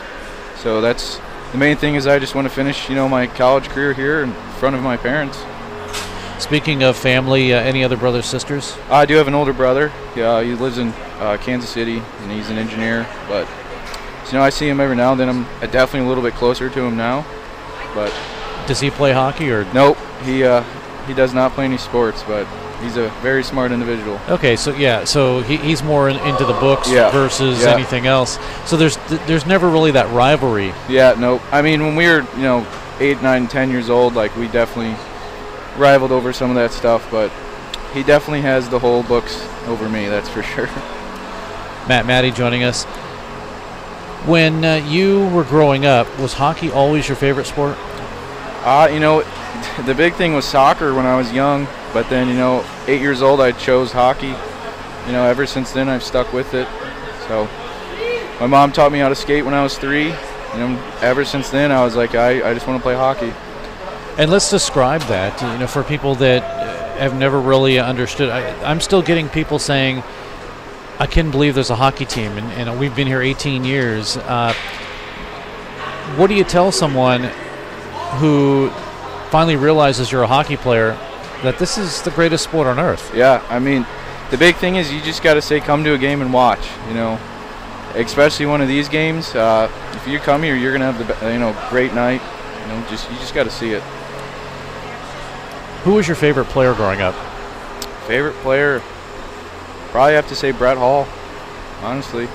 [SPEAKER 7] So that's the main thing, is I just want to finish, my college career here in front of my parents.
[SPEAKER 2] Speaking of family, any other brothers, sisters?
[SPEAKER 7] I do have an older brother. Yeah, he lives in Kansas City, and he's an engineer. But I see him every now and then. I'm definitely a little bit closer to him now. But
[SPEAKER 2] does he play hockey or?
[SPEAKER 7] Nope, he does not play any sports, but he's a very smart individual.
[SPEAKER 2] Okay, so he's more into the books versus anything else. So there's never really that rivalry.
[SPEAKER 7] Yeah, nope. When we were 8, 9, 10 years old, we definitely rivaled over some of that stuff, but he definitely has the whole books over me, that's for sure.
[SPEAKER 2] Matt Matty joining us. When you were growing up, was hockey always your favorite sport?
[SPEAKER 7] The big thing was soccer when I was young, but then 8 years old I chose hockey. Ever since then I've stuck with it. So my mom taught me how to skate when I was 3, ever since then, I was like, I just want to play hockey.
[SPEAKER 2] And let's describe that, for people that have never really understood. I'm still getting people saying, I can't believe there's a hockey team, and we've been here 18 years. What do you tell someone who finally realizes you're a hockey player that this is the greatest sport on earth?
[SPEAKER 7] Yeah, I memean, the big thing is you just got to say, come to a game and watch, especially one of these games. If you come here, you're going to have the great night. You just got to see it.
[SPEAKER 2] Who was your favorite player growing up?
[SPEAKER 7] Favorite player, probably have to say Brett Hall, honestly,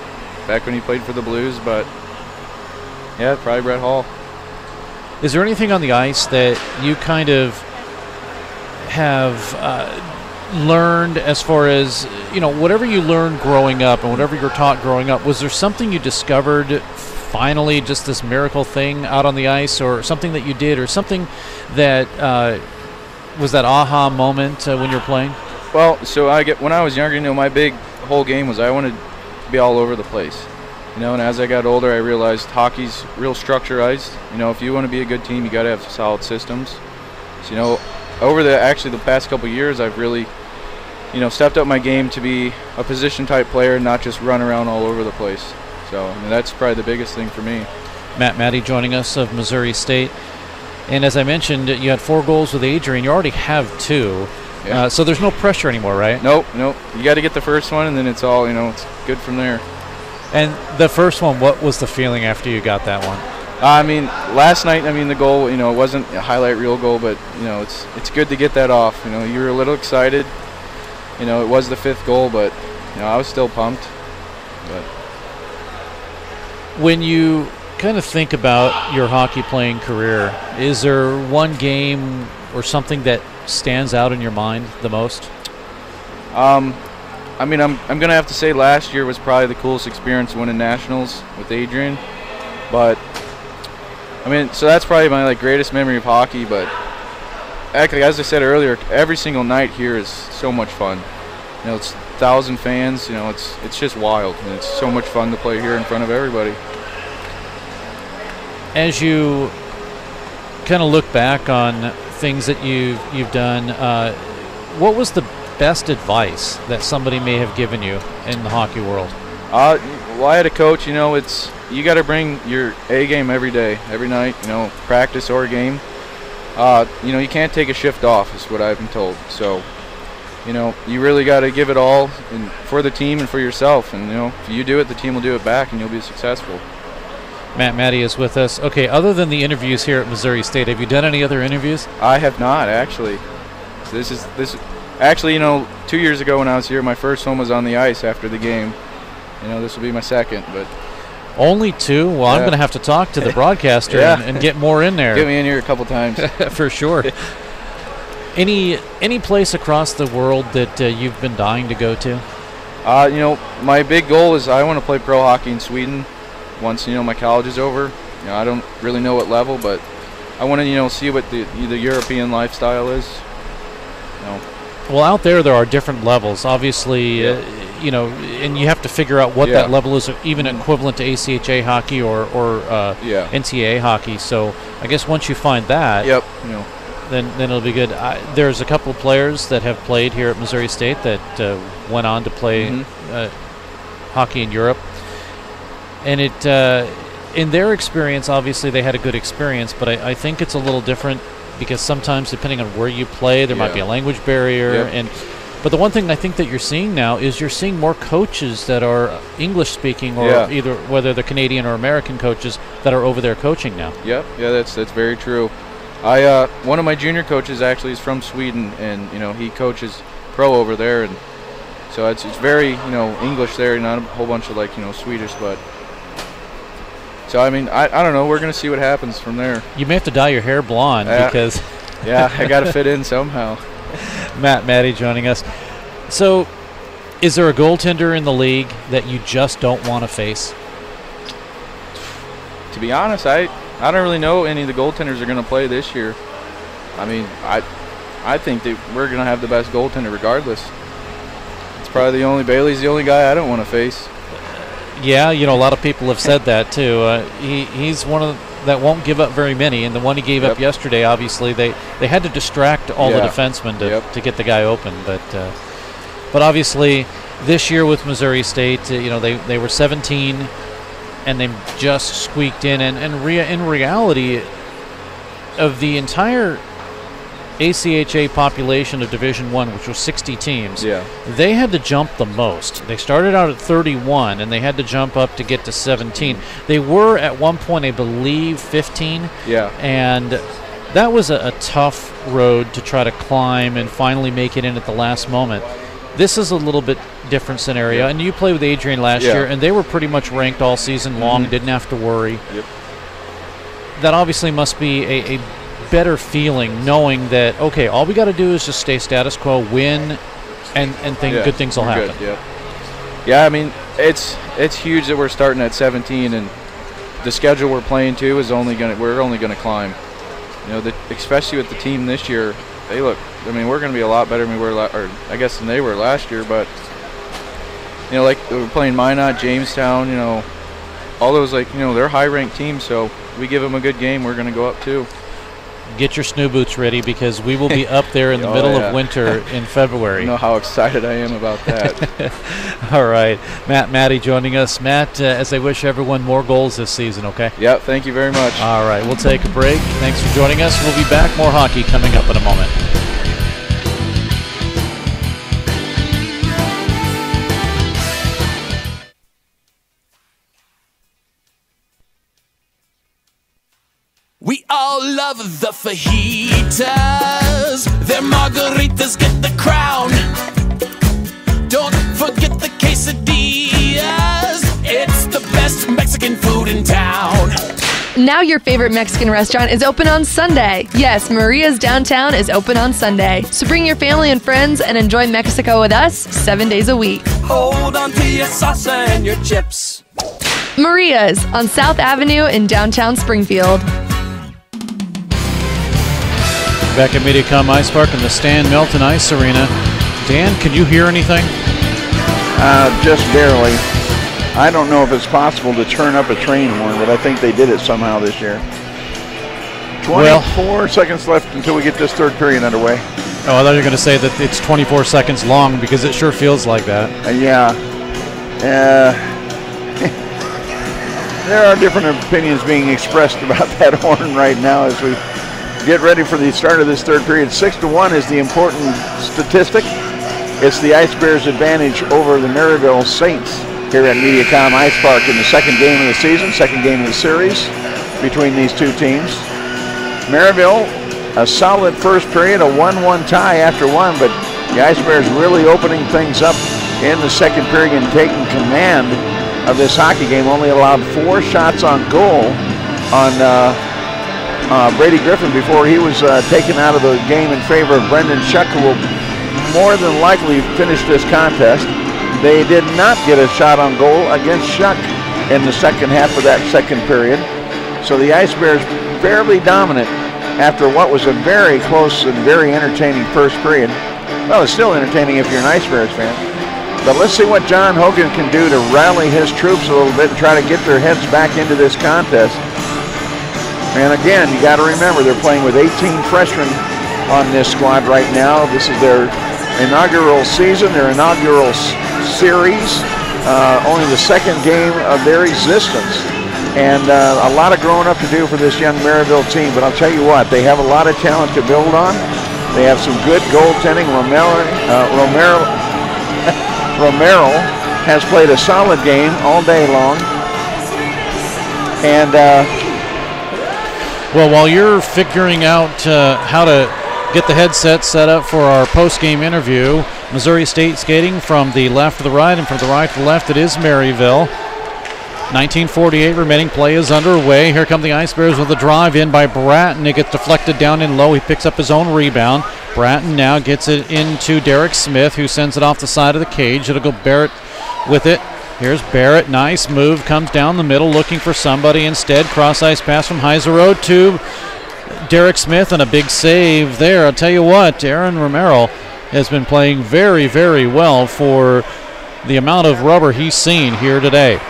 [SPEAKER 7] back when he played for the Blues, but yeah, probably Brett Hall.
[SPEAKER 2] Is there anything on the ice that you kind of have learned as far as, whatever you learned growing up and whatever you were taught growing up, was there something you discovered finally, just this miracle thing out on the ice, or something that you did, or something that was that aha moment when you're playing?
[SPEAKER 7] Well, so when I was younger, my big whole game was I wanted to be all over the place. And as I got older, I realized hockey's real structurized. If you want to be a good team, you got to have solid systems. So, over the past couple of years, I've really, stepped up my game to be a position-type player and not just run around all over the place. So, that's probably the biggest thing for me.
[SPEAKER 2] Matt Matty joining us of Missouri State. And as I mentioned, you had 4 goals with Adrian. You already have 2.
[SPEAKER 7] Yeah.
[SPEAKER 2] So there's no pressure anymore, right?
[SPEAKER 7] Nope. You got to get the first one, and then it's all, it's good from there.
[SPEAKER 2] And the first one, what was the feeling after you got that one?
[SPEAKER 7] Last night, the goal, it wasn't a highlight reel goal, but, it's good to get that off. You were a little excited. It was the 5th goal, but, I was still pumped. But
[SPEAKER 2] when you kind of think about your hockey playing career, is there one game or something that stands out in your mind the most?
[SPEAKER 7] I'm going to have to say last year was probably the coolest experience, winning nationals with Adrian. But, so that's probably my greatest memory of hockey. But, actually, as I said earlier, every single night here is so much fun. It's 1,000 fans. It's just wild. And it's so much fun to play here in front of everybody.
[SPEAKER 2] As you kind of look back on things that you've done, what was the best advice that somebody may have given you in the hockey world?
[SPEAKER 7] Well, I had a coach. It's you got to bring your A game every day, every night. Practice or game. You can't take a shift off, is what I've been told. So, you really got to give it all for the team and for yourself. And if you do it, the team will do it back, and you'll be successful.
[SPEAKER 2] Matt Matty is with us. Okay, other than the interviews here at Missouri State, have you done any other interviews?
[SPEAKER 7] I have not, actually. So this actually, 2 years ago when I was here, my first one was on the ice after the game. This will be my second, but
[SPEAKER 2] only 2. Well, yeah. I'm going to have to talk to the broadcaster
[SPEAKER 7] yeah.
[SPEAKER 2] and get more in there.
[SPEAKER 7] Get me in here a couple times
[SPEAKER 2] for sure. Any place across the world that you've been dying to go to?
[SPEAKER 7] My big goal is I want to play pro hockey in Sweden once my college is over. I don't really know what level, but I want to see what the European lifestyle is.
[SPEAKER 2] Well, out there are different levels, obviously.
[SPEAKER 7] Yeah.
[SPEAKER 2] And you have to figure out what that level is, even equivalent to ACHA hockey or NCAA hockey. So I guess once you find that, then it'll be good. There's a couple of players that have played here at Missouri State that went on to play hockey in Europe. And in their experience, obviously they had a good experience, but I think it's a little different because sometimes depending on where you play, there might be a language barrier. But the one thing I think that you're seeing now is you're seeing more coaches that are English-speaking or either whether they're Canadian or American coaches that are over there coaching now.
[SPEAKER 7] Yeah, that's very true. One of my junior coaches actually is from Sweden, and he coaches pro over there, and so it's very English there, not a whole bunch of Swedish, but. So, I don't know. We're going to see what happens from there.
[SPEAKER 2] You may have to dye your hair blonde because...
[SPEAKER 7] I got to fit in somehow.
[SPEAKER 2] Matt Matty joining us. So, is there a goaltender in the league that you just don't want to face?
[SPEAKER 7] To be honest, I don't really know any of the goaltenders are going to play this year. I think that we're going to have the best goaltender regardless. It's probably Bailey's the only guy I don't want to face.
[SPEAKER 2] Yeah, a lot of people have said that too. He's one of that won't give up very many, and the one he gave up yesterday, obviously they had to distract all the defensemen to get the guy open. But obviously this year with Missouri State, they were 17, and they just squeaked in. And in reality, of the entire ACHA population of Division I, which was 60 teams, they had to jump the most. They started out at 31, and they had to jump up to get to 17. They were at one point, I believe, 15.
[SPEAKER 7] Yeah.
[SPEAKER 2] And that was a tough road to try to climb and finally make it in at the last moment. This is a little bit different scenario. And you played with Adrian last year, and they were pretty much ranked all season long, didn't have to worry.
[SPEAKER 7] Yep.
[SPEAKER 2] That obviously must be a better feeling, knowing that, okay, all we got to do is just stay status quo, win, and think good things will happen.
[SPEAKER 7] Good, yeah, I mean, it's huge that we're starting at 17, and the schedule we're playing to is we're only gonna climb. Especially with the team this year, we're gonna be a lot better than we were, than they were last year. But like we're playing Minot, Jamestown, all those they're high-ranked teams, so we give them a good game, we're gonna go up too.
[SPEAKER 2] Get your snoo boots ready, because we will be up there in the middle of winter in February.
[SPEAKER 7] You know how excited I am about that.
[SPEAKER 2] All right. Matty joining us. Matt, as I wish everyone more goals this season, okay?
[SPEAKER 7] Yep, thank you very much.
[SPEAKER 2] All right, we'll take a break. Thanks for joining us. We'll be back. More hockey coming up in a moment.
[SPEAKER 8] We all love the fajitas. Their margaritas get the crown. Don't forget the quesadillas. It's the best Mexican food in town.
[SPEAKER 9] Now your favorite Mexican restaurant is open on Sunday. Yes, Maria's Downtown is open on Sunday. So bring your family and friends and enjoy Mexico with us 7 days a week.
[SPEAKER 8] Hold on to your salsa and your chips.
[SPEAKER 9] Maria's on South Avenue in downtown Springfield.
[SPEAKER 2] Back at Mediacom Ice Park in the Stan Melton Ice Arena. Dan, can you hear anything?
[SPEAKER 3] Just barely. I don't know if it's possible to turn up a train horn, but I think they did it somehow this year. 24 seconds left until we get this third period underway.
[SPEAKER 2] Oh, I thought you were going to say that it's 24 seconds long, because it sure feels like that.
[SPEAKER 3] There are different opinions being expressed about that horn right now as we get ready for the start of this third period. 6-1 is the important statistic. It's the Ice Bears' advantage over the Maryville Saints here at Mediacom Ice Park in the second game of the season, second game of the series between these two teams. Maryville, a solid first period, a 1-1 tie after one, but the Ice Bears really opening things up in the second period and taking command of this hockey game. Only allowed 4 shots on goal on Brady Griffin before he was taken out of the game in favor of Brendan Shuck, who will more than likely finish this contest. They did not get a shot on goal against Shuck in the second half of that second period. So the Ice Bears fairly dominant after what was a very close and very entertaining first period. Well, it's still entertaining if you're an Ice Bears fan. But let's see what John Hogan can do to rally his troops a little bit and try to get their heads back into this contest. And again, you got to remember they're playing with 18 freshmen on this squad right now. This is their inaugural season, their inaugural series, only the second game of their existence. And a lot of growing up to do for this young Maryville team. But I'll tell you what, they have a lot of talent to build on. They have some good goaltending. Romero has played a solid game all day long. And
[SPEAKER 2] well, while you're figuring out how to get the headset set up for our post-game interview, Missouri State skating from the left to the right, and from the right to the left it is Maryville. 1948 remaining play is underway. Here come the Ice Bears with a drive in by Bratton. It gets deflected down in low. He picks up his own rebound. Bratton now gets it into Derek Smith, who sends it off the side of the cage. It'll go Barrett with it. Here's Barrett, nice move, comes down the middle looking for somebody instead. Cross-ice pass from Heiserode to Derek Smith, and a big save there. I'll tell you what, Aaron Romero has been playing very, very well for the amount of rubber he's seen here today.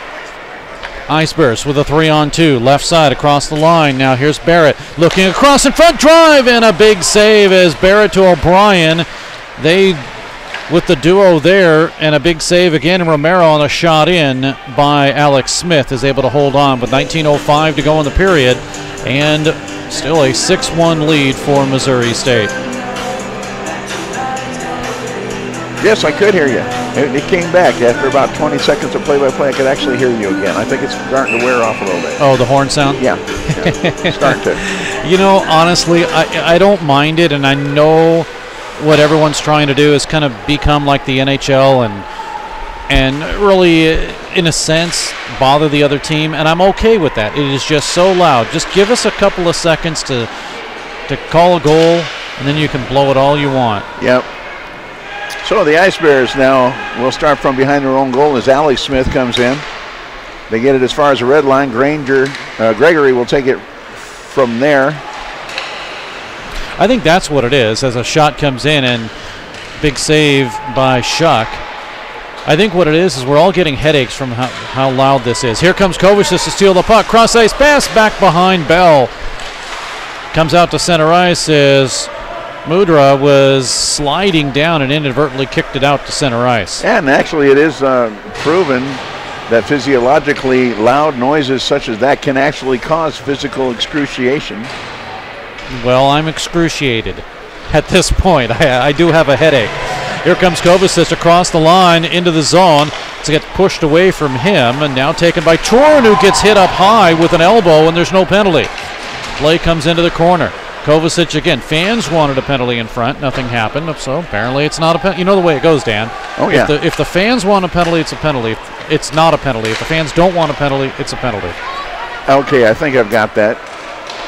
[SPEAKER 2] Ice Bears with a 3-on-2. Left side across the line. Now here's Barrett looking across in front. Drive and a big save as Barrett to O'Brien. They with the duo there and a big save again. And Romero on a shot in by Alex Smith is able to hold on with 19:05 to go in the period. And still a 6-1 lead for Missouri State.
[SPEAKER 3] Yes, I could hear you. It came back after about 20 seconds of play-by-play. I could actually hear you again. I think it's starting to wear off a little bit.
[SPEAKER 2] Oh, the horn sound?
[SPEAKER 3] Yeah. Starting to.
[SPEAKER 2] You know, honestly, I don't mind it, and I know what everyone's trying to do is kind of become like the NHL and really, in a sense, bother the other team, and I'm okay with that. It is just so loud. Just give us a couple of seconds to call a goal, and then you can blow it all you want.
[SPEAKER 3] Yep. So the Ice Bears now will start from behind their own goal as Allie Smith comes in. They get it as far as the red line. Gregory will take it from there.
[SPEAKER 2] I think that's what it is as a shot comes in and big save by Shuck. I think what it is we're all getting headaches from how loud this is. Here comes Kovacic to steal the puck. Cross ice pass back behind Bell. Comes out to center ice as Mudra was sliding down and inadvertently kicked it out to center ice.
[SPEAKER 3] And actually it is proven that physiologically loud noises such as that can actually cause physical excruciation.
[SPEAKER 2] Well, I'm excruciated at this point. I do have a headache. Here comes Kovacic across the line into the zone to get pushed away from him, and now taken by Torn, who gets hit up high with an elbow, and there's no penalty. Play comes into the corner. Kovacic again. Fans wanted a penalty in front. Nothing happened, so apparently it's not a penalty. You know the way it goes, Dan.
[SPEAKER 3] Oh, yeah.
[SPEAKER 2] If the fans want a penalty, it's a penalty. It's not a penalty. If the fans don't want a penalty, it's a penalty.
[SPEAKER 3] Okay, I think I've got that.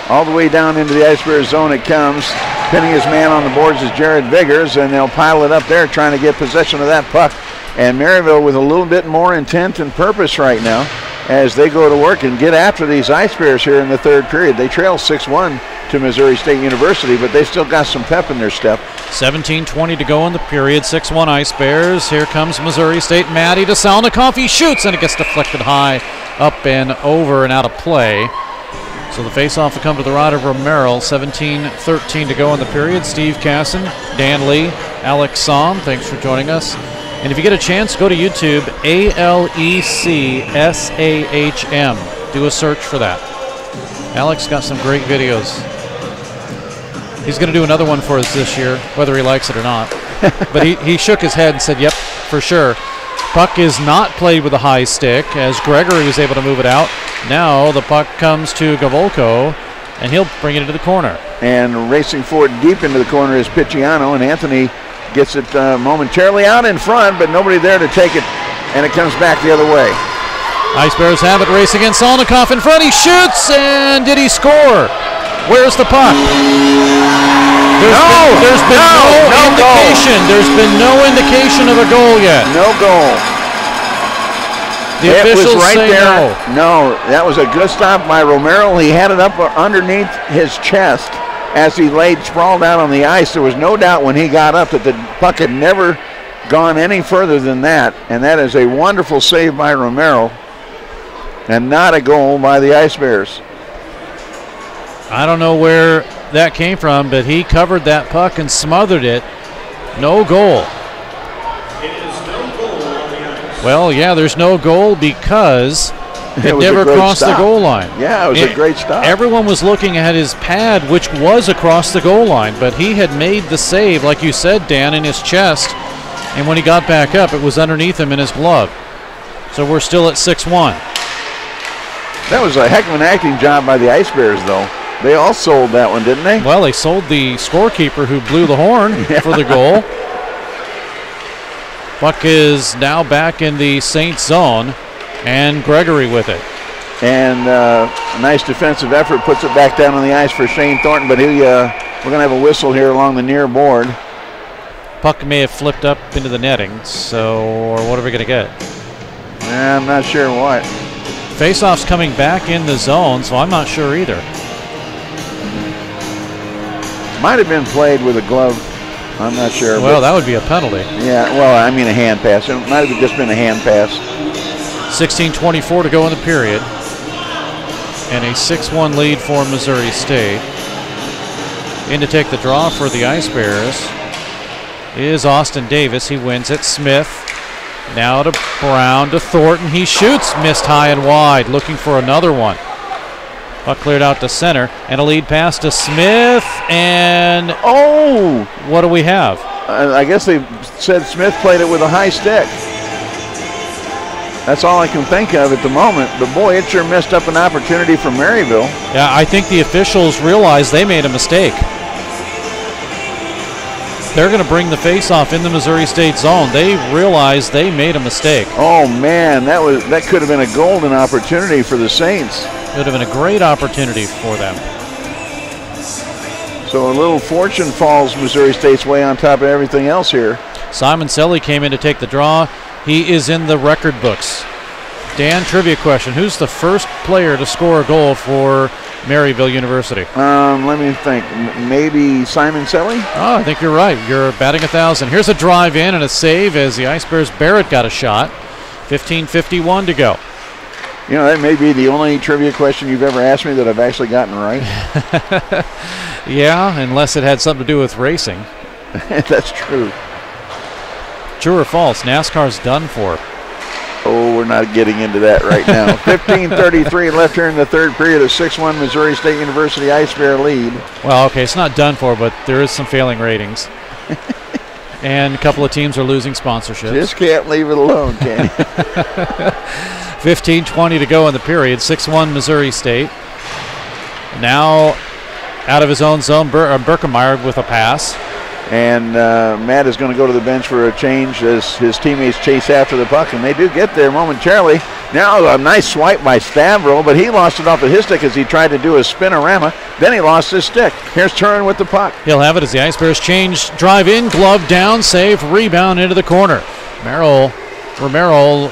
[SPEAKER 3] All the way down into the Ice Bears zone it comes. Pinning his man on the boards is Jared Viggers, and they'll pile it up there trying to get possession of that puck. And Maryville with a little bit more intent and purpose right now as they go to work and get after these Ice Bears here in the third period. They trail 6-1 to Missouri State University, but they still got some pep in their step.
[SPEAKER 2] 17:20 to go in the period. 6-1 Ice Bears. Here comes Missouri State. Maddie to Salnikov. He shoots, and it gets deflected high, up and over and out of play. So the face-off will come to the right of Romero. 17:13 to go in the period. Steve Casson, Dan Lee, Alex Somm, thanks for joining us. And if you get a chance, go to YouTube, ALECSAHM. Do a search for that. Alex got some great videos. He's going to do another one for us this year, whether he likes it or not. But he shook his head and said, yep, for sure. Puck is not played with a high stick as Gregory was able to move it out. Now the puck comes to Gavolko, and he'll bring it into the corner.
[SPEAKER 3] And racing forward deep into the corner is Picciano, and Anthony gets it momentarily out in front, but nobody there to take it, and it comes back the other way.
[SPEAKER 2] Ice Bears have it, race against Salnikov in front. He shoots, and did he score? Where's the puck? There's been no indication.
[SPEAKER 3] Goal.
[SPEAKER 2] There's been no indication of a goal yet.
[SPEAKER 3] No goal.
[SPEAKER 2] The officials
[SPEAKER 3] was right
[SPEAKER 2] say
[SPEAKER 3] there. No, that was a good stop by Romero. He had it up underneath his chest as he laid sprawled out on the ice. There was no doubt when he got up that the puck had never gone any further than that, and that is a wonderful save by Romero and not a goal by the Ice Bears.
[SPEAKER 2] I don't know where that came from, but he covered that puck and smothered it. No goal.
[SPEAKER 10] It is no goal on the ice.
[SPEAKER 2] Well, yeah, there's no goal because it
[SPEAKER 3] was
[SPEAKER 2] never
[SPEAKER 3] a great
[SPEAKER 2] crossed
[SPEAKER 3] stop.
[SPEAKER 2] the goal line.
[SPEAKER 3] Yeah, it was a great stop.
[SPEAKER 2] Everyone was looking at his pad, which was across the goal line, but he had made the save, like you said, Dan, in his chest, and when he got back up, it was underneath him in his glove. So we're still at 6-1.
[SPEAKER 3] That was a heck of an acting job by the Ice Bears, though. They all sold that one, didn't they?
[SPEAKER 2] Well, they sold the scorekeeper who blew the horn for the goal. Puck is now back in the Saints zone, and Gregory with it.
[SPEAKER 3] And a nice defensive effort puts it back down on the ice for Shane Thornton, but we're going to have a whistle here along the near board.
[SPEAKER 2] Puck may have flipped up into the netting, or what are we going to get?
[SPEAKER 3] I'm not sure what.
[SPEAKER 2] Faceoff's coming back in the zone, so I'm not sure either.
[SPEAKER 3] Might have been played with a glove. I'm not sure.
[SPEAKER 2] Well, that would be a penalty.
[SPEAKER 3] Yeah, well, I mean a hand pass. It might have just been a hand pass.
[SPEAKER 2] 16:24 to go in the period. And a 6-1 lead for Missouri State. In to take the draw for the Ice Bears is Austin Davis. He wins it. Smith now to Brown to Thornton. He shoots, missed high and wide, looking for another one. Puck cleared out to center, and a lead pass to Smith, and what do we have?
[SPEAKER 3] I guess they said Smith played it with a high stick. That's all I can think of at the moment. But boy, it sure messed up an opportunity for Maryville.
[SPEAKER 2] Yeah, I think the officials realized they made a mistake. They're going to bring the face-off in the Missouri State zone. They realized they made a mistake.
[SPEAKER 3] Oh man, that could have been a golden opportunity for the Saints.
[SPEAKER 2] Could have been a great opportunity for them.
[SPEAKER 3] So a little fortune falls Missouri State's way on top of everything else here.
[SPEAKER 2] Simon Selly came in to take the draw. He is in the record books. Dan, trivia question. Who's the first player to score a goal for Maryville University?
[SPEAKER 3] Let me think. Maybe Simon Selly?
[SPEAKER 2] Oh, I think you're right. You're batting 1,000. Here's a drive in and a save as the Ice Bears Barrett got a shot. 15:51 to go.
[SPEAKER 3] You know, that may be the only trivia question you've ever asked me that I've actually gotten right.
[SPEAKER 2] Yeah, unless it had something to do with racing.
[SPEAKER 3] That's true.
[SPEAKER 2] True or false? NASCAR's done for.
[SPEAKER 3] Oh, we're not getting into that right now. 15:33 left here in the third period. A 6-1 Missouri State University Ice Bear lead.
[SPEAKER 2] Well, okay, it's not done for, but there is some failing ratings. And a couple of teams are losing sponsorships.
[SPEAKER 3] Just can't leave it alone, can you?
[SPEAKER 2] 15:20 to go in the period. 6-1 Missouri State. Now out of his own zone, Berkemeyer with a pass.
[SPEAKER 3] And Matt is going to go to the bench for a change as his teammates chase after the puck, and they do get there momentarily. Now a nice swipe by Stavro, but he lost it off of his stick as he tried to do a spinorama. Then he lost his stick. Here's Turin with the puck.
[SPEAKER 2] He'll have it as the Ice Bears change, drive in, glove down, save, rebound into the corner. Romero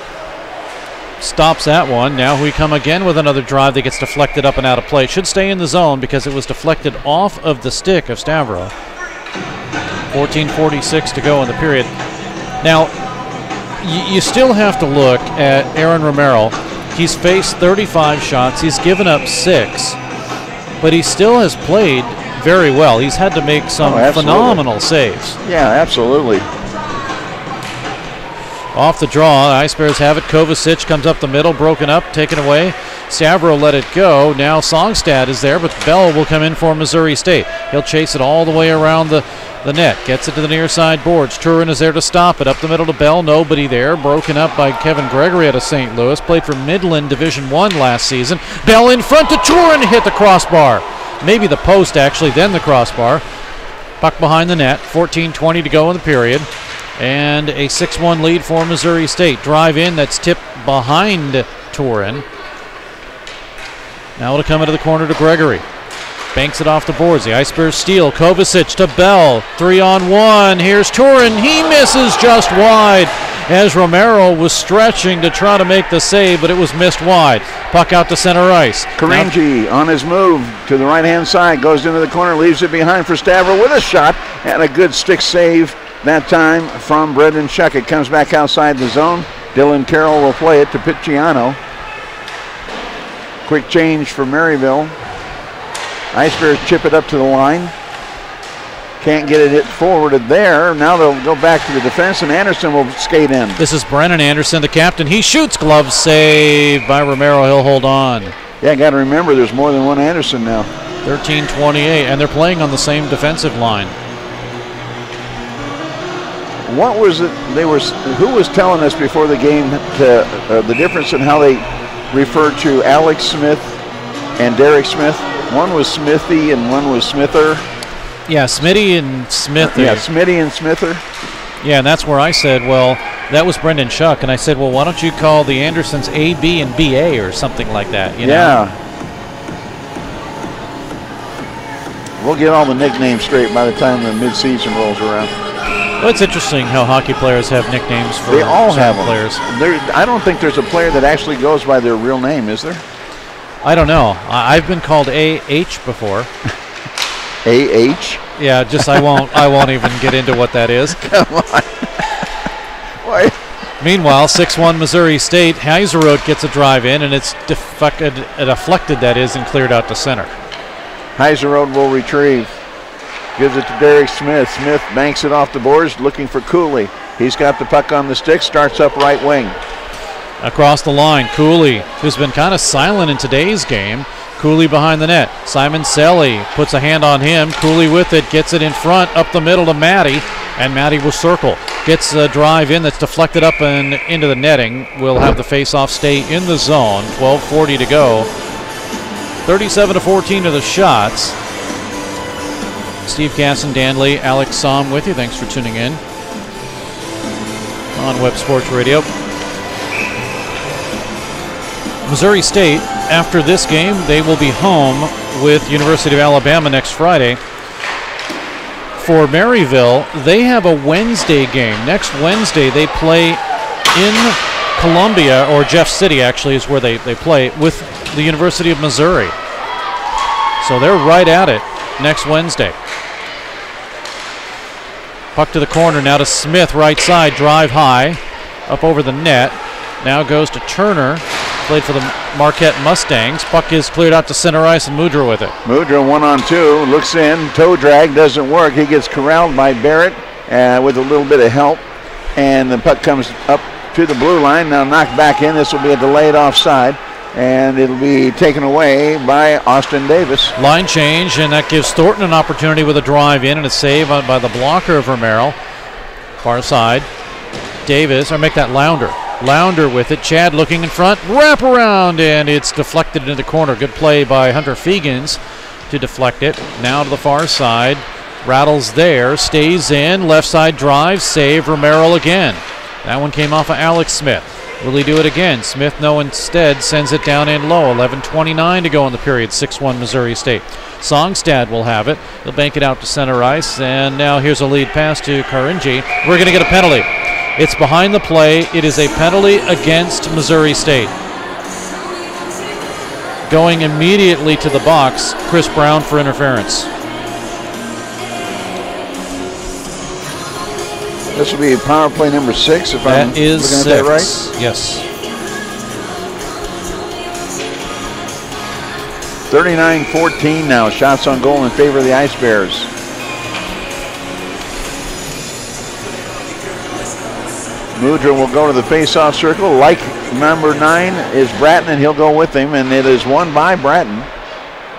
[SPEAKER 2] stops that one. Now we come again with another drive that gets deflected up and out of play. It should stay in the zone because it was deflected off of the stick of Stavro. 14:46 to go in the period. Now, you still have to look at Aaron Romero. He's faced 35 shots. He's given up 6, but he still has played very well. He's had to make some phenomenal saves.
[SPEAKER 3] Yeah, absolutely.
[SPEAKER 2] Off the draw, the Ice Bears have it. Kovacic comes up the middle, broken up, taken away. Stavro let it go. Now Songstad is there, but Bell will come in for Missouri State. He'll chase it all the way around the net. Gets it to the near side boards. Turin is there to stop it. Up the middle to Bell. Nobody there. Broken up by Kevin Gregory out of St. Louis. Played for Midland Division I last season. Bell in front to Turin. Hit the crossbar. Maybe the post, actually, then the crossbar. Puck behind the net. 14:20 to go in the period. And a 6-1 lead for Missouri State. Drive in, that's tipped behind Turin. Now it'll come into the corner to Gregory. Banks it off the boards. The Ice Bears steal. Kovacic to Bell. 3-on-1. Here's Turin. He misses just wide as Romero was stretching to try to make the save, but it was missed wide. Puck out to center ice.
[SPEAKER 3] Karinji on his move to the right-hand side. Goes into the corner, leaves it behind for Stavro with a shot and a good stick save. That time from Brendan Shuck. It comes back outside the zone. Dylan Carroll will play it to Picciano. Quick change for Maryville. Ice Bears chip it up to the line. Can't get it forwarded there. Now they'll go back to the defense, and Anderson will skate in.
[SPEAKER 2] This is Brennan Anderson, the captain. He shoots, glove save by Romero. He'll hold on.
[SPEAKER 3] Yeah, got to remember there's more than one Anderson now.
[SPEAKER 2] 13:28, and they're playing on the same defensive line.
[SPEAKER 3] What was it? Who was telling us before the game the difference in how they referred to Alex Smith and Derek Smith? One was Smithy and one was Smither.
[SPEAKER 2] Yeah, Smitty and Smither.
[SPEAKER 3] Yeah, Smitty and Smither.
[SPEAKER 2] Yeah, and that's where I said, well, that was Brendan Shuck, and I said, well, why don't you call the Andersons A, B, and BA or something like that? You know?
[SPEAKER 3] Yeah. We'll get all the nicknames straight by the time the midseason rolls around.
[SPEAKER 2] Well, it's interesting how hockey players have nicknames for
[SPEAKER 3] they all have them.
[SPEAKER 2] players.
[SPEAKER 3] I don't think there's a player that actually goes by their real name, is there?
[SPEAKER 2] I don't know. I've been called A.H. before.
[SPEAKER 3] A.H.?
[SPEAKER 2] Yeah, just I won't even get into what that is.
[SPEAKER 3] Come on.
[SPEAKER 2] Meanwhile, 6-1 Missouri State. Heiserode gets a drive in, and it's deflected, that is, and cleared out to center.
[SPEAKER 3] Heiserode will retrieve. Gives it to Derek Smith. Smith banks it off the boards, looking for Cooley. He's got the puck on the stick, starts up right wing.
[SPEAKER 2] Across the line, Cooley, who's been kind of silent in today's game. Cooley behind the net. Simon Selly puts a hand on him. Cooley with it, gets it in front, up the middle to Matty, and Matty will circle. Gets a drive in that's deflected up and into the netting. We'll have the face-off stay in the zone. 12:40 to go. 37-14 to the shots. Steve Gasson, Dan Lee, Alex Somm with you. Thanks for tuning in on Web Sports Radio. Missouri State, after this game, they will be home with University of Alabama next Friday. For Maryville, they have a Wednesday game. Next Wednesday, they play in Columbia, or Jeff City actually is where they play, with the University of Missouri. So they're right at it next Wednesday. Puck to the corner, now to Smith, right side, drive high, up over the net. Now goes to Turner. Played for the Marquette Mustangs. Puck is cleared out to center ice, and Mudra with it.
[SPEAKER 3] Mudra 1-on-2, looks in, toe drag, doesn't work. He gets corralled by Barrett with a little bit of help, and the puck comes up to the blue line, now knocked back in. This will be a delayed offside, and it'll be taken away by Austin Davis.
[SPEAKER 2] Line change, and that gives Thornton an opportunity with a drive in and a save by the blocker of Romero. Far side, Davis, or make that Lounder. Lounder with it. Chad looking in front. Wrap around, and it's deflected into the corner. Good play by Hunter Fegans to deflect it. Now to the far side. Rattles there. Stays in. Left side drive. Save. Romero again. That one came off of Alex Smith. Will he do it again? Smith, no, instead sends it down in low. 11:29 to go in the period. 6-1 Missouri State. Songstad will have it. He'll bank it out to center ice. And now here's a lead pass to Karinji. We're going to get a penalty. It's behind the play. It is a penalty against Missouri State. Going immediately to the box, Chris Brown for interference.
[SPEAKER 3] This will be power play number 6, if I'm looking at that right?
[SPEAKER 2] Yes.
[SPEAKER 3] 39-14 now. Shots on goal in favor of the Ice Bears. Mudra will go to the face-off circle. Like number 9 is Bratton, and he'll go with him, and it is won by Bratton.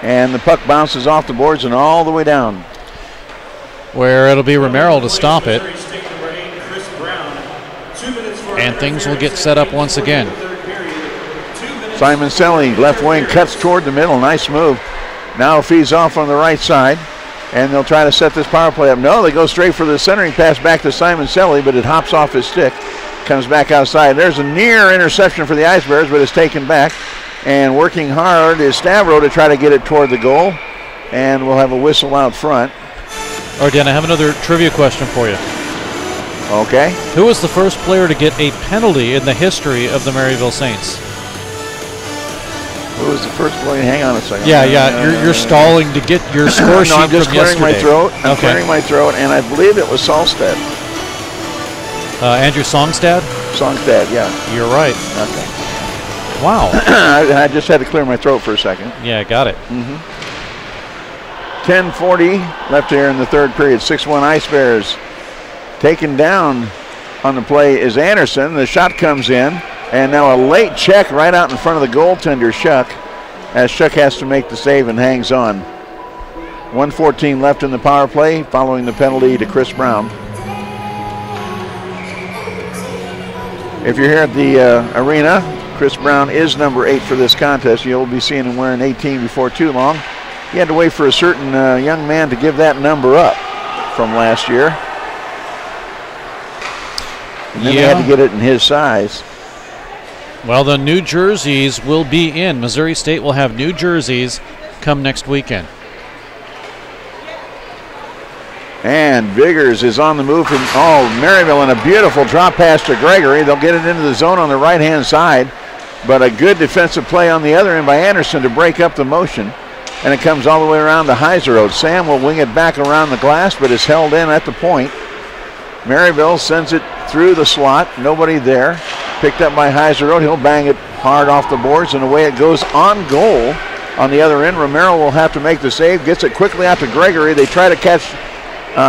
[SPEAKER 3] And the puck bounces off the boards and all the way down.
[SPEAKER 2] Where it'll be Romero to stop it. And things will get set up once again.
[SPEAKER 3] Simon Selly, left wing, cuts toward the middle. Nice move. Now feeds off on the right side. And they'll try to set this power play up. No, they go straight for the centering pass back to Simon Selly, but it hops off his stick. Comes back outside. There's a near interception for the Ice Bears, but it's taken back. And working hard is Stavro to try to get it toward the goal. And we'll have a whistle out front.
[SPEAKER 2] All right, Dan, I have another trivia question for you.
[SPEAKER 3] Okay.
[SPEAKER 2] Who was the first player to get a penalty in the history of the Maryville Saints?
[SPEAKER 3] Who was the first player? Hang on a second.
[SPEAKER 2] Yeah. You're stalling to get your score sheet
[SPEAKER 3] I'm just
[SPEAKER 2] from
[SPEAKER 3] clearing
[SPEAKER 2] yesterday.
[SPEAKER 3] my throat. I'm clearing my throat, and I believe it was Solstad.
[SPEAKER 2] Andrew Songstad?
[SPEAKER 3] Songstad, yeah.
[SPEAKER 2] You're right.
[SPEAKER 3] Okay.
[SPEAKER 2] Wow.
[SPEAKER 3] I just had to clear my throat for a second.
[SPEAKER 2] Yeah, got it.
[SPEAKER 3] 10:40 left here in the third period. 6-1 Ice Bears. Taken down on the play is Anderson. The shot comes in, and now a late check right out in front of the goaltender, Shuck, as Shuck has to make the save and hangs on. 1:14 left in the power play following the penalty to Chris Brown. If you're here at the arena, Chris Brown is number 8 for this contest. You'll be seeing him wearing 18 before too long. He had to wait for a certain young man to give that number up from last year. And then they had to get it in his size.
[SPEAKER 2] Well, the new jerseys will be in. Missouri State will have new jerseys come next weekend.
[SPEAKER 3] And Viggers is on the move from, Maryville, and a beautiful drop pass to Gregory. They'll get it into the zone on the right-hand side, but a good defensive play on the other end by Anderson to break up the motion. And it comes all the way around to Heiserode. Sam will wing it back around the glass, but is held in at the point. Maryville sends it through the slot. Nobody there. Picked up by Heiserode. He'll bang it hard off the boards, and away it goes on goal. On the other end, Romero will have to make the save. Gets it quickly out to Gregory. They try to catch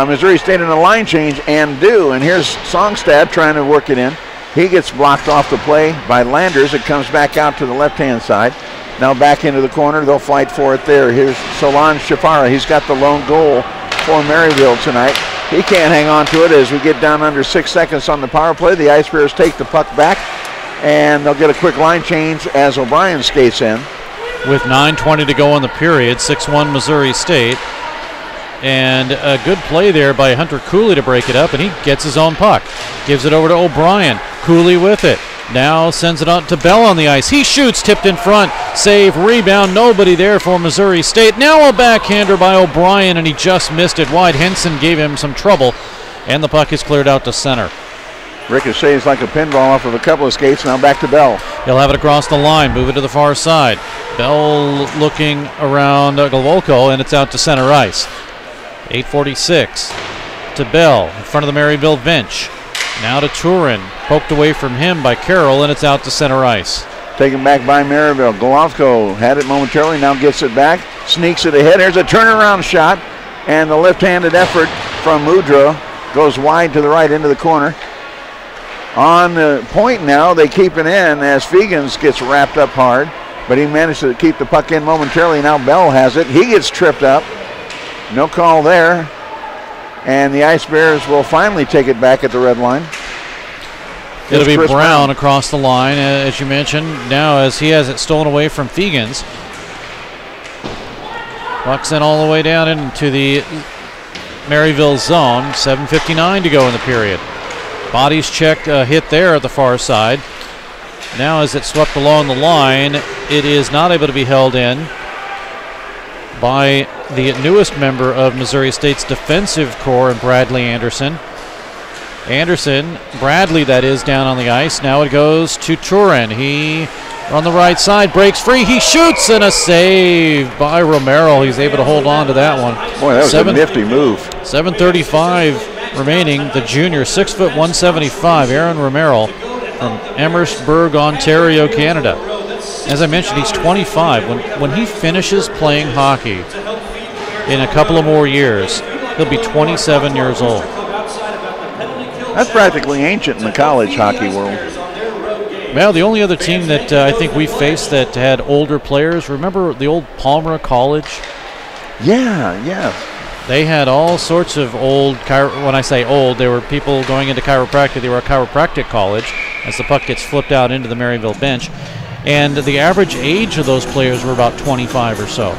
[SPEAKER 3] Missouri State in a line change and do. And here's Songstad trying to work it in. He gets blocked off the play by Landers. It comes back out to the left-hand side. Now back into the corner. They'll fight for it there. Here's Solange Shafara. He's got the lone goal for Maryville tonight. He can't hang on to it as we get down under 6 seconds on the power play. The Ice Bears take the puck back, and they'll get a quick line change as O'Brien skates in.
[SPEAKER 2] With 9:20 to go in the period, 6-1 Missouri State. And a good play there by Hunter Cooley to break it up, and he gets his own puck. Gives it over to O'Brien. Cooley with it. Now sends it out to Bell on the ice. He shoots, tipped in front. Save, rebound, nobody there for Missouri State. Now a backhander by O'Brien, and he just missed it wide. Henson gave him some trouble, and the puck is cleared out to center.
[SPEAKER 3] Ricochets like a pinball off of a couple of skates. Now back to Bell.
[SPEAKER 2] He'll have it across the line, move it to the far side. Bell looking around Glowolko, and it's out to center ice. 8:46 to Bell in front of the Maryville bench. Now to Turin, poked away from him by Carroll, and it's out to center ice.
[SPEAKER 3] Taken back by Maryville. Golovko had it momentarily, now gets it back, sneaks it ahead. Here's a turnaround shot, and the left-handed effort from Mudra goes wide to the right into the corner. On the point now, they keep it in as Fegans gets wrapped up hard, but he managed to keep the puck in momentarily. Now Bell has it. He gets tripped up. No call there. And the Ice Bears will finally take it back at the red line.
[SPEAKER 2] It'll be Brown across the line, as you mentioned. Now as he has it stolen away from Fegans. Puck's in all the way down into the Maryville zone. 7:59 to go in the period. Bodies checked, hit there at the far side. Now as it's swept along the line, it is not able to be held in by the newest member of Missouri State's defensive core, Bradley Anderson. Bradley that is, down on the ice. Now it goes to Turin. He on the right side breaks free. He shoots, and a save by Romero. He's able to hold on to that one.
[SPEAKER 3] Boy, that was a nifty move.
[SPEAKER 2] 7:35 remaining. The junior, 6', 175, Aaron Romero from Amherstburg, Ontario, Canada. As I mentioned, he's 25. When he finishes playing hockey in a couple of more years, he'll be 27 years old.
[SPEAKER 3] That's practically ancient in the college hockey world.
[SPEAKER 2] Well, the only other team that I think we faced that had older players, remember the old Palmer College?
[SPEAKER 3] Yeah.
[SPEAKER 2] They had all sorts of old, when I say old, they were people going into chiropractic. They were a chiropractic college as the puck gets flipped out into the Maryville bench. And the average age of those players were about 25 or so.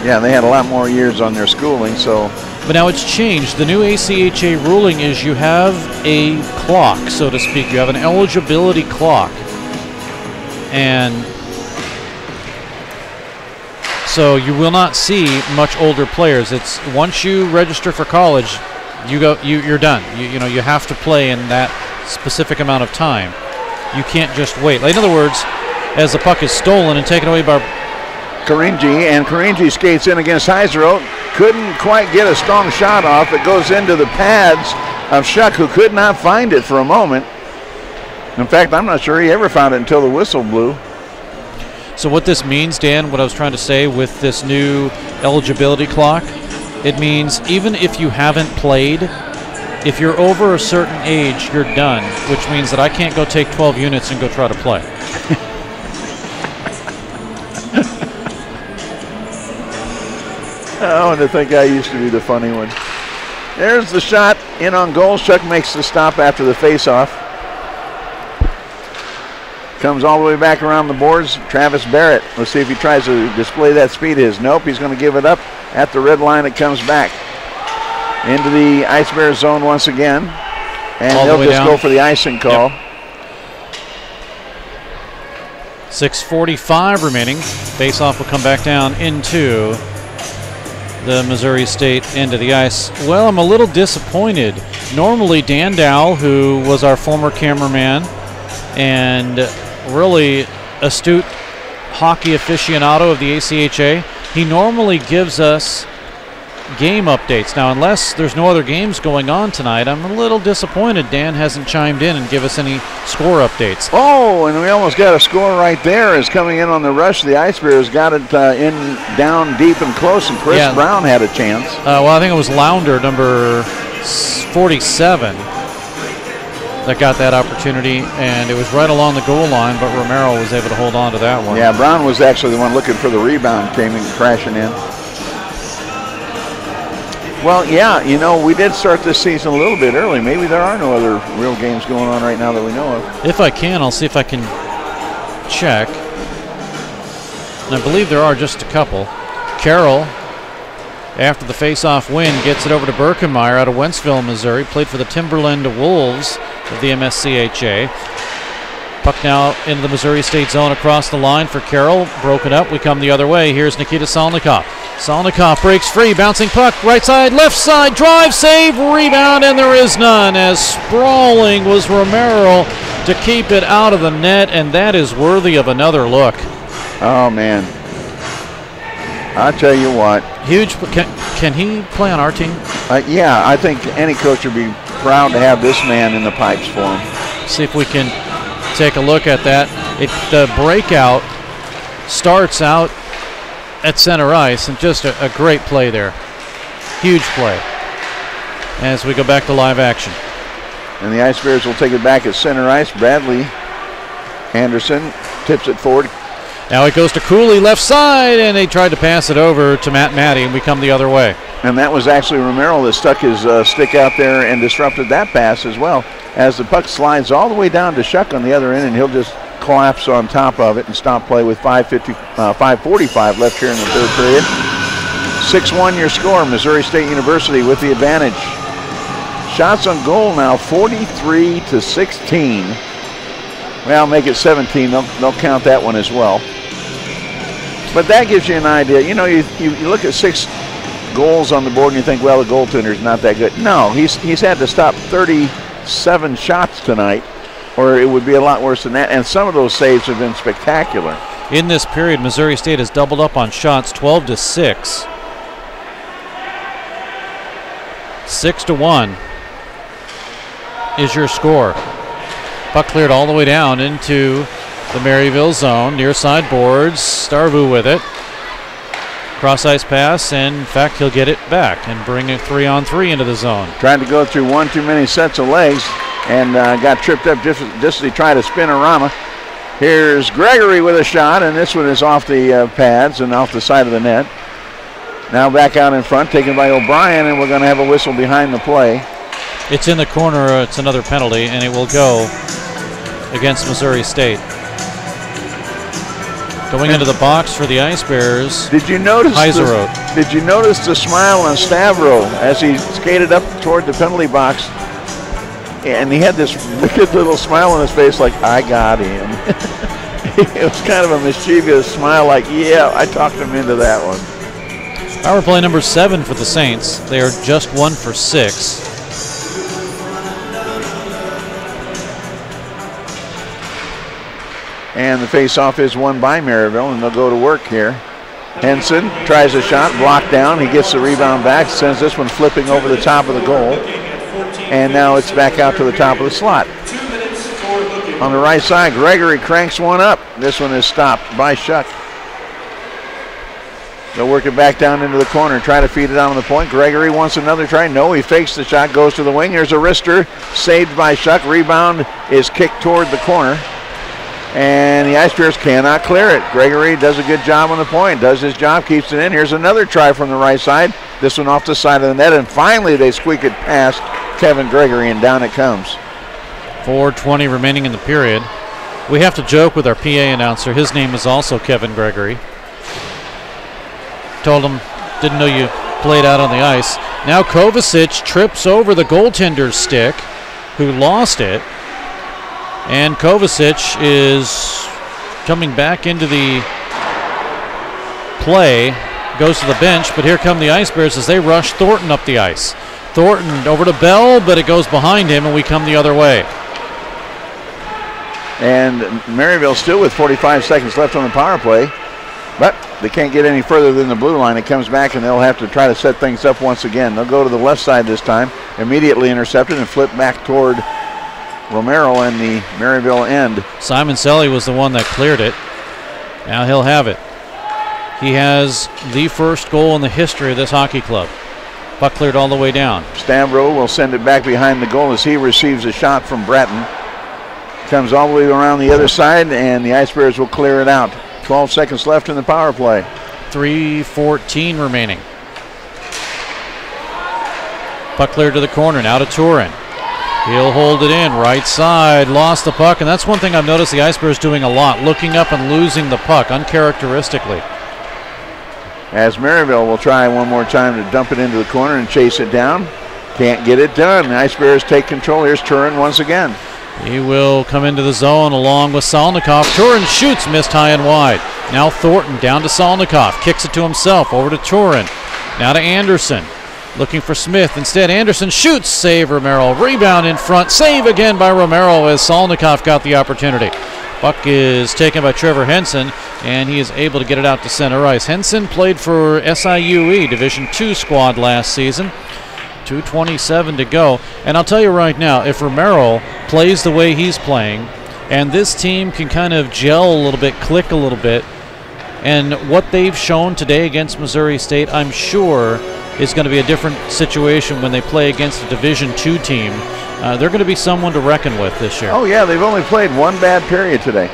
[SPEAKER 3] Yeah, they had a lot more years on their schooling, so.
[SPEAKER 2] But now it's changed. The new ACHA ruling is you have a clock, so to speak. You have an eligibility clock. And so you will not see much older players. It's once you register for college, you're done. You have to play in that specific amount of time. You can't just wait. Like, in other words, as the puck is stolen and taken away by
[SPEAKER 3] Karinji, and Karinji skates in against Heiserode. Couldn't quite get a strong shot off. It goes into the pads of Shuck, who could not find it for a moment. In fact, I'm not sure he ever found it until the whistle blew.
[SPEAKER 2] So what this means, Dan, what I was trying to say with this new eligibility clock, it means even if you haven't played, if you're over a certain age, you're done, which means that I can't go take 12 units and go try to play.
[SPEAKER 3] Oh, and to think I used to be the funny one. There's the shot in on goal. Shuck makes the stop after the faceoff. Comes all the way back around the boards. Travis Barrett. Let's see if he tries to display that speed of his. Nope, he's going to give it up. At the red line, it comes back into the Ice Bears zone once again. And they'll just go for the icing call.
[SPEAKER 2] Yep. 6:45 remaining. Faceoff will come back down into the Missouri State end of the ice. Well, I'm a little disappointed. Normally, Dan Dowell, who was our former cameraman and really astute hockey aficionado of the ACHA, he normally gives us game updates. Now, unless there's no other games going on tonight, I'm a little disappointed Dan hasn't chimed in and give us any score updates.
[SPEAKER 3] Oh, and we almost got a score right there. Is coming in on the rush. The Ice Bears got it in down deep and close, and Chris Brown had a chance.
[SPEAKER 2] Well, I think it was Lounder, number 47, that got that opportunity, and it was right along the goal line, but Romero was able to hold on to that one.
[SPEAKER 3] Yeah, Brown was actually the one looking for the rebound, came in crashing in. Well, yeah, you know, we did start this season a little bit early. Maybe there are no other real games going on right now that we know of.
[SPEAKER 2] If I can, I'll see if I can check. And I believe there are just a couple. Carroll, after the face-off win, gets it over to Birkenmeyer out of Wentzville, Missouri. Played for the Timberland Wolves of the MSCHA. Puck now into the Missouri State zone across the line for Carroll. Broken up. We come the other way. Here's Nikita Salnikov. Salnikov breaks free. Bouncing puck. Right side, left side. Drive, save, rebound, and there is none as sprawling was Romero to keep it out of the net, and that is worthy of another look.
[SPEAKER 3] Oh, man. I'll tell you what.
[SPEAKER 2] Huge. Can he play on our team?
[SPEAKER 3] Yeah, I think any coach would be proud to have this man in the pipes for him.
[SPEAKER 2] See if we can take a look at that. The breakout starts out at center ice, and just a great play there. Huge play as we go back to live action.
[SPEAKER 3] And the Ice Bears will take it back at center ice. Bradley Anderson tips it forward.
[SPEAKER 2] Now it goes to Cooley left side, and they tried to pass it over to Matt Matty, and we come the other way.
[SPEAKER 3] And that was actually Romero that stuck his stick out there and disrupted that pass as well, as the puck slides all the way down to Shuck on the other end, and he'll just collapse on top of it and stop play with 5:45 left here in the third period. 6-1 your score. Missouri State University with the advantage. Shots on goal now 43-16. Well, make it 17. They'll count that one as well. But that gives you an idea. You know, you look at 6 goals on the board and you think, well, the goaltender's not that good. No, he's had to stop 37 shots tonight, or it would be a lot worse than that. And some of those saves have been spectacular.
[SPEAKER 2] In this period, Missouri State has doubled up on shots, 12-6. 6-1 is your score. Puck cleared all the way down into the Maryville zone, near side boards. Starvu with it. Cross ice pass, and in fact, he'll get it back and bring a 3-on-3 into the zone.
[SPEAKER 3] Tried to go through one too many sets of legs and got tripped up just as he tried to spin a Here's Gregory with a shot, and this one is off the pads and off the side of the net. Now back out in front, taken by O'Brien, and we're going to have a whistle behind the play.
[SPEAKER 2] It's in the corner. It's another penalty, and it will go against Missouri State. Going into the box for the Ice Bears.
[SPEAKER 3] Did you notice the smile on Stavro as he skated up toward the penalty box? And he had this wicked little smile on his face like, I got him. It was kind of a mischievous smile like, yeah, I talked him into that one.
[SPEAKER 2] Power play number 7 for the Saints. They are just 1 for 6.
[SPEAKER 3] And the face-off is won by Maryville, and they'll go to work here. Henson tries a shot, blocked down. He gets the rebound back, sends this one flipping over the top of the goal. And now it's back out to the top of the slot. On the right side, Gregory cranks one up. This one is stopped by Shuck. They'll work it back down into the corner, try to feed it on the point. Gregory wants another try. No, he fakes the shot, goes to the wing. Here's a wrister, saved by Shuck. Rebound is kicked toward the corner. And the Ice Bears cannot clear it. Gregory does a good job on the point, does his job, keeps it in. Here's another try from the right side. This one off the side of the net, and finally they squeak it past Kevin Gregory, and down it comes.
[SPEAKER 2] 4:20 remaining in the period. We have to joke with our PA announcer. His name is also Kevin Gregory. Told him, didn't know you played out on the ice. Now Kovacic trips over the goaltender's stick, who lost it. And Kovacic is coming back into the play, goes to the bench, but here come the Ice Bears as they rush Thornton up the ice. Thornton over to Bell, but it goes behind him, and we come the other way.
[SPEAKER 3] And Maryville still with 45 seconds left on the power play. But they can't get any further than the blue line. It comes back, and they'll have to try to set things up once again. They'll go to the left side this time, immediately intercepted and flip back toward Romero and the Maryville end.
[SPEAKER 2] Simon Selly was the one that cleared it. Now he'll have it. He has the first goal in the history of this hockey club. Puck cleared all the way down.
[SPEAKER 3] Stavro will send it back behind the goal as he receives a shot from Bratton. Comes all the way around the other side, and the Ice Bears will clear it out. 12 seconds left in the power play.
[SPEAKER 2] 3:14 remaining. Puck cleared to the corner, now to Turin. He'll hold it in, right side, lost the puck, and that's one thing I've noticed the Ice Bears doing a lot, looking up and losing the puck, uncharacteristically.
[SPEAKER 3] As Maryville will try one more time to dump it into the corner and chase it down. Can't get it done. The Ice Bears take control. Here's Turin once again.
[SPEAKER 2] He will come into the zone along with Salnikov. Turin shoots, missed high and wide. Now Thornton down to Salnikov. Kicks it to himself, over to Turin. Now to Anderson. Looking for Smith. Instead, Anderson shoots, save Romero. Rebound in front, save again by Romero as Salnikov got the opportunity. Puck is taken by Trevor Henson, and he is able to get it out to center ice. Henson played for SIUE Division II squad last season. 2:27 to go. And I'll tell you right now, if Romero plays the way he's playing, and this team can kind of gel a little bit, click a little bit, and what they've shown today against Missouri State, I'm sure is going to be a different situation when they play against a Division II team. They're going to be someone to reckon with this year.
[SPEAKER 3] Oh, yeah, they've only played one bad period today.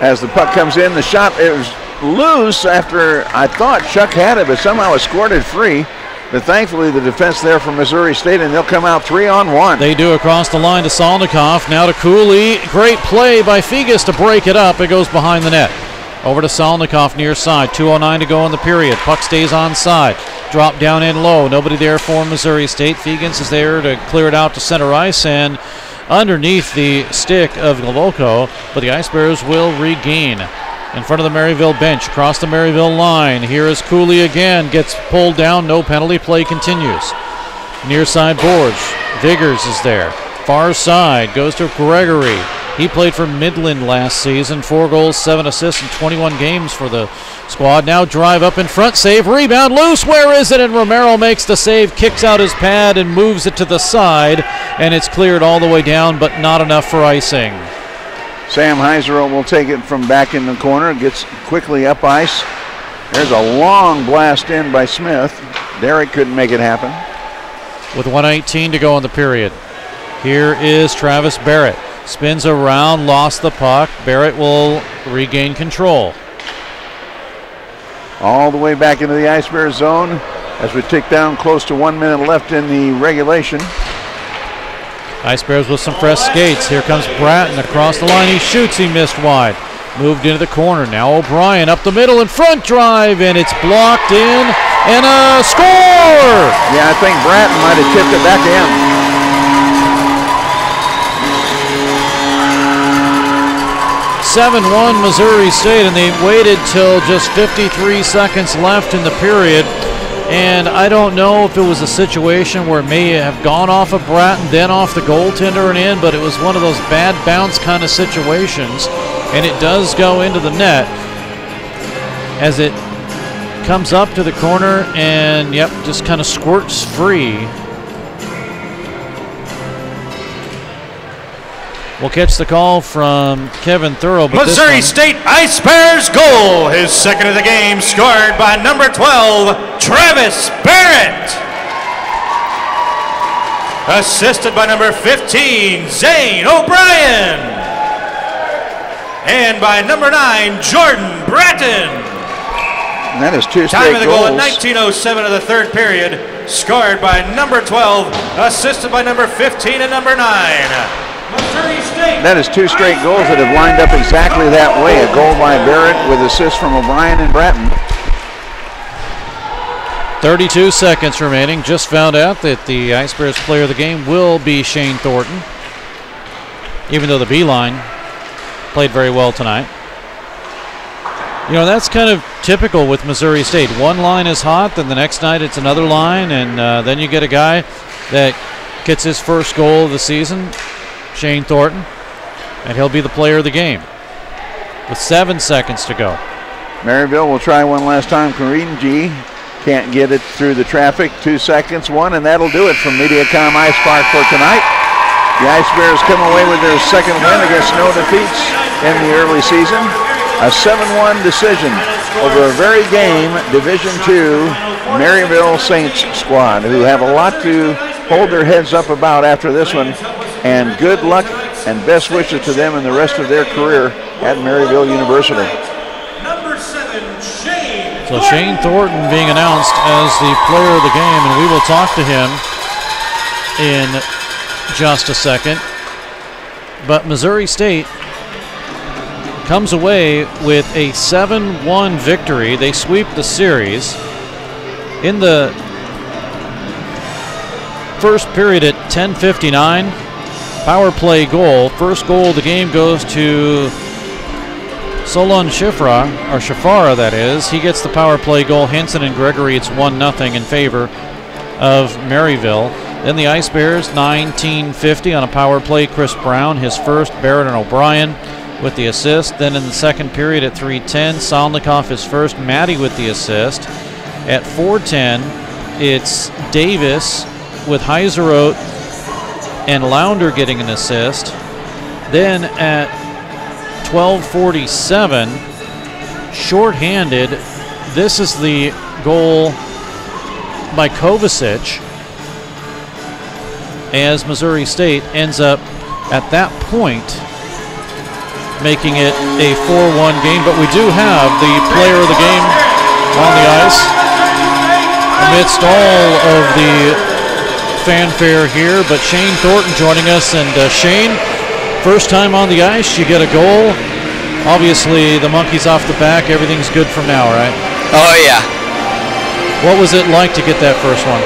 [SPEAKER 3] As the puck comes in, the shot is loose after I thought Chuck had it, but somehow it scored it free. But thankfully, the defense there from Missouri State, and they'll come out 3-on-1.
[SPEAKER 2] They do across the line to Salnikov. Now to Cooley. Great play by Figas to break it up. It goes behind the net. Over to Salnikov near side. 2:09 to go in the period. Puck stays on side. Drop down in low. Nobody there for Missouri State. Figas is there to clear it out to center ice and underneath the stick of Glavoco. But the Ice Bears will regain. In front of the Maryville bench, across the Maryville line. Here is Cooley again, gets pulled down, no penalty, play continues. Near side boards, Viggers is there. Far side, goes to Gregory. He played for Midland last season, 4 goals, 7 assists in 21 games for the squad. Now drive up in front, save, rebound, loose, where is it? And Romero makes the save, kicks out his pad and moves it to the side, and it's cleared all the way down, but not enough for icing.
[SPEAKER 3] Sam Heiser will take it from back in the corner, gets quickly up ice. There's a long blast in by Smith. Derek couldn't make it happen.
[SPEAKER 2] With 1:18 to go in the period. Here is Travis Barrett. Spins around, lost the puck. Barrett will regain control.
[SPEAKER 3] All the way back into the Ice Bears zone as we tick down close to 1 minute left in the regulation.
[SPEAKER 2] Ice Bears with some fresh skates. Here comes Bratton across the line. He shoots. He missed wide. Moved into the corner. Now O'Brien up the middle in front drive, and it's blocked in, and a score!
[SPEAKER 3] Yeah, I think Bratton might have tipped it back in.
[SPEAKER 2] (7-1) Missouri State, and they waited till just 53 seconds left in the period. And I don't know if it was a situation where it may have gone off of Bratton, then off the goaltender and in, but it was one of those bad bounce kind of situations. And it does go into the net as it comes up to the corner and, yep, just kind of squirts free. We'll catch the call from Kevin Thurl. But
[SPEAKER 4] Missouri State Ice Bears goal, his second of the game, scored by number 12, Travis Barrett. Assisted by number 15, Zane O'Brien. And by number 9, Jordan Bratton.
[SPEAKER 3] And that is 2 straight
[SPEAKER 4] Time of the goal
[SPEAKER 3] goals.
[SPEAKER 4] at 19:07 of the third period, scored by number 12, assisted by number 15 and number 9.
[SPEAKER 3] That is 2 straight goals that have lined up exactly that way. A goal by Barrett with assists from O'Brien and Bratton.
[SPEAKER 2] 32 seconds remaining. Just found out that the Ice Bears player of the game will be Shane Thornton, even though the B line played very well tonight. You know, that's kind of typical with Missouri State. One line is hot, then the next night it's another line, and then you get a guy that gets his first goal of the season, Shane Thornton, and he'll be the player of the game with 7 seconds to go.
[SPEAKER 3] Maryville will try one last time. Kareem G can't get it through the traffic. 2 seconds, one, and that'll do it from Mediacom Ice Park for tonight. The Ice Bears come away with their second win against no defeats in the early season. A 7-1 decision over a very game Division II Maryville Saints squad, who have a lot to hold their heads up about after this one. And good luck and best wishes to them in the rest of their career at Maryville University.
[SPEAKER 10] Number 7, Shane.
[SPEAKER 2] So Shane Thornton being announced as the player of the game, and we will talk to him in just a second. But Missouri State comes away with a 7-1 victory. They sweep the series. In the first period at 10:59, power play goal. First goal of the game goes to Solon Shafara, that is. He gets the power play goal. Henson and Gregory, it's 1-0 in favor of Maryville. Then the Ice Bears, 19:50 on a power play. Chris Brown, his first. Barrett and O'Brien with the assist. Then in the second period at 3:10, Salnikov his first. Maddie with the assist. At 4:10, it's Davis with Heiseroth and Lounder getting an assist. Then at 12:47, shorthanded, this is the goal by Kovacic, as Missouri State ends up at that point making it a 4-1 game. But we do have the player of the game on the ice amidst all of the fanfare here. But Shane Thornton joining us. And Shane, first time on the ice, you get a goal. Obviously the monkey's off the back. Everything's good from now, right?
[SPEAKER 11] Oh, yeah.
[SPEAKER 2] What was it like to get that first one?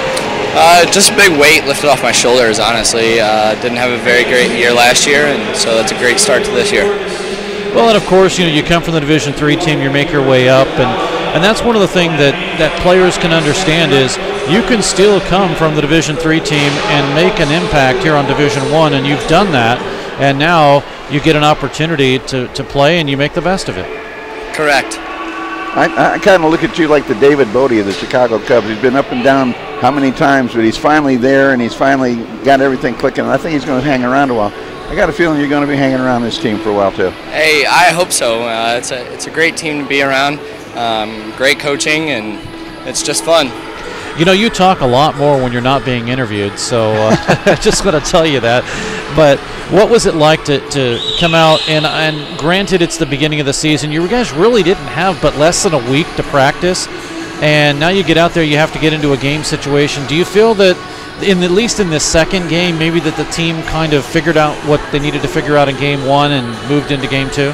[SPEAKER 11] Just a big weight lifted off my shoulders, honestly. Didn't have a very great year last year, and so that's a great start to this year.
[SPEAKER 2] Well, and of course, you come from the Division III team, you make your way up, and that's one of the things that players can understand is you can still come from the Division III team and make an impact here on Division I, and you've done that, and now you get an opportunity to play, and you make the best of it.
[SPEAKER 11] Correct.
[SPEAKER 3] I kind of look at you like the David Bodie of the Chicago Cubs. He's been up and down how many times, but he's finally there, and he's finally got everything clicking, and I think he's going to hang around a while. I got a feeling you're going to be hanging around this team for a while, too.
[SPEAKER 11] Hey, I hope so. It's a great team to be around, great coaching, and it's just fun.
[SPEAKER 2] You talk a lot more when you're not being interviewed, so I just want to tell you that. But what was it like to come out, and granted it's the beginning of the season, you guys really didn't have but less than a week to practice, and now you get out there, you have to get into a game situation. Do you feel that, at least in this second game, maybe that the team kind of figured out what they needed to figure out in Game 1 and moved into Game 2?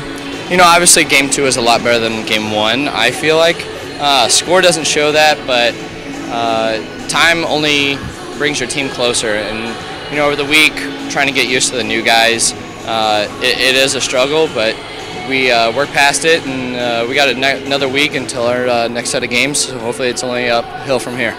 [SPEAKER 11] Obviously Game 2 is a lot better than Game 1, I feel like. Score doesn't show that, but time only brings your team closer, and over the week trying to get used to the new guys, it is a struggle, but we work past it, and we got another week until our next set of games, so hopefully it's only uphill from here.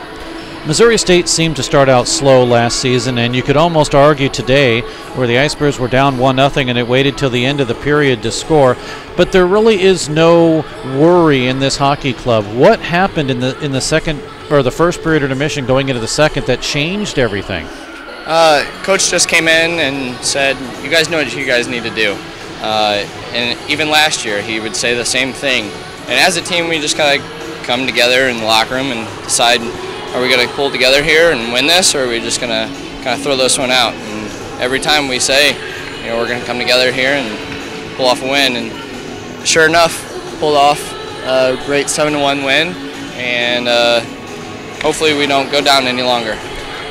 [SPEAKER 2] Missouri State seemed to start out slow last season, and you could almost argue today where the Ice Bears were down 1-0 and it waited till the end of the period to score. But there really is no worry in this hockey club. What happened in the second or the first period of intermission going into the second that changed everything?
[SPEAKER 11] Coach just came in and said, you guys know what you guys need to do. And even last year he would say the same thing. And as a team we just kind of come together in the locker room and decide, are we going to pull together here and win this, or are we just going to kind of throw this one out? And every time we say, we're going to come together here and pull off a win. And sure enough, pulled off a great 7-1 win, and hopefully we don't go down any longer.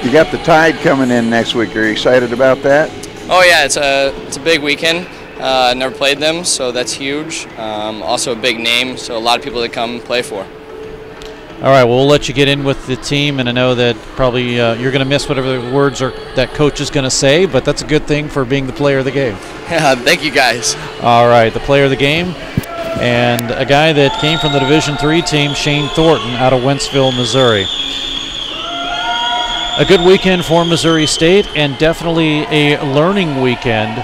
[SPEAKER 3] You got the Tide coming in next week. Are you excited about that?
[SPEAKER 11] Oh yeah, it's a big weekend. Never played them, so that's huge. Also a big name, so a lot of people that come play for.
[SPEAKER 2] All right, well, we'll let you get in with the team, and I know that probably you're going to miss whatever the words are that coach is going to say, but that's a good thing for being the player of the game.
[SPEAKER 11] Yeah, thank you guys.
[SPEAKER 2] All right, the player of the game, and a guy that came from the Division III team, Shane Thornton, out of Wentzville, Missouri. A good weekend for Missouri State, and definitely a learning weekend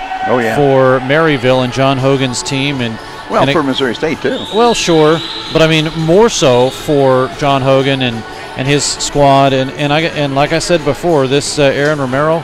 [SPEAKER 2] for Maryville and John Hogan's team. And
[SPEAKER 3] Well, for Missouri State, too.
[SPEAKER 2] Well, sure. But, I mean, more so for John Hogan and his squad. And like I said before, this Aaron Romero,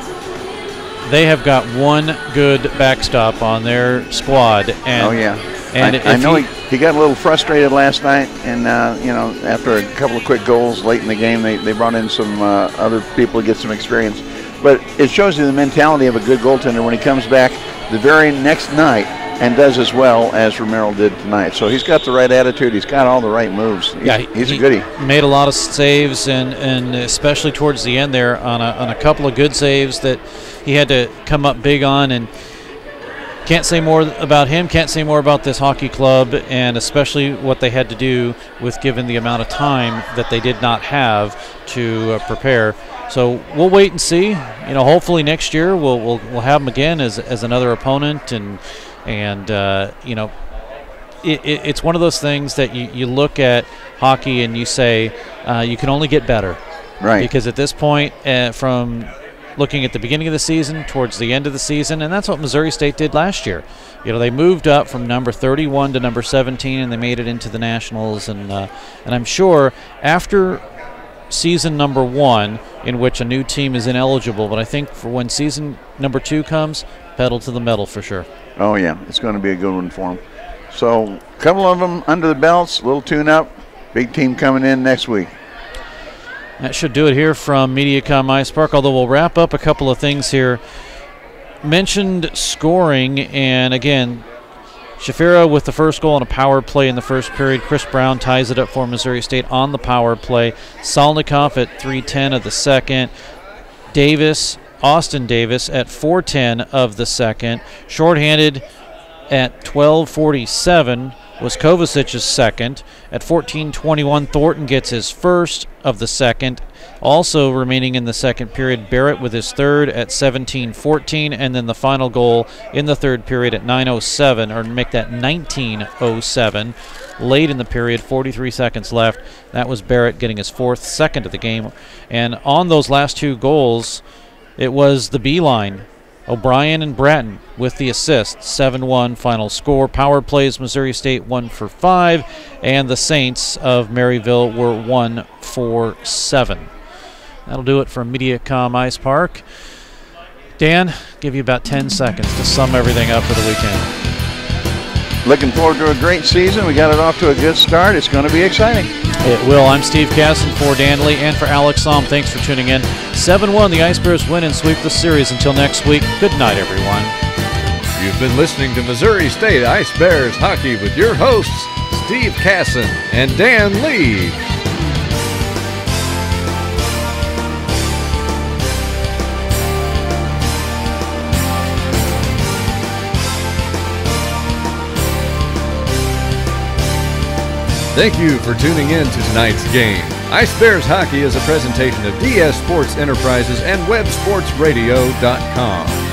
[SPEAKER 2] they have got one good backstop on their squad. And,
[SPEAKER 3] oh, yeah.
[SPEAKER 2] And
[SPEAKER 3] I know he got a little frustrated last night, and, after a couple of quick goals late in the game, they brought in some other people to get some experience. But it shows you the mentality of a good goaltender when he comes back the very next night and does as well as Romero did tonight. So he's got the right attitude. He's got all the right moves. He's a goodie.
[SPEAKER 2] Made a lot of saves, and especially towards the end there on a couple of good saves that he had to come up big on. And can't say more about him, can't say more about this hockey club, and especially what they had to do with given the amount of time that they did not have to prepare. So we'll wait and see. Hopefully next year we'll have them again as another opponent, and it's one of those things that you look at hockey and you say you can only get better,
[SPEAKER 3] right?
[SPEAKER 2] Because at this point, from looking at the beginning of the season towards the end of the season, and that's what Missouri State did last year. They moved up from number 31 to number 17, and they made it into the Nationals, and I'm sure after season number 1, in which a new team is ineligible, but I think for when season number 2 comes, pedal to the metal for sure.
[SPEAKER 3] Oh yeah, it's going to be a good one for them. So a couple of them under the belts, a little tune-up, big team coming in next week.
[SPEAKER 2] That should do it here from Mediacom Ice Park, although we'll wrap up a couple of things here. Mentioned scoring, and again, Shafira with the first goal on a power play in the first period. Chris Brown ties it up for Missouri State on the power play. Salnikov at 3:10 of the second. Austin Davis at 4:10 of the second. Shorthanded at 12:47 was Kovacic's second. At 14:21, Thornton gets his first of the second. Also remaining in the second period, Barrett with his third at 17:14, and then the final goal in the third period at 9:07, or make that 19:07. Late in the period, 43 seconds left. That was Barrett getting his fourth, second of the game. And on those last two goals, it was the B line. O'Brien and Bratton with the assist. 7-1 final score. Power plays, Missouri State 1 for 5, and the Saints of Maryville were 1 for 7. That'll do it from Mediacom Ice Park. Dan, give you about 10 seconds to sum everything up for the weekend.
[SPEAKER 3] Looking forward to a great season. We got it off to a good start. It's going to be exciting.
[SPEAKER 2] It will. I'm Steve Casson for Dan Lee and for Alex Somm. Thanks for tuning in. 7-1, the Ice Bears win and sweep the series. Until next week, good night, everyone.
[SPEAKER 1] You've been listening to Missouri State Ice Bears hockey with your hosts, Steve Casson and Dan Lee. Thank you for tuning in to tonight's game. Ice Bears Hockey is a presentation of DS Sports Enterprises and WebSportsRadio.com.